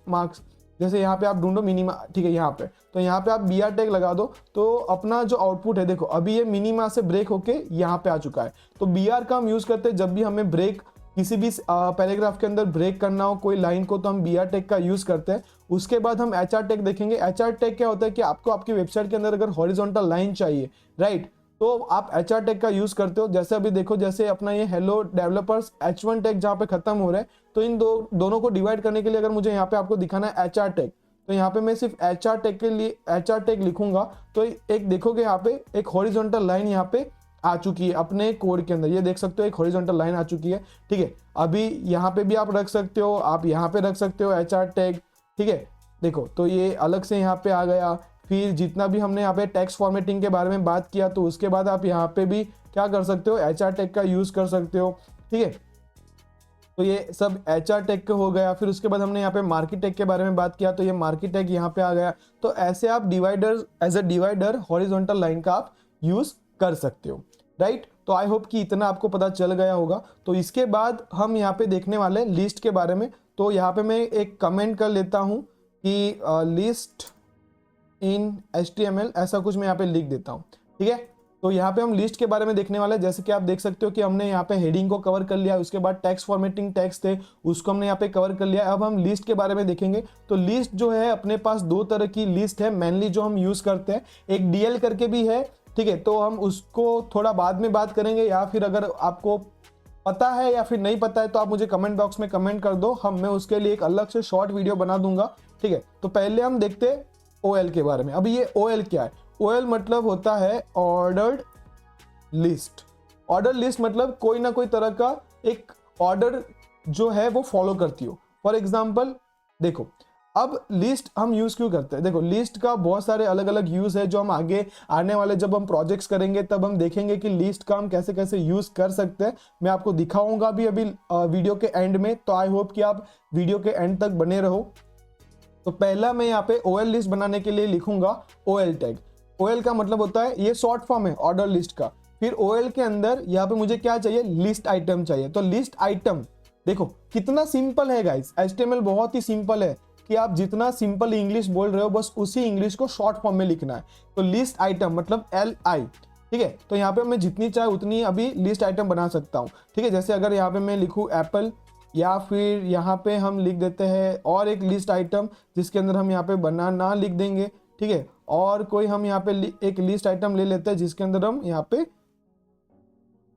मार्क्स, जैसे यहाँ पे आप ढूंढो मिनीमा, ठीक है, यहाँ पे, तो यहाँ पे आप BR टैग लगा दो तो अपना जो आउटपुट है देखो अभी ये मिनीमा से ब्रेक होके यहाँ पे आ चुका है। तो BR का हम यूज करते हैं जब भी हमें ब्रेक, किसी भी पैराग्राफ के अंदर ब्रेक करना हो कोई लाइन को, तो हम BR टैग का यूज करते हैं। उसके बाद हम HR टैग देखेंगे। HR टैग क्या होता है कि आपको आपकी वेबसाइट के अंदर अगर हॉरिजॉन्टल लाइन चाहिए, राइट, तो आप HR टैग का यूज करते हो। जैसे अभी देखो, जैसे अपना ये हेलो डेवलपर्स H1 टैग जहाँ पे खत्म हो रहा है, तो इन दोनों को डिवाइड करने के लिए अगर मुझे यहाँ पे आपको दिखाना है HR टैग, तो यहाँ पे मैं सिर्फ HR टैग के लिए HR टैग लिखूंगा तो एक देखोगे यहाँ पे एक हॉरिजॉन्टल लाइन यहाँ पे आ चुकी है अपने कोड के अंदर। ये देख सकते हो एक हॉरिजॉन्टल लाइन आ चुकी है। ठीक है, अभी यहाँ पे भी आप रख सकते हो, आप यहाँ पे रख सकते हो HR टैग, ठीक है। देखो तो ये अलग से यहाँ पे आ गया। फिर जितना भी हमने यहाँ पे टेक्स्ट फॉर्मेटिंग के बारे में बात किया, तो उसके बाद आप यहाँ पे भी क्या कर सकते हो, HR टैग का यूज कर सकते हो, ठीक है। तो ये सब HR टैग का हो गया। फिर उसके बाद हमने यहाँ पे मार्केट टैग के बारे में बात किया, तो ये मार्केट टैग यहाँ पे आ गया। तो ऐसे आप divider, as a divider horizontal line का आप यूज कर सकते हो, राइट। तो आई होप कि इतना आपको पता चल गया होगा। तो इसके बाद हम यहाँ पे देखने वाले लिस्ट के बारे में। तो यहाँ पे मैं एक कमेंट कर लेता हूँ कि लिस्ट इन HTML, ऐसा कुछ मैं यहाँ पे लिख देता हूँ, ठीक है। तो यहाँ पे हम लिस्ट के बारे में देखने वाले हैं। जैसे कि आप देख सकते हो कि हमने यहाँ पे हेडिंग को कवर कर लिया, उसके बाद टेक्स्ट फॉर्मेटिंग टेक्स्ट थे उसको हमने यहाँ पे कवर कर लिया। अब हम लिस्ट के बारे में देखेंगे। तो लिस्ट जो है, अपने पास दो तरह की लिस्ट है मेनली जो हम यूज करते हैं। एक DL करके भी है, ठीक है। तो हम उसको थोड़ा बाद में बात करेंगे, या फिर अगर आपको पता है या फिर नहीं पता है तो आप मुझे कमेंट बॉक्स में कमेंट कर दो, मैं उसके लिए एक अलग से शॉर्ट वीडियो बना दूंगा, ठीक है। तो पहले हम देखते हैं OL के बारे में। अभी ये OL क्या है? OL मतलब होता है ऑर्डर्ड लिस्ट। ऑर्डर लिस्ट मतलब कोई ना कोई तरह का एक ऑर्डर जो है वो फॉलो करती हो। फॉर एग्जाम्पल देखो, अब लिस्ट हम यूज क्यों करते हैं? देखो लिस्ट का बहुत सारे अलग अलग यूज है, जो हम आगे आने वाले जब हम प्रोजेक्ट्स करेंगे तब हम देखेंगे कि लिस्ट का हम कैसे कैसे यूज कर सकते हैं। मैं आपको दिखाऊंगा भी अभी वीडियो के एंड में। तो आई होप कि आप वीडियो के एंड तक बने रहो। तो पहला मैं यहाँ पे OL लिस्ट बनाने के लिए लिखूंगा OL टैग। OL का मतलब होता है, ये शॉर्ट फॉर्म है ऑर्डर लिस्ट का। फिर OL के अंदर यहाँ पे मुझे क्या चाहिए, लिस्ट आइटम चाहिए। तो लिस्ट आइटम, देखो कितना सिंपल है गाइस। HTML बहुत ही सिंपल है कि आप जितना सिंपल इंग्लिश बोल रहे हो बस उसी इंग्लिश को शॉर्ट फॉर्म में लिखना है। तो लिस्ट आइटम मतलब LI, ठीक है। तो यहाँ पे मैं जितनी चाहे उतनी अभी लिस्ट आइटम बना सकता हूँ, ठीक है। जैसे अगर यहाँ पे मैं लिखूँ एप्पल, या फिर यहाँ पे हम लिख देते हैं और एक लिस्ट आइटम जिसके अंदर हम यहाँ पे बनाना लिख देंगे, ठीक है। और कोई हम यहाँ पे एक लिस्ट आइटम ले लेते हैं जिसके अंदर हम यहाँ पे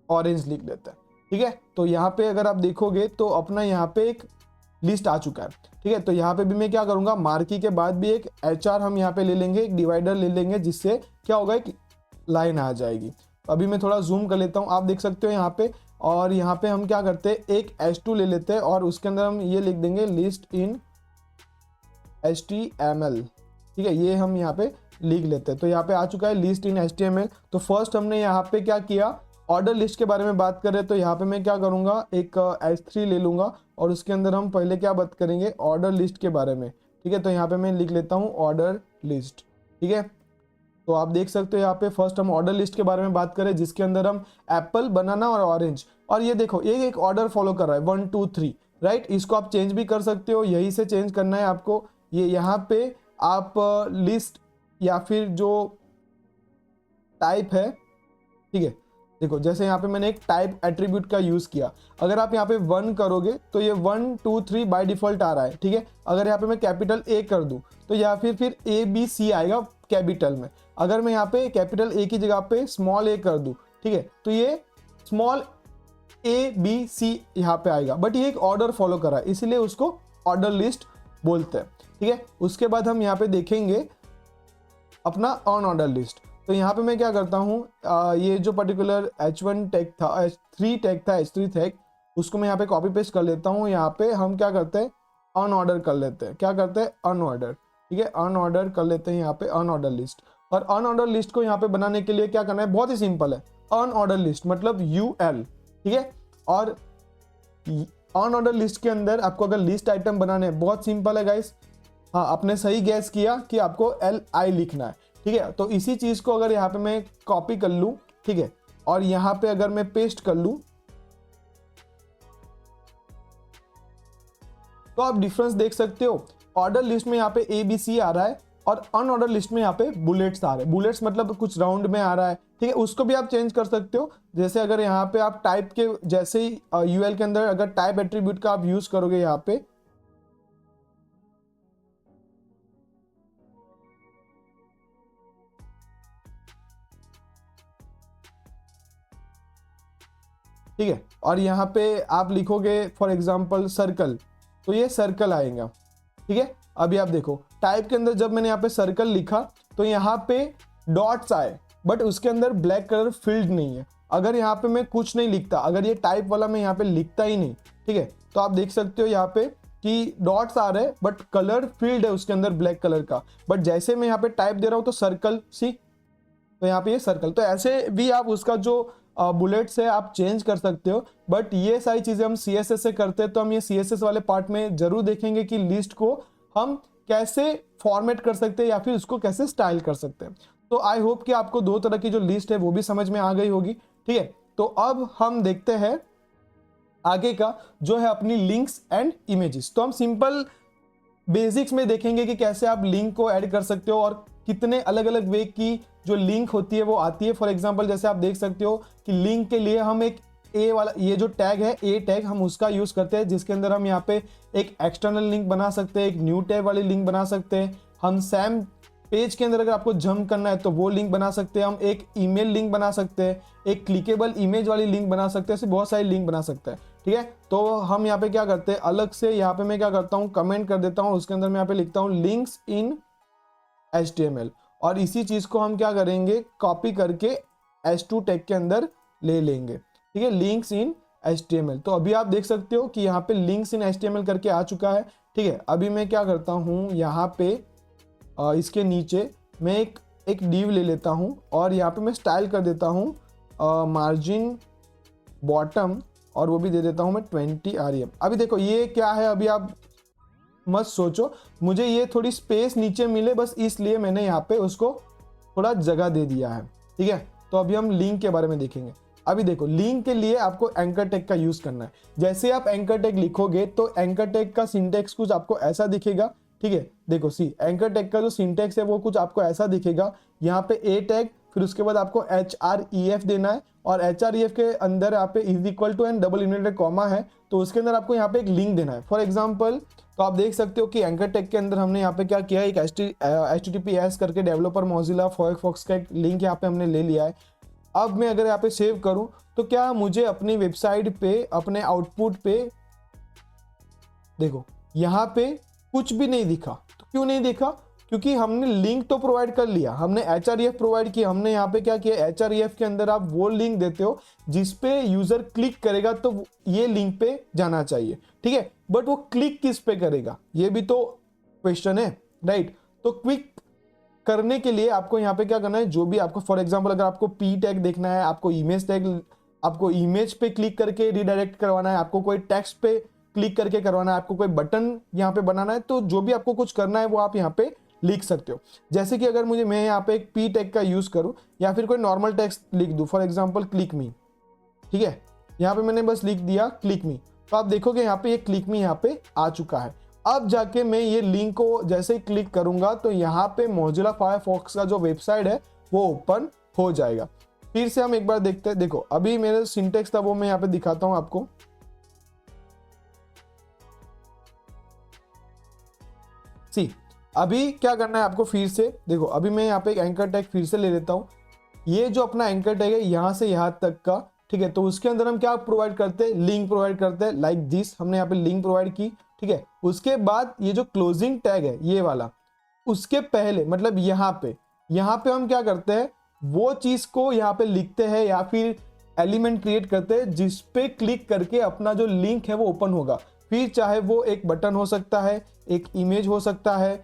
ऑरेंज लिख देते हैं, ठीक है। तो यहाँ पे अगर आप देखोगे तो अपना यहाँ पे एक लिस्ट आ चुका है, ठीक है। तो यहाँ पे भी मैं क्या करूंगा, मार्की के बाद भी एक HR हम यहाँ पे ले लेंगे, एक डिवाइडर ले लेंगे, जिससे क्या होगा, एक लाइन आ जाएगी। अभी मैं थोड़ा जूम कर लेता हूँ, आप देख सकते हो यहाँ पे। और यहाँ पे हम क्या करते हैं, एक H2 ले लेते हैं और उसके अंदर हम ये लिख देंगे लिस्ट इन HTML, ठीक है। ये हम यहाँ पे लिख लेते हैं। तो यहाँ पे आ चुका है लिस्ट इन HTML। तो फर्स्ट हमने यहाँ पे क्या किया, ऑर्डर लिस्ट के बारे में बात करें तो यहाँ पे मैं क्या करूँगा, एक H3 ले लूँगा और उसके अंदर हम पहले क्या बात करेंगे, ऑर्डर लिस्ट के बारे में, ठीक है। तो यहाँ पे मैं लिख लेता हूँ ऑर्डर लिस्ट, ठीक है। तो आप देख सकते हो यहाँ पे फर्स्ट हम ऑर्डर लिस्ट के बारे में बात करें, जिसके अंदर हम एप्पल, बनाना और ऑरेंज, और ये देखो ये एक ऑर्डर फॉलो कर रहा है 1 2 3, राइट। इसको आप चेंज भी कर सकते हो, यही से चेंज करना है आपको। ये यहाँ पे आप लिस्ट या फिर जो टाइप है, ठीक है। देखो जैसे यहाँ पे मैंने एक टाइप एट्रीब्यूट का यूज किया। अगर आप यहाँ पे 1 करोगे तो ये 1 2 3 बाय डिफॉल्ट आ रहा है, ठीक है। अगर यहाँ पे मैं कैपिटल A कर दूं तो या फिर ABC आएगा कैपिटल में। अगर मैं यहाँ पे कैपिटल A की जगह पे स्मॉल a कर दूं, ठीक है, तो ये स्मॉल ABC यहाँ पे आएगा। बट ये एक ऑर्डर फॉलो कर रहा है, इसीलिए उसको ऑर्डर लिस्ट बोलते हैं, ठीक है। उसके बाद हम यहाँ पे देखेंगे अपना ऑन ऑर्डर लिस्ट। तो यहाँ पे मैं क्या करता हूँ, ये जो पर्टिकुलर H1 टैग था, H3 टैग था, H3 टैग, उसको मैं यहाँ पे कॉपी पेस्ट कर लेता हूँ। यहाँ पे हम क्या करते हैं, अन ऑर्डर कर लेते हैं। क्या करते हैं, अन ऑर्डर, ठीक है। अन ऑर्डर कर लेते हैं यहाँ पे अन ऑर्डर लिस्ट। और अन ऑर्डर लिस्ट को यहाँ पे बनाने के लिए क्या करना है, बहुत ही सिंपल है। अन ऑर्डर लिस्ट मतलब UL, ठीक है। और अन ऑर्डर लिस्ट के अंदर आपको अगर लिस्ट आइटम बनाने हैं, बहुत सिंपल है गाइस। हाँ, आपने सही गैस किया कि आपको LI लिखना है, ठीक है। तो इसी चीज को अगर यहाँ पे मैं कॉपी कर लूं, ठीक है, और यहाँ पे अगर मैं पेस्ट कर लूं, तो आप डिफरेंस देख सकते हो। ऑर्डर लिस्ट में यहाँ पे ABC आ रहा है और अनऑर्डर लिस्ट में यहाँ पे बुलेट्स आ रहे हैं। बुलेट्स मतलब कुछ राउंड में आ रहा है, ठीक है। उसको भी आप चेंज कर सकते हो। जैसे अगर यहाँ पे आप टाइप के जैसे ही UL के अंदर अगर टाइप एट्रीब्यूट का आप यूज करोगे यहाँ पे, ठीक है, और यहाँ पे आप लिखोगे फॉर एग्जांपल सर्कल, तो ये सर्कल आएगा, ठीक है। अभी आप देखो टाइप के अंदर जब मैंने यहाँ पे सर्कल लिखा तो यहाँ पे डॉट्स आए, बट उसके अंदर ब्लैक कलर फील्ड नहीं है। अगर यहाँ पे मैं कुछ नहीं लिखता, अगर ये टाइप वाला मैं यहाँ पे लिखता ही नहीं, ठीक है, तो आप देख सकते हो यहाँ पे कि डॉट्स आ रहे हैं बट कलर फील्ड है उसके अंदर ब्लैक कलर का, बट जैसे मैं यहाँ पे टाइप दे रहा हूँ तो सर्कल, सी, तो यहाँ पे ये सर्कल। तो ऐसे भी आप उसका जो बुलेट्स है आप चेंज कर सकते हो, बट ये सारी चीजें हम CSS से करते हैं, तो हम ये CSS वाले पार्ट में जरूर देखेंगे कि लिस्ट को हम कैसे फॉर्मेट कर सकते हैं या फिर उसको कैसे स्टाइल कर सकते हैं। तो आई होप कि आपको दो तरह की जो लिस्ट है वो भी समझ में आ गई होगी। ठीक है, तो अब हम देखते हैं आगे का जो है अपनी लिंक्स एंड इमेजेस। तो हम सिंपल बेसिक्स में देखेंगे कि कैसे आप लिंक को ऐड कर सकते हो और कितने अलग अलग वे की जो लिंक होती है वो आती है। फॉर एग्जांपल जैसे आप देख सकते हो कि लिंक के लिए हम एक ए वाला, ये जो टैग है ए टैग, हम उसका यूज करते हैं जिसके अंदर हम यहाँ पे एक एक्सटर्नल लिंक बना सकते हैं, एक न्यू टैब वाली लिंक बना सकते हैं। हम सैम पेज के अंदर अगर आपको जंप करना है तो वो लिंक बना सकते हैं। हम एक ईमेल लिंक बना सकते हैं, एक क्लिकेबल इमेज वाली लिंक बना सकते हैं, ऐसे बहुत सारी लिंक बना सकते हैं। ठीक है, तो हम यहाँ पे क्या करते हैं, अलग से यहाँ पे मैं क्या करता हूँ, कमेंट कर देता हूँ, उसके अंदर मैं यहाँ पे लिखता हूँ लिंक्स इन HTML, और इसी चीज को हम क्या करेंगे, कॉपी करके H2 टैग के अंदर ले लेंगे। ठीक है, लिंक्स इन HTML। तो अभी आप देख सकते हो कि यहाँ पे लिंक्स इन HTML करके आ चुका है। ठीक है, अभी मैं क्या करता हूँ, यहाँ पे इसके नीचे मैं एक डिव ले लेता हूँ और यहाँ पे मैं स्टाइल कर देता हूँ मार्जिन बॉटम, और वो भी दे देता हूँ मैं 20 rem। अभी देखो ये क्या है, अभी आप मत सोचो, मुझे ये थोड़ी स्पेस नीचे मिले बस इसलिए मैंने यहाँ पे उसको थोड़ा जगह दे दिया है। ठीक है, तो अभी हम लिंक के बारे में देखेंगे। अभी देखो लिंक के लिए आपको एंकर टैग का यूज करना है। जैसे आप एंकर टैग लिखोगे तो एंकर टैग का सिंटेक्स कुछ आपको ऐसा दिखेगा। ठीक है, देखो सी, एंकर टैग का जो सिंटेक्स है वो कुछ आपको ऐसा दिखेगा। यहाँ पे ए टैग, फिर उसके बाद आपको href देना है, और href के अंदर यहाँ पे is equal to and double inverted comma है, तो उसके अंदर आपको यहाँ पे एक लिंक देना है। फॉर एग्जांपल तो आप देख सकते हो कि एंकर टैग के अंदर हमने यहाँ पे क्या किया है, एक HTTPS करके डेवलपर मोजिला फायरफॉक्स का एक लिंक यहाँ पे हमने ले लिया है। अब मैं अगर यहाँ पे सेव करूँ तो क्या मुझे अपनी वेबसाइट पे, अपने आउटपुट पे देखो यहाँ पे कुछ भी नहीं दिखा। तो क्यों नहीं दिखा, क्योंकि हमने लिंक तो प्रोवाइड कर लिया, हमने href प्रोवाइड किया। हमने यहाँ पे क्या किया, href के अंदर आप वो लिंक देते हो जिस पे यूजर क्लिक करेगा तो ये लिंक पे जाना चाहिए। ठीक है, बट वो क्लिक किस पे करेगा ये भी तो क्वेश्चन है, राइट। तो क्लिक करने के लिए आपको यहाँ पे क्या करना है, जो भी आपको, फॉर एग्जाम्पल अगर आपको p टैग देखना है, आपको इमेज टैग, आपको इमेज पे क्लिक करके रिडायरेक्ट करवाना है, आपको कोई टेक्स्ट पे क्लिक करके करवाना है, आपको कोई बटन यहाँ पे बनाना है, तो जो भी आपको कुछ करना है वो आप यहाँ पे लिख सकते हो। जैसे कि अगर मैं यहाँ पे एक p टैग का यूज करूँ या फिर कोई नॉर्मल टेक्स्ट लिख दूँ, फॉर एग्जाम्पल क्लिक मी। ठीक है, यहाँ पे मैंने बस लिख दिया क्लिक मी, तो आप देखोगे यहाँ पे ये क्लिक मी यहाँ पे आ चुका है। अब जाके मैं ये लिंक को जैसे ही क्लिक करूंगा तो यहाँ पे मोजिला फायरफॉक्स का जो वेबसाइट है वो ओपन हो जाएगा। फिर से हम एक बार देखते हैं। देखो अभी मेरे सिंटेक्स था वो मैं यहाँ पे दिखाता हूँ आपको। सी, अभी क्या करना है आपको, फिर से देखो, अभी मैं यहाँ पे एक एंकर टैग फिर से ले लेता हूँ। ये जो अपना एंकर टैग है यहाँ से यहाँ तक का, ठीक है, तो उसके अंदर हम क्या प्रोवाइड करते हैं, लिंक प्रोवाइड करते हैं, लाइक दिस। हमने यहाँ पे लिंक प्रोवाइड की। ठीक है, उसके बाद ये जो क्लोजिंग टैग है ये वाला, उसके पहले मतलब यहाँ पे हम क्या करते हैं, वो चीज को यहाँ पे लिखते हैं या फिर एलिमेंट क्रिएट करते हैं जिस पे क्लिक करके अपना जो लिंक है वो ओपन होगा। फिर चाहे वो एक बटन हो सकता है, एक इमेज हो सकता है,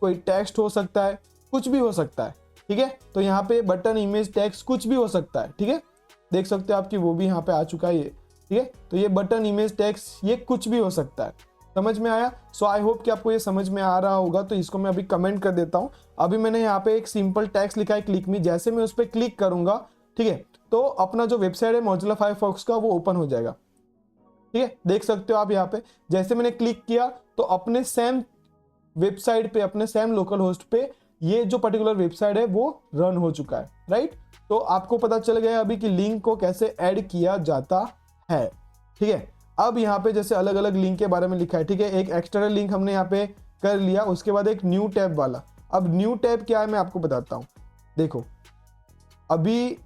कोई टेक्स्ट हो सकता है, कुछ भी हो सकता है। ठीक है, तो यहाँ पे बटन, इमेज, टेक्स्ट कुछ भी हो सकता है। ठीक है, देख सकते हो आपकी वो भी यहाँ पे आ चुका है ये। ठीक है, तो ये बटन, इमेज, टेक्स्ट ये कुछ भी हो सकता है। समझ में आया? सो आई होप कि आपको ये समझ में आ रहा होगा। तो इसको मैं अभी कमेंट कर देता हूँ। अभी मैंने यहाँ पे एक सिंपल टेक्स्ट लिखा है क्लिक मी, जैसे मैं उस पर क्लिक करूंगा, ठीक है, तो अपना जो वेबसाइट है मोजिला फायरफॉक्स का वो ओपन हो जाएगा। ठीक है, देख सकते हो आप यहाँ पे जैसे मैंने क्लिक किया तो अपने सेम वेबसाइट पे, अपने सेम लोकल होस्ट पे ये जो पर्टिकुलर वेबसाइट है वो रन हो चुका है, राइट। तो आपको पता चल गया अभी कि लिंक को कैसे ऐड किया जाता है। ठीक है, अब यहाँ पे जैसे अलग अलग लिंक के बारे में लिखा है। ठीक है, एक एक्सटर्नल लिंक हमने यहाँ पे कर लिया, उसके बाद एक न्यू टैब वाला। अब न्यू टैब क्या है मैं आपको बताता हूँ। देखो अभी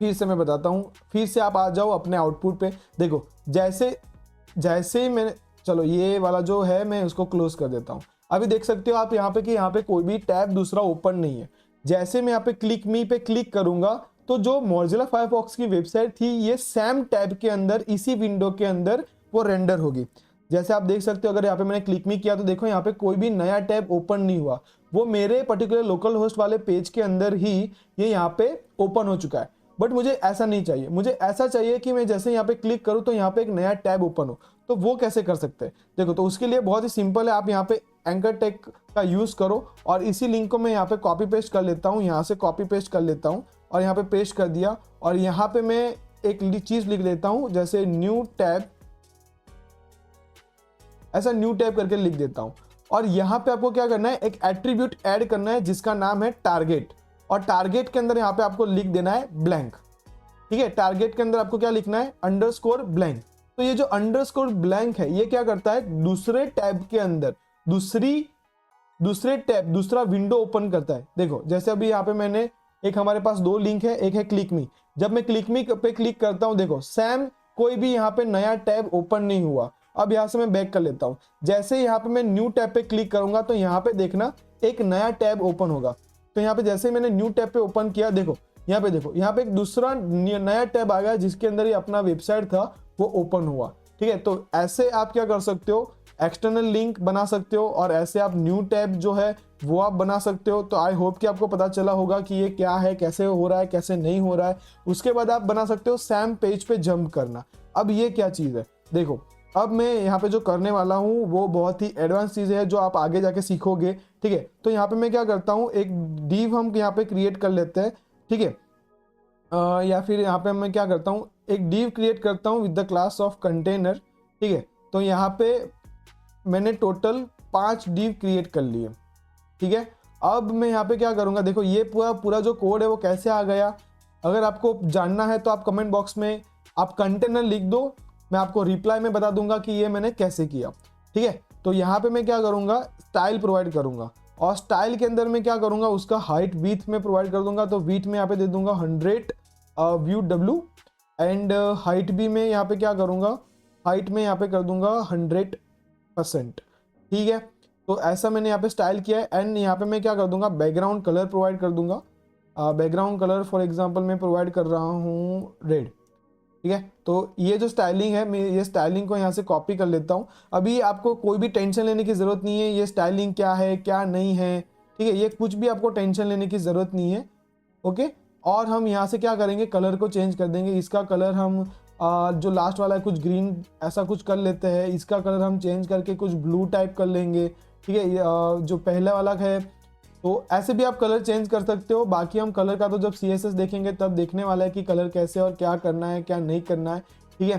फिर से मैं बताता हूँ, फिर से आप आ जाओ अपने आउटपुट पे। देखो जैसे ही मैंने, चलो ये वाला जो है मैं उसको क्लोज कर देता हूँ। अभी देख सकते हो आप यहाँ पे कि यहाँ पे कोई भी टैब दूसरा ओपन नहीं है। जैसे मैं यहाँ पे क्लिक मी पे क्लिक करूंगा तो जो मोजिला फायरफॉक्स की वेबसाइट थी ये सैम टैब के अंदर, इसी विंडो के अंदर वो रेंडर होगी। जैसे आप देख सकते हो, अगर यहाँ पे मैंने क्लिक मी किया तो देखो यहाँ पे कोई भी नया टैब ओपन नहीं हुआ, वो मेरे पर्टिकुलर लोकल होस्ट वाले पेज के अंदर ही ये यहाँ पे ओपन हो चुका है। बट मुझे ऐसा नहीं चाहिए, मुझे ऐसा चाहिए कि मैं जैसे यहाँ पे क्लिक करूँ तो यहाँ पे एक नया टैब ओपन हो। तो वो कैसे कर सकते हैं देखो, तो उसके लिए बहुत ही सिंपल है, आप यहाँ पे एंकर टेक का यूज करो और इसी लिंक को मैं यहाँ पे कॉपी पेस्ट कर लेता हूँ, यहाँ से कॉपी पेस्ट कर लेता हूँ और यहाँ पे पेस्ट कर दिया और यहाँ पे मैं एक चीज लिख देता हूँ जैसे न्यू टैब, ऐसा न्यू टैब करके लिख देता हूं। और यहां पे आपको क्या करना है, एक एट्रीब्यूट ऐड करना है जिसका नाम है टारगेट, और टारगेट के अंदर यहां पे आपको लिख देना है ब्लैंक। ठीक है, टारगेट के अंदर आपको क्या लिखना है, अंडरस्कोर ब्लैंक। तो ये जो अंडरस्कोर ब्लैंक है ये क्या करता है, दूसरे टैब के अंदर दूसरा विंडो ओपन करता है। देखो जैसे अभी यहाँ पे मैंने एक, हमारे पास दो लिंक है, एक है क्लिक मी। जब मैं क्लिक मी पे क्लिक करता हूं देखो सेम कोई भी यहाँ पे नया टैब ओपन नहीं हुआ। अब यहाँ से मैं बैक कर लेता हूँ, जैसे यहाँ पे मैं न्यू टैब पे क्लिक करूंगा तो यहाँ पे देखना एक नया टैब ओपन होगा। तो यहाँ पे जैसे मैंने न्यू टैब पे ओपन किया, देखो यहाँ पे, देखो यहाँ पे एक दूसरा नया टैब आ गया जिसके अंदर ही अपना वेबसाइट था वो ओपन हुआ। ठीक है, तो ऐसे आप क्या कर सकते हो, एक्सटर्नल लिंक बना सकते हो और ऐसे आप न्यू टैब जो है वो आप बना सकते हो। तो आई होप कि आपको पता चला होगा कि ये क्या है, कैसे हो रहा है, कैसे नहीं हो रहा है। उसके बाद आप बना सकते हो सैम पेज पे जंप करना। अब ये क्या चीज़ है, देखो अब मैं यहाँ पे जो करने वाला हूँ वो बहुत ही एडवांस चीज़ है जो आप आगे जाके सीखोगे। ठीक है, तो यहाँ पे मैं क्या करता हूँ, एक डिव हम यहाँ पे क्रिएट कर लेते हैं। ठीक है, या फिर यहाँ पे मैं क्या करता हूँ, एक डिव क्रिएट करता हूँ with the class of container. ठीक है, तो यहाँ पे मैंने टोटल 5 डिव क्रिएट कर लिए। ठीक है, अब मैं यहाँ पे क्या करूँगा, देखो ये पूरा जो कोड है वो कैसे आ गया। अगर आपको जानना है तो आप कमेंट बॉक्स में आप कंटेनर लिख दो, मैं आपको रिप्लाई में बता दूंगा कि ये मैंने कैसे किया। ठीक है, तो यहाँ पे मैं क्या करूँगा, स्टाइल प्रोवाइड करूँगा और स्टाइल के अंदर मैं क्या करूँगा, उसका हाइट विथ में प्रोवाइड कर दूंगा। तो विथ में यहाँ पे दे दूंगा 100 व्यू डब्ल्यू एंड हाइट भी मैं यहाँ पे क्या करूँगा, हाइट में यहाँ पे कर दूंगा 100%। ठीक है, तो ऐसा मैंने यहाँ पे स्टाइल किया है एंड यहाँ पे मैं क्या कर दूंगा, बैकग्राउंड कलर प्रोवाइड कर दूंगा। बैकग्राउंड कलर फॉर एग्जांपल मैं प्रोवाइड कर रहा हूँ रेड। ठीक है, तो ये जो स्टाइलिंग है मैं ये स्टाइलिंग को यहाँ से कॉपी कर लेता हूँ। अभी आपको कोई भी टेंशन लेने की ज़रूरत नहीं है ये स्टाइलिंग क्या है क्या नहीं है। ठीक है, ये कुछ भी आपको टेंशन लेने की ज़रूरत नहीं है। ओके, और हम यहाँ से क्या करेंगे, कलर को चेंज कर देंगे। इसका कलर हम जो लास्ट वाला है कुछ ग्रीन ऐसा कुछ कर लेते हैं, इसका कलर हम चेंज करके कुछ ब्लू टाइप कर लेंगे। ठीक है, जो पहला वाला है तो ऐसे भी आप कलर चेंज कर सकते हो। बाकी हम कलर का तो जब CSS देखेंगे तब देखने वाला है कि कलर कैसे और क्या करना है क्या नहीं करना है। ठीक है,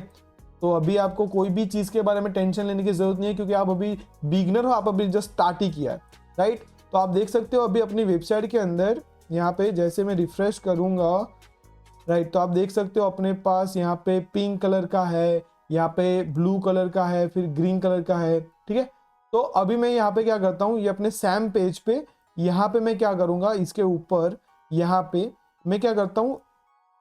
तो अभी आपको कोई भी चीज़ के बारे में टेंशन लेने की ज़रूरत नहीं है क्योंकि आप अभी बिगनर हो, आप अभी जस्ट स्टार्ट ही किया है। राइट, तो आप देख सकते हो अभी अपनी वेबसाइट के अंदर यहाँ पे जैसे मैं रिफ्रेश करूँगा, राइट, तो आप देख सकते हो अपने पास यहाँ पे पिंक कलर का है, यहाँ पे ब्लू कलर का है, फिर ग्रीन कलर का है। ठीक है, तो अभी मैं यहाँ पे क्या करता हूँ, ये अपने सैम पेज पे यहाँ पे मैं क्या करूँगा, इसके ऊपर यहाँ पे मैं क्या करता हूँ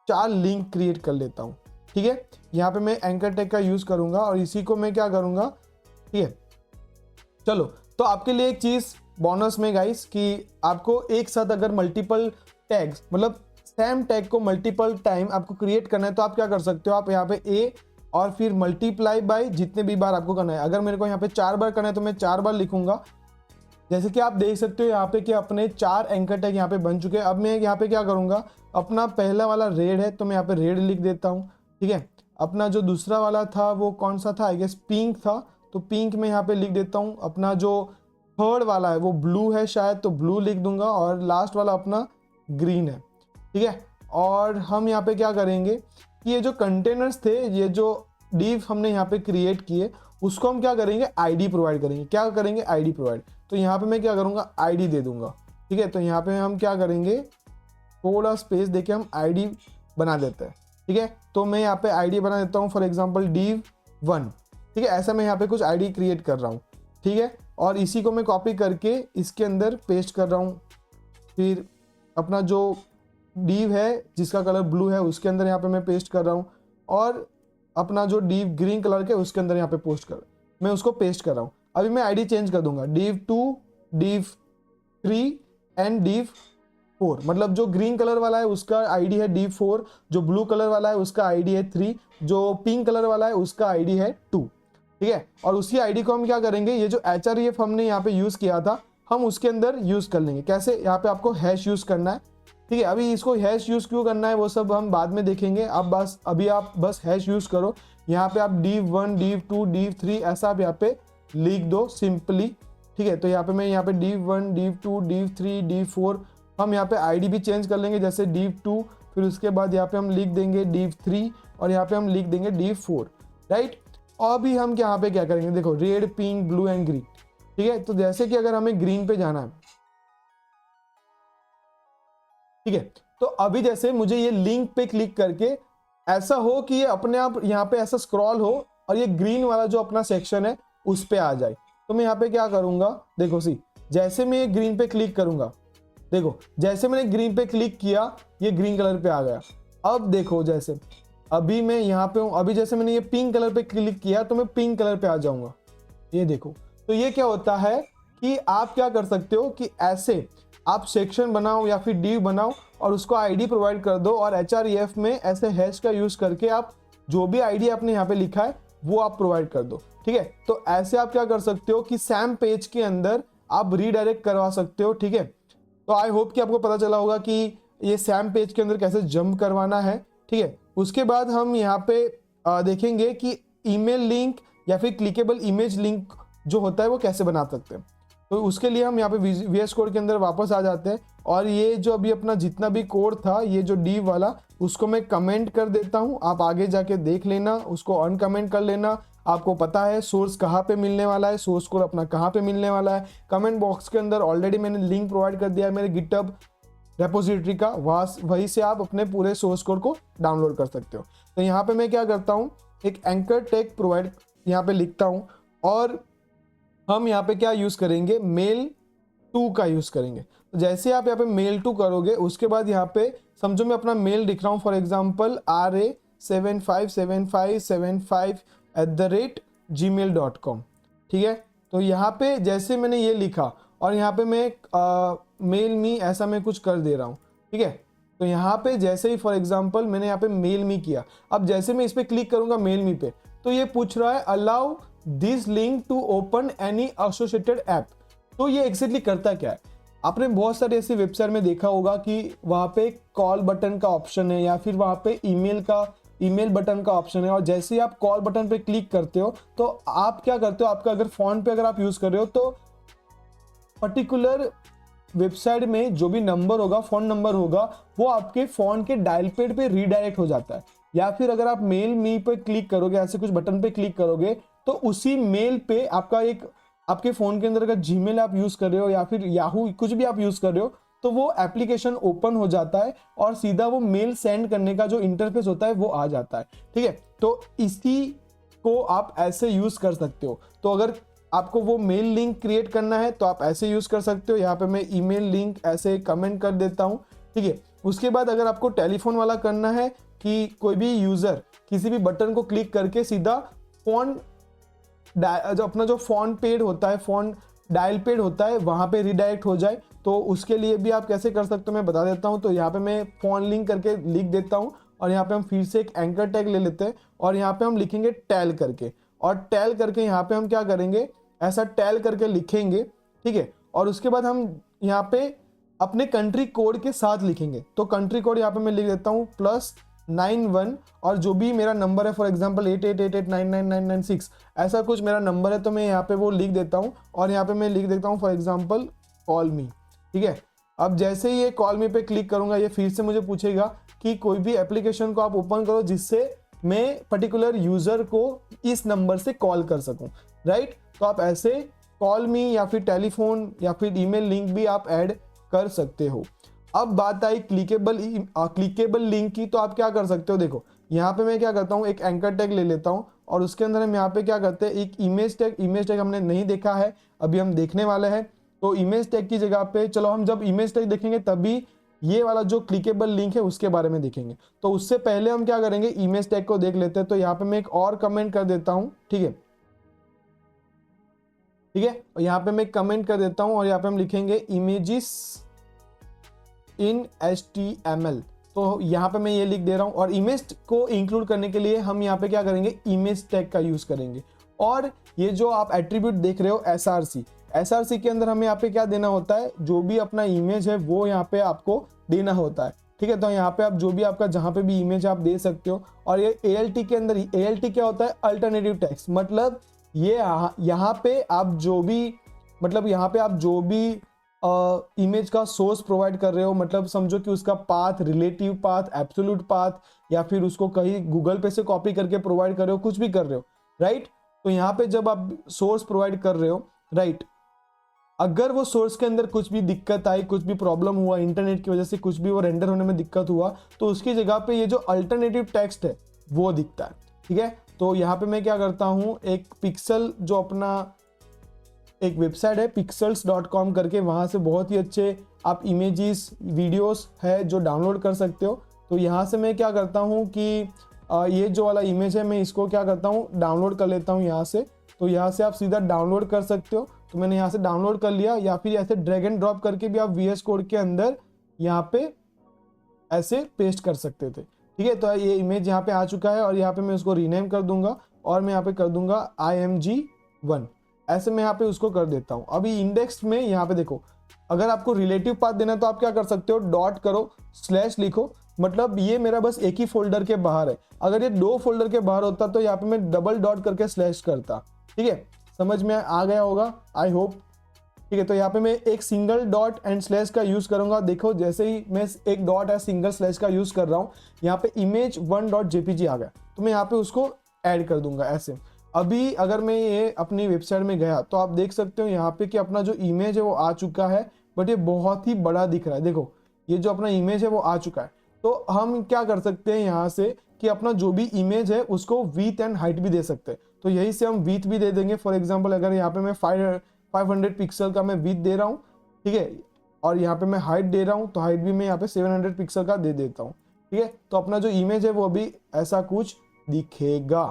4 लिंक क्रिएट कर लेता हूँ। ठीक है, यहाँ पे मैं एंकर टैग का यूज़ करूँगा और इसी को मैं क्या करूँगा। ठीक है, चलो तो आपके लिए एक चीज़ बोनस में गाइस कि आपको एक साथ अगर मल्टीपल टैग्स मतलब सेम टैग को मल्टीपल टाइम आपको क्रिएट करना है तो आप क्या कर सकते हो, आप यहाँ पे ए और फिर मल्टीप्लाई बाय जितने भी बार आपको करना है। अगर मेरे को यहाँ पे 4 बार करना है तो मैं 4 बार लिखूंगा। जैसे कि आप देख सकते हो यहाँ पे कि अपने 4 एंकर टैग यहाँ पे बन चुके हैं। अब मैं यहाँ पे क्या करूँगा, अपना पहला वाला रेड है तो मैं यहाँ पे रेड लिख देता हूँ। ठीक है, अपना जो दूसरा वाला था वो कौन सा था, आई गेस पिंक था, तो पिंक में यहाँ पे लिख देता हूँ। अपना जो थर्ड वाला है वो ब्लू है शायद, तो ब्लू लिख दूंगा और लास्ट वाला अपना ग्रीन है। ठीक है, और हम यहाँ पे क्या करेंगे कि ये जो कंटेनर्स थे, ये जो डिव हमने यहाँ पे क्रिएट किए उसको हम क्या करेंगे, आईडी प्रोवाइड करेंगे। क्या करेंगे, आईडी प्रोवाइड। तो यहाँ पे मैं क्या करूँगा, आईडी दे दूंगा। ठीक है, तो यहाँ पे हम क्या करेंगे, थोड़ा स्पेस देके हम आईडी बना देते हैं। ठीक है, तो मैं यहाँ पे आईडी बना देता हूँ फॉर एग्जांपल div1। ठीक है, ऐसा मैं यहाँ पे कुछ आईडी क्रिएट कर रहा हूँ। ठीक है, और इसी को मैं कॉपी करके इसके अंदर पेस्ट कर रहा हूँ। फिर अपना जो डिव है जिसका कलर ब्लू है उसके अंदर यहाँ पे मैं पेस्ट कर रहा हूँ और अपना जो डिव ग्रीन कलर के उसके अंदर यहाँ पे मैं उसको पेस्ट कर रहा हूँ। अभी मैं आईडी चेंज कर दूंगा, div2 div3 एंड div4। मतलब जो ग्रीन कलर वाला है उसका आईडी है div4, जो ब्लू कलर वाला है उसका आईडी है 3, जो पिंक कलर वाला है उसका आईडी है 2। ठीक है। और उसी आईडी को हम क्या करेंगे, ये जो href हमने यहाँ पे यूज किया था हम उसके अंदर यूज कर लेंगे। कैसे, यहाँ पे आपको हैश यूज करना है, ठीक है। अभी इसको हैश यूज क्यों करना है वो सब हम बाद में देखेंगे। अब बस अभी आप बस हैश यूज करो। यहाँ पे आप div1 div2 div3 ऐसा आप यहाँ पे लिख दो सिंपली, ठीक है। तो यहाँ पे मैं यहाँ पे div1 div2 div3 div4 हम यहाँ पे आईडी भी चेंज कर लेंगे, जैसे div2, फिर उसके बाद यहाँ पे हम लिख देंगे div3 और यहाँ पे हम लिख देंगे div4, राइट। और अभी हम यहाँ पे क्या करेंगे, देखो red pink blue and green, ठीक है। तो जैसे कि अगर हमें ग्रीन पे जाना है, ठीक है, तो अभी जैसे मुझे ये लिंक पे क्लिक करके ऐसा हो कि ये अपने आप यहाँ पे ऐसा स्क्रॉल हो और ये ग्रीन वाला जो अपना सेक्शन है उस पे आ जाए। तो मैं यहाँ पे क्या करूंगा, देखो सी, जैसे मैं ये ग्रीन पे क्लिक करूंगा, देखो जैसे मैंने ग्रीन पे क्लिक किया ये ग्रीन कलर पे आ गया। अब देखो जैसे अभी मैं यहाँ पे हूँ, अभी जैसे मैंने ये पिंक कलर पे क्लिक किया तो मैं पिंक कलर पे आ जाऊंगा, ये देखो। तो ये क्या होता है कि आप क्या कर सकते हो कि ऐसे आप सेक्शन बनाओ या फिर div बनाओ और उसको आईडी प्रोवाइड कर दो, और href में ऐसे हैश का यूज करके आप जो भी आईडी आपने यहाँ पे लिखा है वो आप प्रोवाइड कर दो, ठीक है। तो ऐसे आप क्या कर सकते हो कि सैम पेज के अंदर आप रीडायरेक्ट करवा सकते हो, ठीक है। तो आई होप कि आपको पता चला होगा कि ये सैम पेज के अंदर कैसे जंप करवाना है, ठीक है। उसके बाद हम यहाँ पे देखेंगे कि ईमेल लिंक या फिर क्लिकेबल इमेज लिंक जो होता है वो कैसे बना सकते हैं। तो उसके लिए हम यहाँ पे VS कोड के अंदर वापस आ जाते हैं, और ये जो अभी अपना जितना भी कोड था ये जो div वाला उसको मैं कमेंट कर देता हूँ। आप आगे जाके देख लेना, उसको अनकमेंट कर लेना। आपको पता है सोर्स कहाँ पे मिलने वाला है, सोर्स कोड अपना कहाँ पे मिलने वाला है। कमेंट बॉक्स के अंदर ऑलरेडी मैंने लिंक प्रोवाइड कर दिया है मेरे गिटहब रेपोजिटरी का, वहीं से आप अपने पूरे सोर्स कोड को डाउनलोड कर सकते हो। तो यहाँ पे मैं क्या करता हूँ, एक एंकर टैग प्रोवाइड यहाँ पे लिखता हूँ, और हम यहाँ पे क्या यूज करेंगे, mail2 का यूज करेंगे। तो जैसे आप यहाँ पे mail2 करोगे उसके बाद यहाँ पे समझो मैं अपना मेल लिख रहा हूँ, फॉर एग्जाम्पल ra757575@gmail.com, ठीक है। तो यहाँ पे जैसे मैंने ये लिखा और यहाँ पे मैं मेल मी ऐसा मैं कुछ कर दे रहा हूँ, ठीक है। तो यहाँ पे जैसे ही फॉर एग्जाम्पल मैंने यहाँ पे मेल मी किया, अब जैसे मैं इस पे क्लिक करूंगा मेल मी पे, तो ये पूछ रहा है allow this link to open any associated app. तो ये एक्जेक्टली करता क्या है, आपने बहुत सारे ऐसी वेबसाइट में देखा होगा कि वहां पे कॉल बटन का ऑप्शन है या फिर वहां पे ईमेल बटन का ऑप्शन है, और जैसे ही आप कॉल बटन पे क्लिक करते हो तो आप क्या करते हो, आपका अगर फोन पे अगर आप यूज कर रहे हो तो पर्टिकुलर वेबसाइट में जो भी नंबर होगा, फोन नंबर होगा, वो आपके फोन के डायल पैड पे रीडायरेक्ट हो जाता है। या फिर अगर आप मेल मी पे क्लिक करोगे, ऐसे कुछ बटन पे क्लिक करोगे, तो उसी मेल पे आपका एक आपके फोन के अंदर अगर जीमेल आप यूज कर रहे हो या फिर याहू कुछ भी आप यूज कर रहे हो, तो वो एप्लीकेशन ओपन हो जाता है और सीधा वो मेल सेंड करने का जो इंटरफेस होता है वो आ जाता है, ठीक है। तो इसी को आप ऐसे यूज कर सकते हो। तो अगर आपको वो मेल लिंक क्रिएट करना है तो आप ऐसे यूज कर सकते हो। यहाँ पे मैं ईमेल लिंक ऐसे कमेंट कर देता हूँ, ठीक है। उसके बाद अगर आपको टेलीफोन वाला करना है कि कोई भी यूजर किसी भी बटन को क्लिक करके सीधा फोन जो अपना जो फोन पेड होता है, फोन डायल पेड होता है, वहां पे रिडायरेक्ट हो जाए, तो उसके लिए भी आप कैसे कर सकते हो मैं बता देता हूं। तो यहाँ पे मैं फोन लिंक करके लिख देता हूं, और यहाँ पे हम फिर से एक एंकर टैग ले लेते हैं और यहाँ पे हम लिखेंगे टेल करके, और टेल करके यहाँ पे हम क्या करेंगे, ऐसा टेल करके लिखेंगे, ठीक है। और उसके बाद हम यहाँ पे अपने कंट्री कोड के साथ लिखेंगे। तो कंट्री कोड यहाँ पे मैं लिख देता हूँ +91, और जो भी मेरा नंबर है, फॉर एग्जांपल 8888999996 ऐसा कुछ मेरा नंबर है, तो मैं यहाँ पे वो लिख देता हूँ, और यहाँ पे मैं लिख देता हूँ फॉर एग्जांपल कॉल मी, ठीक है। अब जैसे ही ये कॉल मी पे क्लिक करूंगा, ये फिर से मुझे पूछेगा कि कोई भी एप्लीकेशन को आप ओपन करो जिससे मैं पर्टिकुलर यूजर को इस नंबर से कॉल कर सकूं, राइट। तो आप ऐसे कॉल मी या फिर टेलीफोन या फिर ईमेल लिंक भी आप ऐड कर सकते हो। अब बात आई क्लिकेबल लिंक की, तो आप क्या कर सकते हो, देखो यहाँ पे मैं क्या करता हूँ, एक एंकर टैग ले लेता हूँ और उसके अंदर हम यहाँ पे क्या करते हैं, एक इमेज टैग हमने नहीं देखा है, अभी हम देखने वाले हैं। तो इमेज टैग की जगह पे चलो हम जब इमेज टैग देखेंगे तभी ये वाला जो क्लिकेबल लिंक है उसके बारे में देखेंगे। तो उससे पहले हम क्या करेंगे, इमेज टैग को देख लेते हैं। तो यहाँ पे मैं एक और कमेंट कर देता हूँ, ठीक है, ठीक है। और यहाँ पे मैं कमेंट कर देता हूँ और यहाँ पे हम लिखेंगे इमेजेस इन HTML। तो यहाँ पे मैं ये लिख दे रहा हूँ, और इमेज को इंक्लूड करने के लिए हम यहाँ पे क्या करेंगे, इमेज टैग का यूज करेंगे। और ये जो आप एट्रीब्यूट देख रहे हो SRC के अंदर हमें यहाँ पे क्या देना होता है, जो भी अपना इमेज है वो यहाँ पे आपको देना होता है। ठीक है, तो यहाँ पे आप जो भी आपका जहाँ पे भी इमेज आप दे सकते हो। और ये ALT के अंदर ALT क्या होता है, अल्टरनेटिव टेक्स्ट, मतलब ये यहाँ पे आप जो भी यहाँ पे आप जो भी इमेज का सोर्स प्रोवाइड कर रहे हो, मतलब समझो कि उसका path, relative path, absolute path, या फिर उसको कहीं गूगल पे से कॉपी करके प्रोवाइड कर रहे हो, कुछ भी कर रहे हो, राइट। तो यहाँ पे जब आप सोर्स प्रोवाइड कर रहे हो, राइट, अगर वो सोर्स के अंदर कुछ भी दिक्कत आई, कुछ भी प्रॉब्लम हुआ, इंटरनेट की वजह से कुछ भी वो रेंडर होने में दिक्कत हुआ, तो उसकी जगह पे ये जो अल्टरनेटिव टेक्स्ट है वो दिखता है। ठीक है, तो यहाँ पे मैं क्या करता हूँ, एक पिक्सल जो अपना एक वेबसाइट है pixels.com करके, वहाँ से बहुत ही अच्छे आप इमेजेस, वीडियोस है जो डाउनलोड कर सकते हो। तो यहाँ से मैं क्या करता हूँ कि ये जो वाला इमेज है मैं इसको क्या करता हूँ, डाउनलोड कर लेता हूँ यहाँ से। तो यहाँ से आप सीधा डाउनलोड कर सकते हो। तो मैंने यहाँ से डाउनलोड कर लिया, या फिर ऐसे ड्रैग एंड ड्रॉप करके भी आप VS कोड के अंदर यहाँ पे ऐसे पेस्ट कर सकते थे। ठीक है, तो ये इमेज यहाँ पे आ चुका है और यहाँ पे मैं उसको रीनेम कर दूंगा और मैं यहाँ पे कर दूंगा IMG1, ऐसे मैं यहाँ पे उसको कर देता हूँ। अभी इंडेक्स में यहाँ पे देखो, अगर आपको रिलेटिव पाथ देना तो आप क्या कर सकते हो, डॉट करो, स्लैश लिखो, मतलब ये मेरा बस एक ही फोल्डर के बाहर है। अगर ये 2 फोल्डर के बाहर होता तो यहाँ पे मैं डबल डॉट करके स्लैश करता। ठीक है, समझ में आ गया होगा, आई होप। ठीक है, तो यहाँ पे मैं एक सिंगल डॉट एंड स्लैश का यूज करूंगा। देखो जैसे ही मैं एक डॉट या सिंगल स्लैश का यूज कर रहा हूँ, यहाँ पे image1.jpg आ गया, तो मैं यहाँ पे उसको ऐड कर दूंगा ऐसे। अभी अगर मैं ये अपनी वेबसाइट में गया तो आप देख सकते हो यहाँ पे कि अपना जो इमेज है वो आ चुका है, बट ये बहुत ही बड़ा दिख रहा है। देखो ये जो अपना इमेज है वो आ चुका है। तो हम क्या कर सकते हैं यहाँ से कि अपना जो भी इमेज है उसको विथ एंड हाइट भी दे सकते हैं। तो यही से हम विथ भी दे देंगे। फॉर एग्जाम्पल अगर यहाँ पे मैं 500 पिक्सल का मैं विथ दे रहा हूँ, ठीक है, और यहाँ पे मैं हाइट दे रहा हूँ, तो हाइट भी मैं यहाँ पे 700 पिक्सल का दे देता हूँ। ठीक है, तो अपना जो इमेज है वो अभी ऐसा कुछ दिखेगा।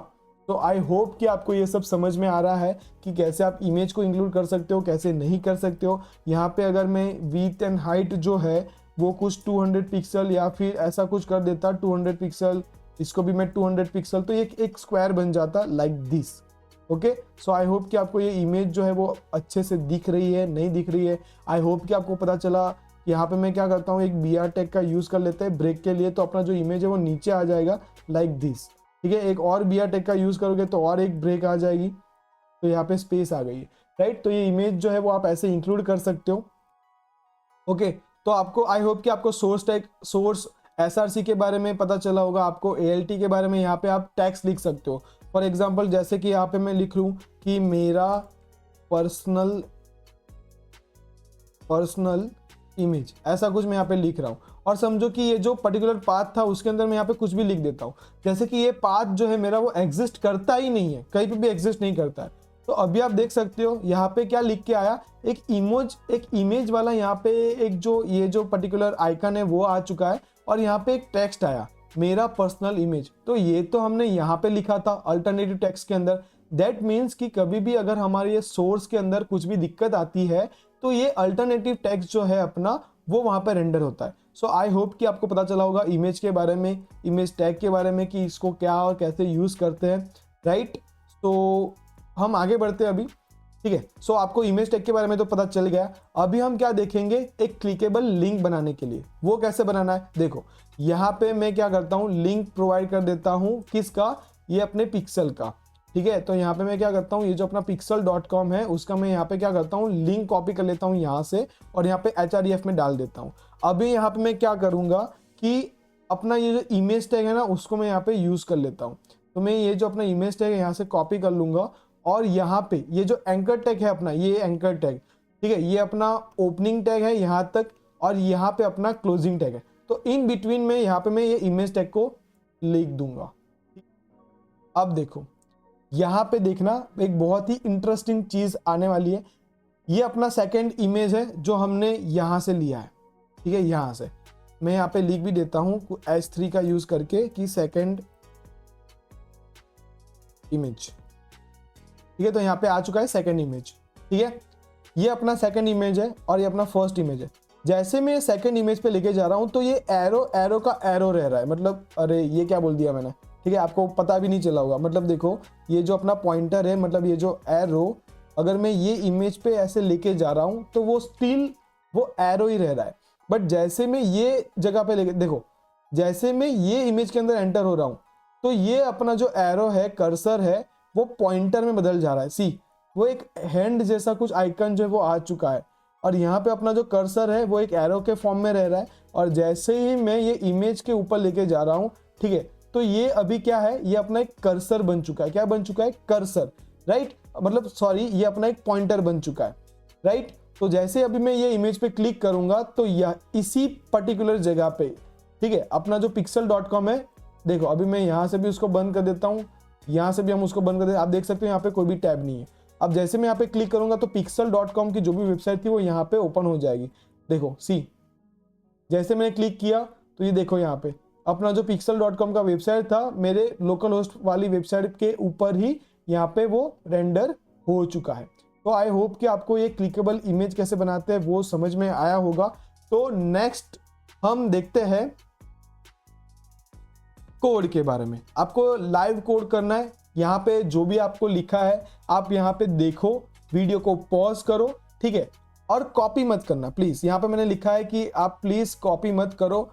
तो आई होप कि आपको ये सब समझ में आ रहा है कि कैसे आप इमेज को इंक्लूड कर सकते हो, कैसे नहीं कर सकते हो। यहाँ पे अगर मैं विथ एंड हाइट जो है वो कुछ 200 पिक्सल या फिर ऐसा कुछ कर देता, 200 पिक्सल, इसको भी मैं 200 पिक्सल, तो ये एक स्क्वायर बन जाता like this. Okay, so I hope कि आपको ये इमेज जो है वो अच्छे से दिख रही है, नहीं दिख रही है। आई होप कि आपको पता चला। यहाँ पे मैं क्या करता हूँ, एक BR टैग का यूज कर लेते हैं ब्रेक के लिए, तो अपना जो इमेज है वो नीचे आ जाएगा लाइक दिस। ठीक है, एक और BR टैग का यूज करोगे तो और एक ब्रेक आ जाएगी, तो यहाँ पे स्पेस आ गई है, राइट। तो ये इमेज जो है वो आप ऐसे इंक्लूड कर सकते हो। ओके, तो आपको आई होप कि आपको सोर्स टैग, सोर्स SRC के बारे में पता चला होगा। आपको ALT के बारे में यहाँ पे आप टैग्स लिख सकते हो। फॉर एग्जाम्पल जैसे कि यहाँ पे मैं लिख लूँ कि मेरा पर्सनल इमेज, ऐसा कुछ मैं यहाँ पे लिख रहा हूँ। और समझो कि ये जो पर्टिकुलर पाथ था उसके अंदर मैं यहाँ पे कुछ भी लिख देता हूँ, जैसे कि ये पाथ जो है मेरा वो एग्जिस्ट करता ही नहीं है, कहीं पे भी एग्जिस्ट नहीं करता है। तो अभी आप देख सकते हो यहाँ पे क्या लिख के आया, एक इमेज वाला यहाँ पे एक जो ये जो पर्टिकुलर आइकन है वो आ चुका है, और यहाँ पे एक टेक्स्ट आया मेरा पर्सनल इमेज। तो ये तो हमने यहाँ पे लिखा था अल्टरनेटिव टेक्स्ट के अंदर। दैट मीन्स कि कभी भी अगर हमारे ये सोर्स के अंदर कुछ भी दिक्कत आती है तो ये अल्टरनेटिव टेक्स्ट जो है अपना वो वहाँ पे रेंडर होता है। सो आई होप कि आपको पता चला होगा इमेज के बारे में, इमेज टैग के बारे में, कि इसको क्या और कैसे यूज करते हैं, राइट। तो हम आगे बढ़ते हैं अभी। ठीक है, सो आपको इमेज टैग के बारे में तो पता चल गया। अभी हम क्या देखेंगे, एक क्लिकेबल लिंक बनाने के लिए। वो कैसे बनाना है, देखो यहाँ पे मैं क्या करता हूँ, लिंक प्रोवाइड कर देता हूँ, किसका, ये अपने पिक्सल का। ठीक है, तो यहाँ पे मैं क्या करता हूँ, ये जो अपना pixel.com है उसका मैं यहाँ पे क्या करता हूँ, लिंक कॉपी कर लेता हूँ यहाँ से, और यहाँ पे href में डाल देता हूँ। अभी यहाँ पे मैं क्या करूँगा कि अपना ये जो इमेज टैग है ना उसको मैं यहाँ पे यूज कर लेता हूँ। तो मैं ये जो अपना इमेज टैग है यहाँ से कॉपी कर लूंगा, और यहाँ पे ये जो एंकर टैग है अपना, ये एंकर टैग, ठीक है, ये अपना ओपनिंग टैग है यहाँ तक, और यहाँ पे अपना क्लोजिंग टैग है। तो इन बिटवीन में यहाँ पे मैं ये इमेज टैग को लिख दूंगा। अब देखो यहाँ पे देखना, एक बहुत ही इंटरेस्टिंग चीज आने वाली है। ये अपना सेकंड इमेज है जो हमने यहाँ से लिया है। ठीक है, यहाँ से मैं यहाँ पे लिख भी देता हूँ H3 का यूज करके कि सेकंड इमेज। ठीक है, तो यहाँ पे आ चुका है सेकंड इमेज। ठीक है, ये अपना सेकंड इमेज है और ये अपना फर्स्ट इमेज है। जैसे मैं सेकंड इमेज पे लेके जा रहा हूँ तो ये एरो का एरो रह रहा है, मतलब अरे ये क्या बोल दिया मैंने, ठीक है, आपको पता भी नहीं चला होगा। मतलब देखो ये जो अपना पॉइंटर है, मतलब ये जो एरो, अगर मैं ये इमेज पे ऐसे लेके जा रहा हूं तो वो स्टिल वो एरो ही रह रहा है। बट जैसे मैं ये जगह पे लेके देखो, जैसे मैं ये इमेज के अंदर एंटर हो रहा हूं तो ये अपना जो एरो है, कर्सर है, वो पॉइंटर में बदल जा रहा है। सी वो एक हैंड जैसा कुछ आइकन जो है वो आ चुका है, और यहाँ पे अपना जो कर्सर है वो एक एरो के फॉर्म में रह रहा है। और जैसे ही मैं ये इमेज के ऊपर लेके जा रहा हूँ, ठीक है, तो ये अभी क्या है, ये अपना एक कर्सर बन चुका है। क्या बन चुका है? कर्सर, राइट, मतलब सॉरी, ये अपना एक पॉइंटर बन चुका है, राइट। तो जैसे अभी मैं ये इमेज पे क्लिक करूंगा तो यह इसी पर्टिकुलर जगह पे, ठीक है, अपना जो pixel.com है, देखो अभी मैं यहाँ से भी उसको बंद कर देता हूँ, यहाँ से भी हम उसको बंद कर देते हैं। आप देख सकते हो यहाँ पे कोई भी टैब नहीं है। अब जैसे मैं यहाँ पे क्लिक करूंगा तो pixel.com की जो भी वेबसाइट थी वो यहाँ पे ओपन हो जाएगी। देखो सी, जैसे मैंने क्लिक किया तो ये देखो यहाँ पे अपना जो pixel.com का वेबसाइट था मेरे लोकल होस्ट वाली वेबसाइट के ऊपर ही यहाँ पे वो रेंडर हो चुका है। तो आई होप कि आपको ये क्लिकेबल इमेज कैसे बनाते हैं वो समझ में आया होगा। तो नेक्स्ट हम देखते हैं कोड के बारे में। आपको लाइव कोड करना है, यहाँ पे जो भी आपको लिखा है आप यहाँ पे देखो, वीडियो को पॉज करो, ठीक है, और कॉपी मत करना प्लीज। यहाँ पे मैंने लिखा है कि आप प्लीज कॉपी मत करो,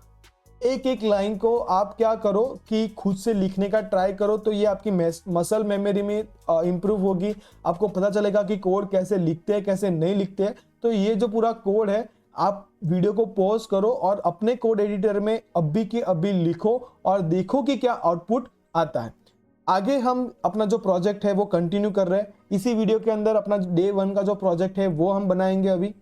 एक एक लाइन को आप क्या करो कि खुद से लिखने का ट्राई करो, तो ये आपकी मसल मेमोरी में इंप्रूव होगी। आपको पता चलेगा कि कोड कैसे लिखते हैं कैसे नहीं लिखते हैं। तो ये जो पूरा कोड है आप वीडियो को पॉज करो और अपने कोड एडिटर में अभी के अभी लिखो और देखो कि क्या आउटपुट आता है। आगे हम अपना जो प्रोजेक्ट है वो कंटिन्यू कर रहे हैं। इसी वीडियो के अंदर अपना डे 1 का जो प्रोजेक्ट है वो हम बनाएंगे अभी।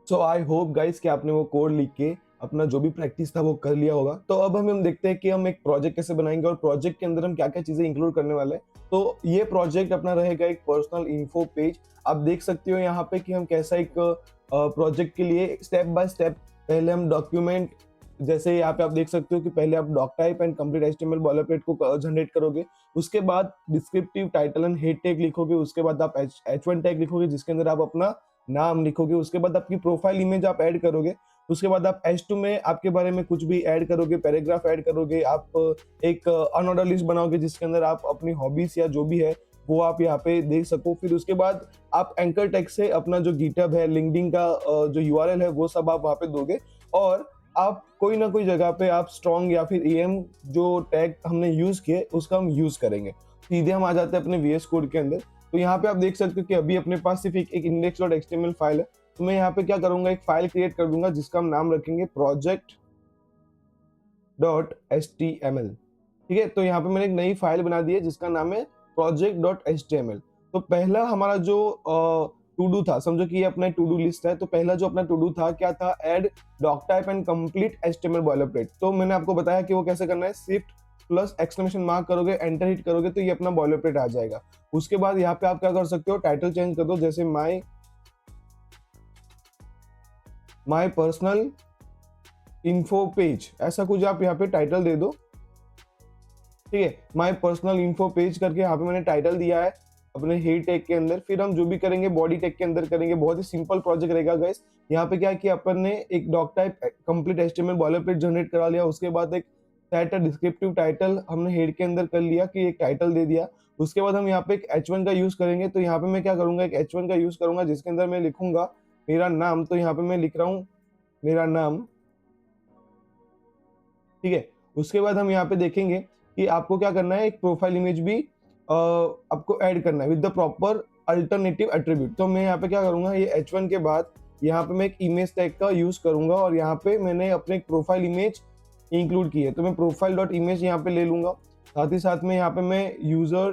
सो आई होप गाइस कि आपने वो कोड लिख के अपना जो भी प्रैक्टिस था वो कर लिया होगा। तो अब हम देखते हैं कि हम एक प्रोजेक्ट कैसे बनाएंगे और प्रोजेक्ट के अंदर हम क्या क्या चीजें इंक्लूड करने वाले हैं। तो ये प्रोजेक्ट अपना रहेगा एक पर्सनल इन्फो पेज। आप देख सकते हो यहाँ पे कि हम कैसा एक प्रोजेक्ट के लिए स्टेप बाय स्टेप पहले हम डॉक्यूमेंट, जैसे यहाँ पे आप देख सकते हो कि पहले आप doc type and complete HTML boilerplate को जनरेट करोगे, उसके बाद descriptive title and head tag लिखोगे, उसके बाद आप H1 टैग लिखोगे जिसके अंदर आप अपना नाम लिखोगे, उसके बाद आपकी प्रोफाइल इमेज आप ऐड करोगे, उसके बाद आप H2 में आपके बारे में कुछ भी ऐड करोगे, पैराग्राफ ऐड करोगे, आप एक अनऑर्डर लिस्ट बनाओगे जिसके अंदर आप अपनी हॉबीज या जो भी है वो आप यहाँ पे देख सको। फिर उसके बाद आप एंकर टैग से अपना जो गिटहब है, लिंक्डइन का जो यूआरएल है वो सब आप वहाँ पे दोगे, और आप कोई ना कोई जगह पे आप स्ट्रॉन्ग या फिर EM जो टैग हमने यूज किए उसका हम यूज करेंगे। सीधे हम आ जाते हैं अपने VS कोड के अंदर। तो यहाँ पे आप देख सकते हो कि अभी अपने पास सिर्फ एक index.html फाइल है। तो मैं यहाँ पे क्या करूंगा, एक फाइल क्रिएट कर दूंगा जिसका हम नाम रखेंगे project.html। ठीक है, तो यहाँ पे मैंने एक नई फाइल बना दी है जिसका नाम है project.html। तो पहला हमारा जो टू डू था, समझो कि ये अपना टू डू लिस्ट है, तो पहला जो अपना टू डू था क्या था, add doc type and complete HTML boilerplate. तो मैंने आपको बताया कि वो कैसे करना है, शिफ्ट प्लस एक्सक्लेमेशन मार्क करोगे, एंटर हिट करोगे तो ये अपना बॉयलरप्लेट आ जाएगा। उसके बाद यहाँ पे आप क्या कर सकते हो, टाइटल चेंज कर दो, जैसे माई पर्सनल इन्फो पेज, ऐसा कुछ आप यहाँ पे टाइटल दे दो। ठीक है, माई पर्सनल इन्फो पेज करके यहाँ पे मैंने टाइटल दिया है अपने हेड टैग के अंदर। फिर हम जो भी करेंगे बॉडी टैग के अंदर करेंगे, बहुत ही सिंपल प्रोजेक्ट रहेगा गाइस। यहाँ पे क्या किया अपन ने, एक doc type complete HTML boilerplate generate करा लिया, उसके बाद एक सेट डिस्क्रिप्टिव टाइटल हमने हेड के अंदर कर लिया कि एक टाइटल दे दिया। उसके बाद हम यहाँ पे एक H1 का यूज करेंगे। तो यहाँ पे मैं क्या करूंगा, एक H1 का यूज करूंगा जिसके अंदर मैं लिखूंगा मेरा नाम। तो यहाँ पे मैं लिख रहा हूँ मेरा नाम, ठीक है। उसके बाद हम यहाँ पे देखेंगे कि आपको क्या करना है, एक प्रोफाइल इमेज भी आपको ऐड करना है with the proper alternative attribute. तो मैं यहाँ पे क्या करूंगा, ये H1 के बाद यहाँ पे मैं एक इमेज टैग का यूज करूंगा और यहाँ पे मैंने अपने एक प्रोफाइल इमेज इंक्लूड की है, तो मैं प्रोफाइल डॉट इमेज यहाँ पे ले लूंगा। साथ ही साथ में यहाँ पे मैं यूजर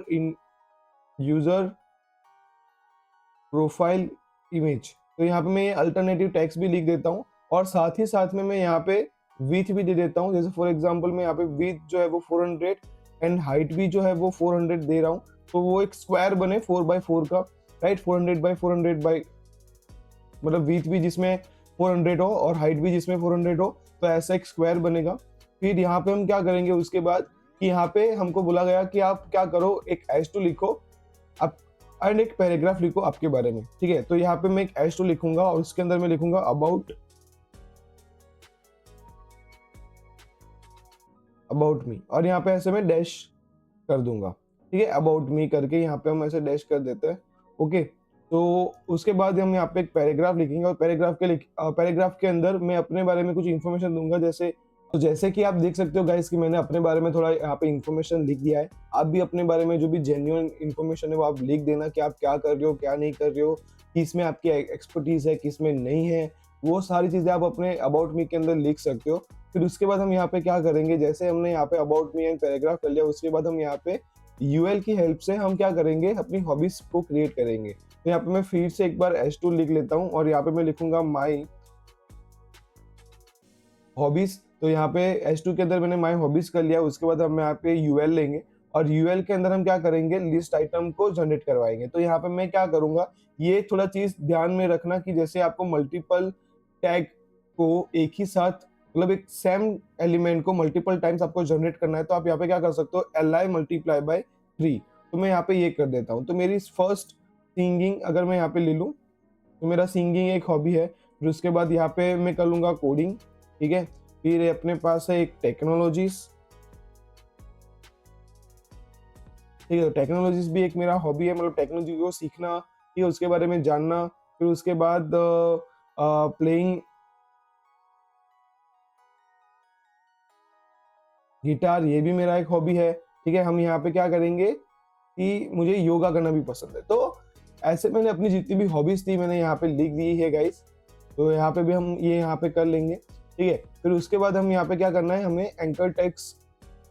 प्रोफाइल इमेज, तो यहाँ पे मैं अल्टरनेटिव टेक्स्ट भी लिख देता हूँ, और साथ ही साथ में मैं यहाँ पे विथ भी दे देता हूँ। जैसे फॉर एग्जांपल मैं यहाँ पे विथ जो है वो 400 एंड हाइट भी जो है वो 400 दे रहा हूँ, तो वो एक स्क्वायर बने 4x4 का, राइट, 400x400 बाई, मतलब विथ भी जिसमें 400 हो और हाइट भी जिसमें 400 हो, तो ऐसा एक स्क्वायर बनेगा। फिर यहाँ पे हम क्या करेंगे उसके बाद कि यहाँ पे हमको बोला गया कि आप क्या करो, एक H2 लिखो आप एंड एक पैराग्राफ लिखो आपके बारे में। ठीक है, तो यहाँ पे मैं एक H2 लिखूंगा और उसके अंदर मैं लिखूंगा अबाउट मी, और यहाँ पे ऐसे मैं डैश कर दूंगा, ठीक है, अबाउट मी करके यहाँ पे हम ऐसे डैश कर देते हैं। ओके, तो उसके बाद हम यहाँ पे एक पैराग्राफ लिखेंगे, और पैराग्राफ के अंदर मैं अपने बारे में कुछ इन्फॉर्मेशन दूंगा। जैसे कि आप देख सकते हो गाइस कि मैंने अपने बारे में थोड़ा यहाँ पे इन्फॉर्मेशन लिख दिया है। आप भी अपने बारे में जो भी जेन्युइन इन्फॉर्मेशन है वो आप लिख देना, कि आप क्या कर रहे हो, क्या नहीं कर रहे हो, किस में आपकी एक्सपर्टीज है, किस में नहीं है। वो सारी चीजें आप अपने अबाउट मी के अंदर लिख सकते हो। फिर उसके बाद हम यहाँ पे क्या करेंगे, जैसे हमने यहाँ पे अबाउट मी एंड पैराग्राफ कर लिया, उसके बाद हम यहाँ पे यूएल की हेल्प से हम क्या करेंगे, अपनी हॉबीज को क्रिएट करेंगे। तो यहाँ पे मैं फिर से एक बार H2 लिख लेता हूँ, और यहाँ पे मैं लिखूंगा माई हॉबीज। तो यहाँ पे H2 के अंदर मैंने माई हॉबीज कर लिया। उसके बाद हम यहाँ पे यूएल लेंगे, और यूएल के अंदर हम क्या करेंगे, लिस्ट आइटम को जनरेट करवाएंगे। तो यहाँ पे मैं क्या करूंगा, ये थोड़ा चीज ध्यान में रखना कि जैसे आपको मल्टीपल टैग को एक ही साथ, मतलब एक सेम एलिमेंट को मल्टीपल टाइम्स आपको जनरेट करना है, तो आप यहाँ पे क्या कर सकते हो, li मल्टीप्लाई बाय 3। तो मैं यहाँ पे ये कर देता हूँ। तो मेरी फर्स्ट सिंगिंग अगर मैं यहाँ पे ले लूँ, तो मेरा सिंगिंग एक हॉबी है। फिर उसके बाद यहाँ पे मैं कर लूंगा कोडिंग, ठीक है। फिर अपने पास है एक टेक्नोलॉजीज, ठीक है, टेक्नोलॉजीज भी एक मेरा हॉबी है, मतलब टेक्नोलॉजी को सीखना, ठीक है, उसके बारे में जानना। फिर उसके बाद प्लेइंग गिटार, ये भी मेरा एक हॉबी है, ठीक है। हम यहाँ पे क्या करेंगे कि मुझे योगा करना भी पसंद है। तो ऐसे मैंने अपनी जितनी भी हॉबीज थी मैंने यहाँ पे लिख दी है गाइस। तो यहाँ पे भी हम ये यहाँ पे कर लेंगे, ठीक है। फिर उसके बाद हम यहाँ पे क्या करना है, हमें एंकर टेक्स्ट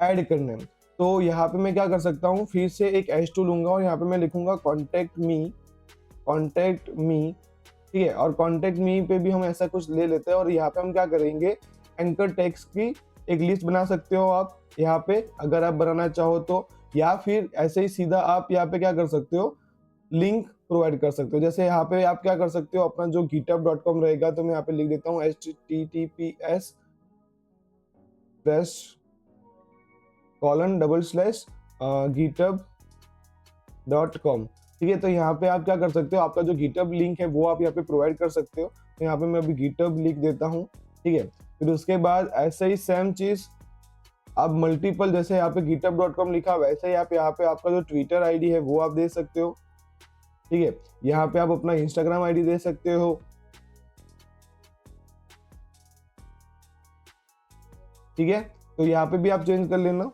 ऐड करना है। तो यहाँ पे मैं क्या कर सकता हूँ, फिर से एक H2 लूंगा, और यहाँ पे मैं लिखूंगा कॉन्टेक्ट मी, ठीक है। और कॉन्टेक्ट मी पे भी हम ऐसा कुछ ले लेते हैं, और यहाँ पे हम क्या करेंगे, एंकर टेक्स्ट की एक लिस्ट बना सकते हो आप यहाँ पे, अगर आप बनाना चाहो तो, या फिर ऐसे ही सीधा आप यहाँ पे क्या कर सकते हो, लिंक प्रोवाइड कर सकते हो। जैसे यहाँ पे आप क्या कर सकते हो, अपना जो github.com रहेगा, तो मैं यहाँ पे लिख देता हूँ https://github.com, ठीक है। तो यहाँ पे आप क्या कर सकते हो, आपका जो गिटअब लिंक है वो आप यहाँ पे प्रोवाइड कर सकते हो। तो यहाँ पे मैं अभी गिटअब लिख देता हूँ, ठीक है। फिर उसके बाद ऐसे ही सेम चीज आप मल्टीपल, जैसे यहाँ पे github.com लिखा, वैसे ही आप यहाँ पे आपका जो ट्विटर आईडी है वो आप दे सकते हो, ठीक है। यहाँ पे आप अपना इंस्टाग्राम आईडी दे सकते हो, ठीक है। तो यहाँ पे भी आप चेंज कर लेना।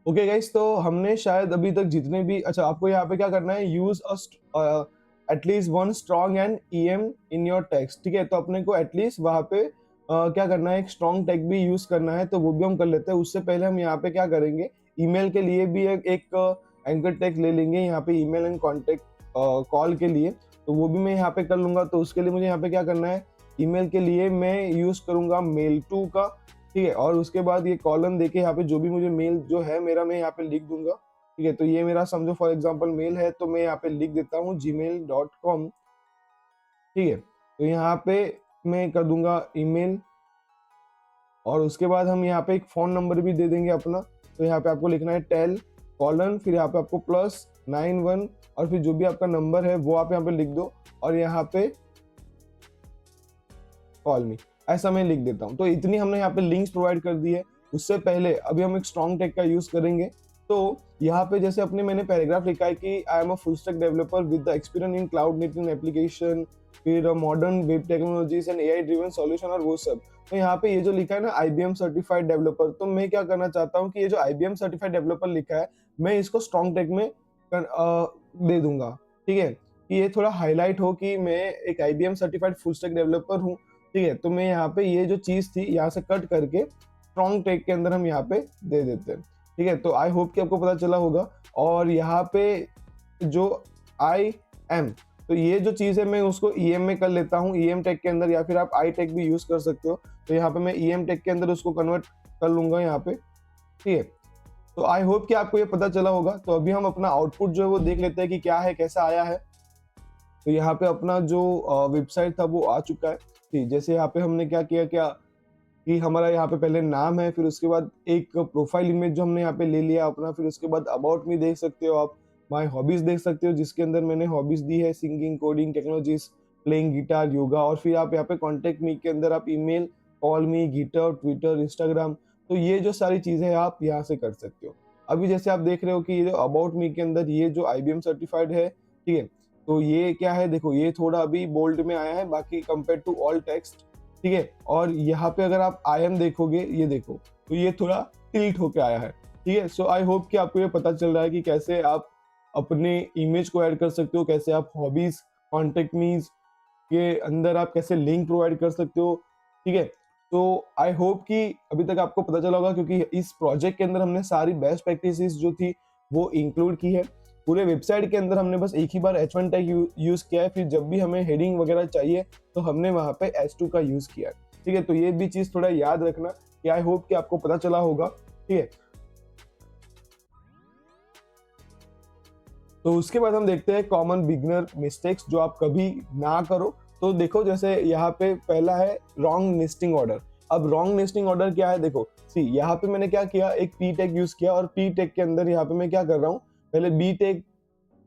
ओके गाइस, तो हमने शायद अभी तक जितने भी, अच्छा आपको यहाँ पे क्या करना है, use at least one strong and EM in your text, ठीक है। तो अपने को एटलीस्ट वहाँ पे क्या करना है, एक स्ट्रॉन्ग टैग भी यूज करना है, तो वो भी हम कर लेते हैं। उससे पहले हम यहाँ पे क्या करेंगे, ईमेल के लिए भी एक एंकर टैग ले लेंगे यहाँ पे, ईमेल एंड कॉन्टेक्ट कॉल के लिए। तो वो भी मैं यहाँ पे कर लूंगा। तो उसके लिए मुझे यहाँ पे क्या करना है, ईमेल के लिए मैं यूज करूंगा mail2 का, ठीक है। और उसके बाद ये कॉलम देके यहाँ पे जो भी मुझे मेल जो है मेरा, मैं यहाँ पे लिख दूंगा, ठीक है। तो ये मेरा समझो फॉर एग्जांपल मेल है, तो मैं यहाँ पे लिख देता हूँ gmail.com, ठीक है। तो यहाँ पे मैं कर दूंगा ईमेल, और उसके बाद हम यहाँ पे एक फोन नंबर भी दे देंगे अपना। तो यहाँ पे आपको लिखना है टेल कॉलन, फिर यहाँ पे आपको +91, और फिर जो भी आपका नंबर है वो आप यहाँ पे लिख दो, और यहाँ पे कॉल मी, ऐसा मैं लिख देता हूँ। तो इतनी हमने यहाँ पे लिंक्स प्रोवाइड कर दी है। उससे पहले अभी हम एक स्ट्रॉन्ग टैग का यूज करेंगे। तो यहाँ पे जैसे अपने मैंने पैराग्राफ लिखा है कि I am a full stack developer with the experience in cloud native application, फिर modern web technologies and AI driven solution और वो सब। तो यहाँ पे ये जो लिखा है ना IBM सर्टिफाइड डेवलपर, तो मैं क्या करना चाहता हूँ कि ये जो IBM सर्टिफाइड डेवलपर लिखा है, मैं इसको स्ट्रॉन्ग टैग में दे दूंगा, ठीक है। कि ये थोड़ा हाईलाइट हो कि मैं एक IBM certified full stack developer हूँ, ठीक है। तो मैं यहाँ पे ये जो चीज थी यहाँ से कट करके स्ट्रॉन्ग टैग के अंदर हम यहाँ पे दे देते हैं, ठीक है। तो आई होप कि आपको पता चला होगा। और यहाँ पे जो आई एम, तो ये जो चीज है मैं उसको ईएम में कर लेता हूँ, ईएम टैग के अंदर, या फिर आप आई टैग भी यूज कर सकते हो। तो यहाँ पे मैं ईएम टैग के अंदर उसको कन्वर्ट कर लूंगा यहाँ पे, ठीक है। तो आई होप कि आपको ये पता चला होगा। तो अभी हम अपना आउटपुट जो है वो देख लेते हैं कि क्या है, कैसा आया है। तो यहाँ पे अपना जो वेबसाइट था वो आ चुका है, ठीक। जैसे यहाँ पे हमने क्या किया कि हमारा यहाँ पे पहले नाम है, फिर उसके बाद एक प्रोफाइल इमेज जो हमने यहाँ पे ले लिया अपना, फिर उसके बाद अबाउट मी देख सकते हो आप, माय हॉबीज देख सकते हो, जिसके अंदर मैंने हॉबीज दी है singing, coding, technologies, playing guitar, yoga. और फिर आप यहाँ पे कॉन्टेक्ट मी के अंदर आप ईमेल, कॉल मी, गिटार, ट्विटर, इंस्टाग्राम, तो ये जो सारी चीजें आप यहाँ से कर सकते हो। अभी जैसे आप देख रहे हो कि ये जो अबाउट मी के अंदर ये जो IBM सर्टिफाइड है, ठीक है, तो ये क्या है, देखो ये थोड़ा अभी बोल्ड में आया है बाकी कंपेयर टू ऑल टेक्स्ट, ठीक है। और यहाँ पे अगर आप आई एम देखोगे, ये देखो, तो ये थोड़ा टिल्ट होके आया है, ठीक है। सो आई होप कि आपको ये पता चल रहा है कि कैसे आप अपने इमेज को ऐड कर सकते हो, कैसे आप हॉबीज, कॉन्टेक्ट मीज के अंदर आप कैसे लिंक प्रोवाइड कर सकते हो, ठीक है। तो आई होप कि अभी तक आपको पता चला होगा, क्योंकि इस प्रोजेक्ट के अंदर हमने सारी बेस्ट प्रैक्टिसेस जो थी वो इंक्लूड की है। पूरे वेबसाइट के अंदर हमने बस एक ही बार H1 टैग यूज किया है, फिर जब भी हमें हेडिंग वगैरह चाहिए तो हमने वहां पे H2 का यूज किया है, ठीक है। तो ये भी चीज थोड़ा याद रखना कि आई होप कि आपको पता चला होगा, ठीक है। तो उसके बाद हम देखते हैं कॉमन बिगिनर मिस्टेक्स जो आप कभी ना करो। तो देखो जैसे यहाँ पे पहला है रॉन्ग नेस्टिंग ऑर्डर। अब रॉन्ग नेस्टिंग ऑर्डर क्या है, देखो सी यहाँ पे मैंने क्या किया, एक पी टैग यूज किया और पी टैग के अंदर यहाँ पे मैं क्या कर रहा हूँ, पहले बी टैग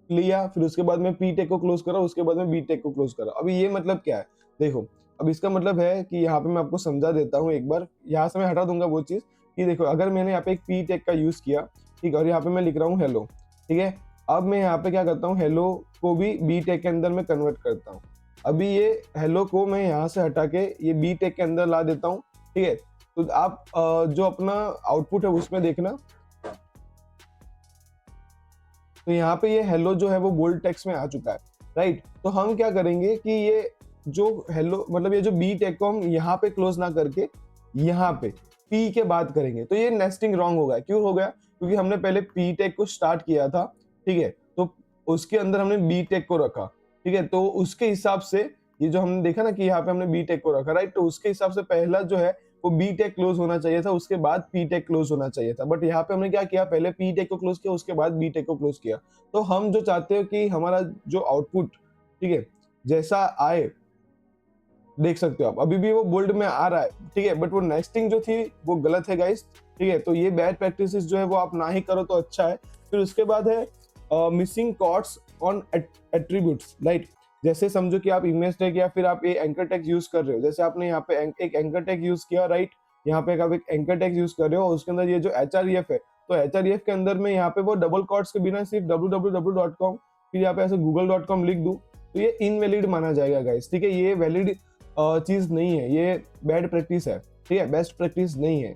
लिया, फिर उसके बाद में पी टैग को क्लोज करा, उसके बाद में बी टैग को क्लोज करा। अभी ये मतलब क्या है, देखो अब इसका मतलब है कि यहाँ पे मैं आपको समझा देता हूँ एक बार, यहाँ से मैं हटा दूंगा वो चीज कि देखो अगर मैंने यहाँ पे एक पी टैग का यूज किया, ठीक है, और यहाँ पे मैं लिख रहा हूँ हेलो, ठीक है। अब मैं यहाँ पे क्या करता हूँ, हेलो को भी बी टैग के अंदर मैं कन्वर्ट करता हूँ। अभी ये हेलो को मैं यहाँ से हटा के ये बी टैग के अंदर ला देता हूँ, ठीक है। तो आप जो अपना आउटपुट है उसमें देखना, तो यहाँ पे ये हेलो जो है वो बोल्ड टेक्स्ट में आ चुका है, राइट। तो हम क्या करेंगे कि ये जो हेलो मतलब ये जो बी टैग को हम यहाँ पे क्लोज ना करके यहाँ पे पी के बाद करेंगे, तो ये नेस्टिंग रॉन्ग हो गया। क्यों हो गया, क्योंकि हमने पहले पी टैग को स्टार्ट किया था, ठीक है, तो उसके अंदर हमने बी टैग को रखा, ठीक है। तो उसके हिसाब से ये जो हमने देखा ना कि यहाँ पे हमने बी टैग को रखा, राइट, तो उसके हिसाब से पहला जो है वो बी टैग क्लोज होना चाहिए था, उसके बाद पी टैग क्लोज होना चाहिए था। बट यहाँ पे हमने क्या किया, पहले पी टैग को क्लोज किया, उसके बाद बी टैग को क्लोज किया। तो हम जो चाहते हो कि हमारा जो आउटपुट, ठीक है, जैसा आए, देख सकते हो आप अभी भी वो बोल्ड में आ रहा है, ठीक है, बट वो नेस्टिंग जो थी वो गलत है गाइस, ठीक है। तो ये बैड प्रैक्टिसेस जो है वो आप ना ही करो तो अच्छा है। फिर उसके बाद है missing quotes on attributes, right. जैसे समझो कि आप इमेज टैग या फिर आप ये एंकर टैग यूज कर रहे हो, जैसे आपने यहाँ पे एक एंकर टैग यूज किया, राइट, यहाँ पे आप एक एंकर टैग यूज कर रहे हो, उसके अंदर ये जो HREF है, तो HREF के अंदर में यहाँ पे वो डबल कॉर्ड्स के बिना सिर्फ www.com फिर यहाँ पे ऐसे google.com लिख दूं, तो ये इनवैलिड माना जाएगा गाइस, ठीक है। ये वैलिड चीज नहीं है, ये बैड प्रैक्टिस है, ठीक है, बेस्ट प्रैक्टिस नहीं है,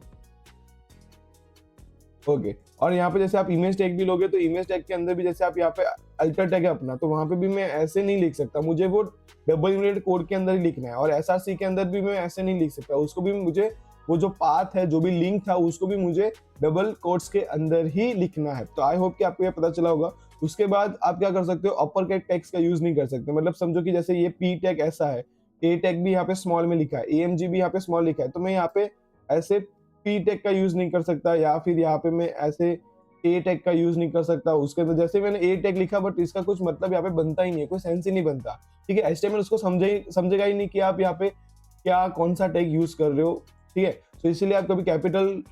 ओके। और यहाँ पे जैसे आप इमेज टैग भी लोगे, तो इमेज टैग के अंदर भी जैसे आप यहाँ पे अल्टर टैग है अपना, तो वहां पे भी मैं ऐसे नहीं लिख सकता, मुझे वो डबल यूनिट कोड के अंदर ही लिखना है। और SRC के अंदर भी मैं ऐसे नहीं लिख सकता, उसको भी मुझे वो जो पाथ है, जो भी लिंक था, उसको भी मुझे डबल कोट्स के अंदर ही लिखना है। तो आई होप कि आपको ये पता चला होगा। उसके बाद आप क्या कर सकते हो, अपर केस टेक्स्ट का यूज नहीं कर सकते। मतलब समझो कि जैसे ये पी टैग ऐसा है, ए टैग भी यहाँ पे स्मॉल में लिखा है, AMG भी यहाँ पे स्मॉल लिखा है, तो मैं यहाँ पे ऐसे पी टैग का यूज नहीं कर सकता, या फिर यहाँ पे मैं ऐसे ए टैग का यूज नहीं कर सकता। उसके अंदर जैसे मैंने ए टैग लिखा, बट इसका कुछ मतलब यहाँ पे बनता ही नहीं है, कोई सेंस ही नहीं बनता, ठीक है। HTML उसको समझेगा ही नहीं कि आप यहाँ पे क्या कौन सा टैग यूज कर रहे हो, ठीक है। तो इसीलिए आप कभी कैपिटल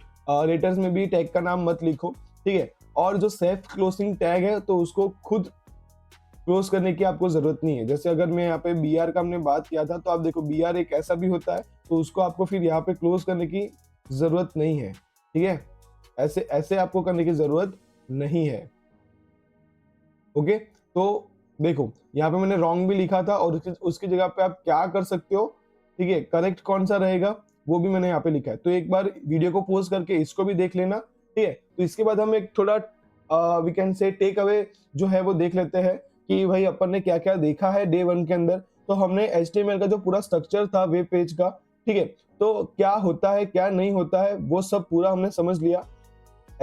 लेटर्स में भी टैग का नाम मत लिखो, ठीक है। और जो सेल्फ क्लोजिंग टैग है, तो उसको खुद क्लोज करने की आपको जरूरत नहीं है। जैसे अगर मैं यहाँ पे BR का हमने बात किया था, तो आप देखो BR एक ऐसा भी होता है, तो उसको आपको फिर यहाँ पे क्लोज करने की जरूरत नहीं है, ठीक है। ऐसे ऐसे आपको करने की जरूरत नहीं है, ओके। तो देखो यहाँ पे मैंने रॉन्ग भी लिखा था, और उसकी जगह पे आप क्या कर सकते हो, ठीक है, करेक्ट कौन सा रहेगा वो भी मैंने यहाँ पे लिखा है। तो एक बार वीडियो को पॉज करके इसको भी देख लेना, ठीक है। तो इसके बाद हम एक थोड़ा we can see take away जो है वो देख लेते हैं कि भाई अपन ने क्या क्या देखा है डे 1 के अंदर। तो हमने HTML का जो पूरा स्ट्रक्चर था वेब पेज का, ठीक है, तो क्या होता है क्या नहीं होता है वो सब पूरा हमने समझ लिया।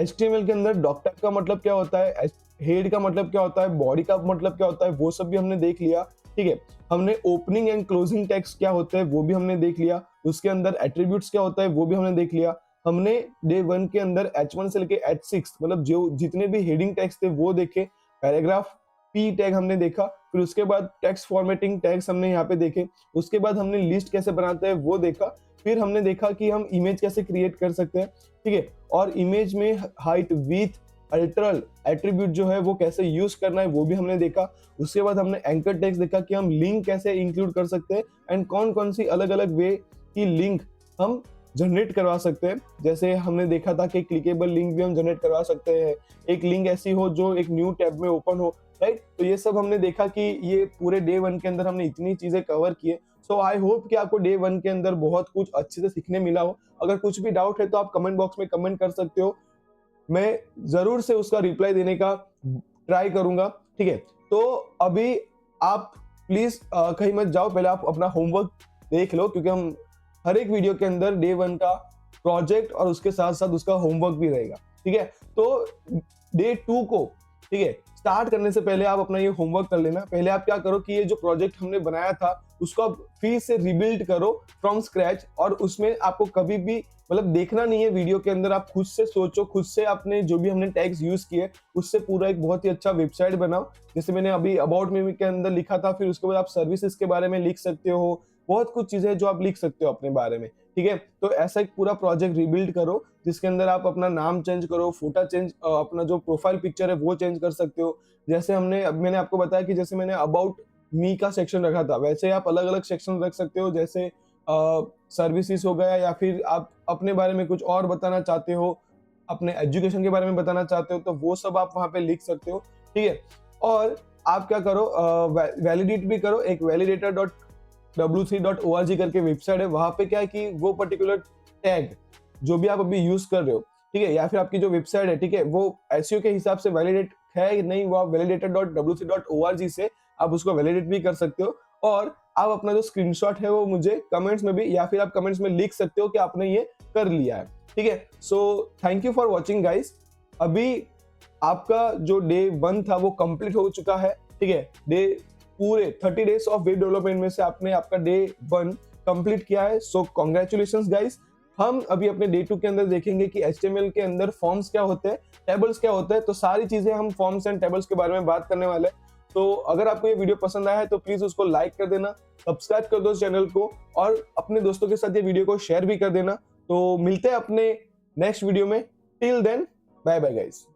HTML के अंदर डॉक्टर का मतलब क्या होता है, हेड का मतलब क्या होता है, बॉडी का मतलब क्या होता है, वो सब भी हमने देख लिया, ठीक है। हमने ओपनिंग एंड क्लोजिंग टैग्स क्या होते हैं वो भी हमने देख लिया। उसके अंदर एट्रीब्यूट्स क्या होता है वो भी हमने देख लिया। हमने डे 1 के अंदर H1 से लेके H6 मतलब जो जितने भी हेडिंग टैग्स थे वो देखे। पैराग्राफ पी टैग हमने देखा, फिर उसके बाद टेक्स्ट फॉर्मेटिंग टैग्स हमने यहाँ पे देखे। उसके बाद हमने लिस्ट कैसे बनाते हैं वो देखा। फिर हमने देखा कि हम इमेज कैसे क्रिएट कर सकते हैं, ठीक है। और इमेज में हाइट, विड्थ, अल्टरल एट्रीब्यूट जो है वो कैसे यूज करना है वो भी हमने देखा। उसके बाद हमने एंकर टेक्स्ट देखा कि हम लिंक कैसे इंक्लूड कर सकते हैं एंड कौन कौन सी अलग अलग वे की लिंक हम जनरेट करवा सकते हैं। जैसे हमने देखा था कि क्लिकेबल लिंक भी हम जनरेट करवा सकते हैं, एक लिंक ऐसी हो जो एक न्यू टैब में ओपन हो, राइट। तो ये सब हमने देखा कि ये पूरे डे 1 के अंदर हमने इतनी चीजें कवर की है। सो आई होप कि आपको डे 1 के अंदर बहुत कुछ अच्छे से सीखने मिला हो। अगर कुछ भी डाउट है तो आप कमेंट बॉक्स में कमेंट कर सकते हो, मैं जरूर से उसका रिप्लाई देने का ट्राई करूंगा, ठीक है। तो अभी आप प्लीज कहीं मत जाओ, पहले आप अपना होमवर्क देख लो, क्योंकि हम हर एक वीडियो के अंदर डे 1 का प्रोजेक्ट और उसके साथ साथ उसका होमवर्क भी रहेगा, ठीक है। तो डे 2 को, ठीक है, स्टार्ट करने से पहले आप अपना ये होमवर्क कर लेना। पहले आप क्या करो कि ये जो प्रोजेक्ट हमने बनाया था उसको आप फिर से रिबिल्ड करो फ्रॉम स्क्रैच, और उसमें आपको कभी भी मतलब देखना नहीं है वीडियो के अंदर, आप खुद से सोचो, खुद से आपने जो भी हमने टैग्स यूज किए उससे पूरा एक बहुत ही अच्छा वेबसाइट बनाओ। जैसे मैंने अभी अबाउट मी के अंदर लिखा था, फिर उसके बाद आप सर्विसेज के बारे में लिख सकते हो, बहुत कुछ चीजें जो आप लिख सकते हो अपने बारे में, ठीक है। तो ऐसा एक पूरा प्रोजेक्ट रिबिल्ड करो जिसके अंदर आप अपना नाम चेंज करो, फोटो चेंज, अपना जो प्रोफाइल पिक्चर है वो चेंज कर सकते हो। जैसे मैंने आपको बताया कि जैसे मैंने अबाउट मी का सेक्शन रखा था, वैसे आप अलग अलग सेक्शन रख सकते हो। जैसे सर्विसेज हो गया, या फिर आप अपने बारे में कुछ और बताना चाहते हो, अपने एजुकेशन के बारे में बताना चाहते हो, तो वो सब आप वहां पे लिख सकते हो, ठीक है। और आप क्या करो, वैलिडेट भी करो। एक validator.w3.org करके वेबसाइट है, वहां पे क्या है कि वो पर्टिकुलर टैग जो भी आप अभी यूज कर रहे हो, ठीक है, या फिर आपकी जो वेबसाइट है, ठीक है, वो एसईओ के हिसाब से वैलिडेट है कि नहीं, वो आप validator.w3.org से आप उसको वैलिडेट भी कर सकते हो। और आप अपना जो स्क्रीनशॉट है वो मुझे कमेंट्स में भी, या फिर आप कमेंट्स में लिख सकते हो कि आपने ये कर लिया है, ठीक है। So thank you for watching guys. अभी आपका जो डे 1 था वो कंप्लीट हो चुका है, ठीक है। डे पूरे 30 डेज ऑफ वेब डेवलपमेंट में से आपने आपका डे 1 कंप्लीट किया है। सो कॉन्ग्रेचुलेशंस गाइस। हम अभी अपने डे 2 के अंदर देखेंगे कि HTML के अंदर फॉर्म्स क्या होते हैं, टेबल्स क्या होते हैं। तो सारी चीजें हम फॉर्म्स एंड टेबल्स के बारे में बात करने वाले हैं। तो अगर आपको ये वीडियो पसंद आया है तो प्लीज उसको लाइक कर देना, सब्सक्राइब कर दो चैनल को, और अपने दोस्तों के साथ ये वीडियो को शेयर भी कर देना। तो मिलते हैं अपने नेक्स्ट वीडियो में। Till then, bye bye guys.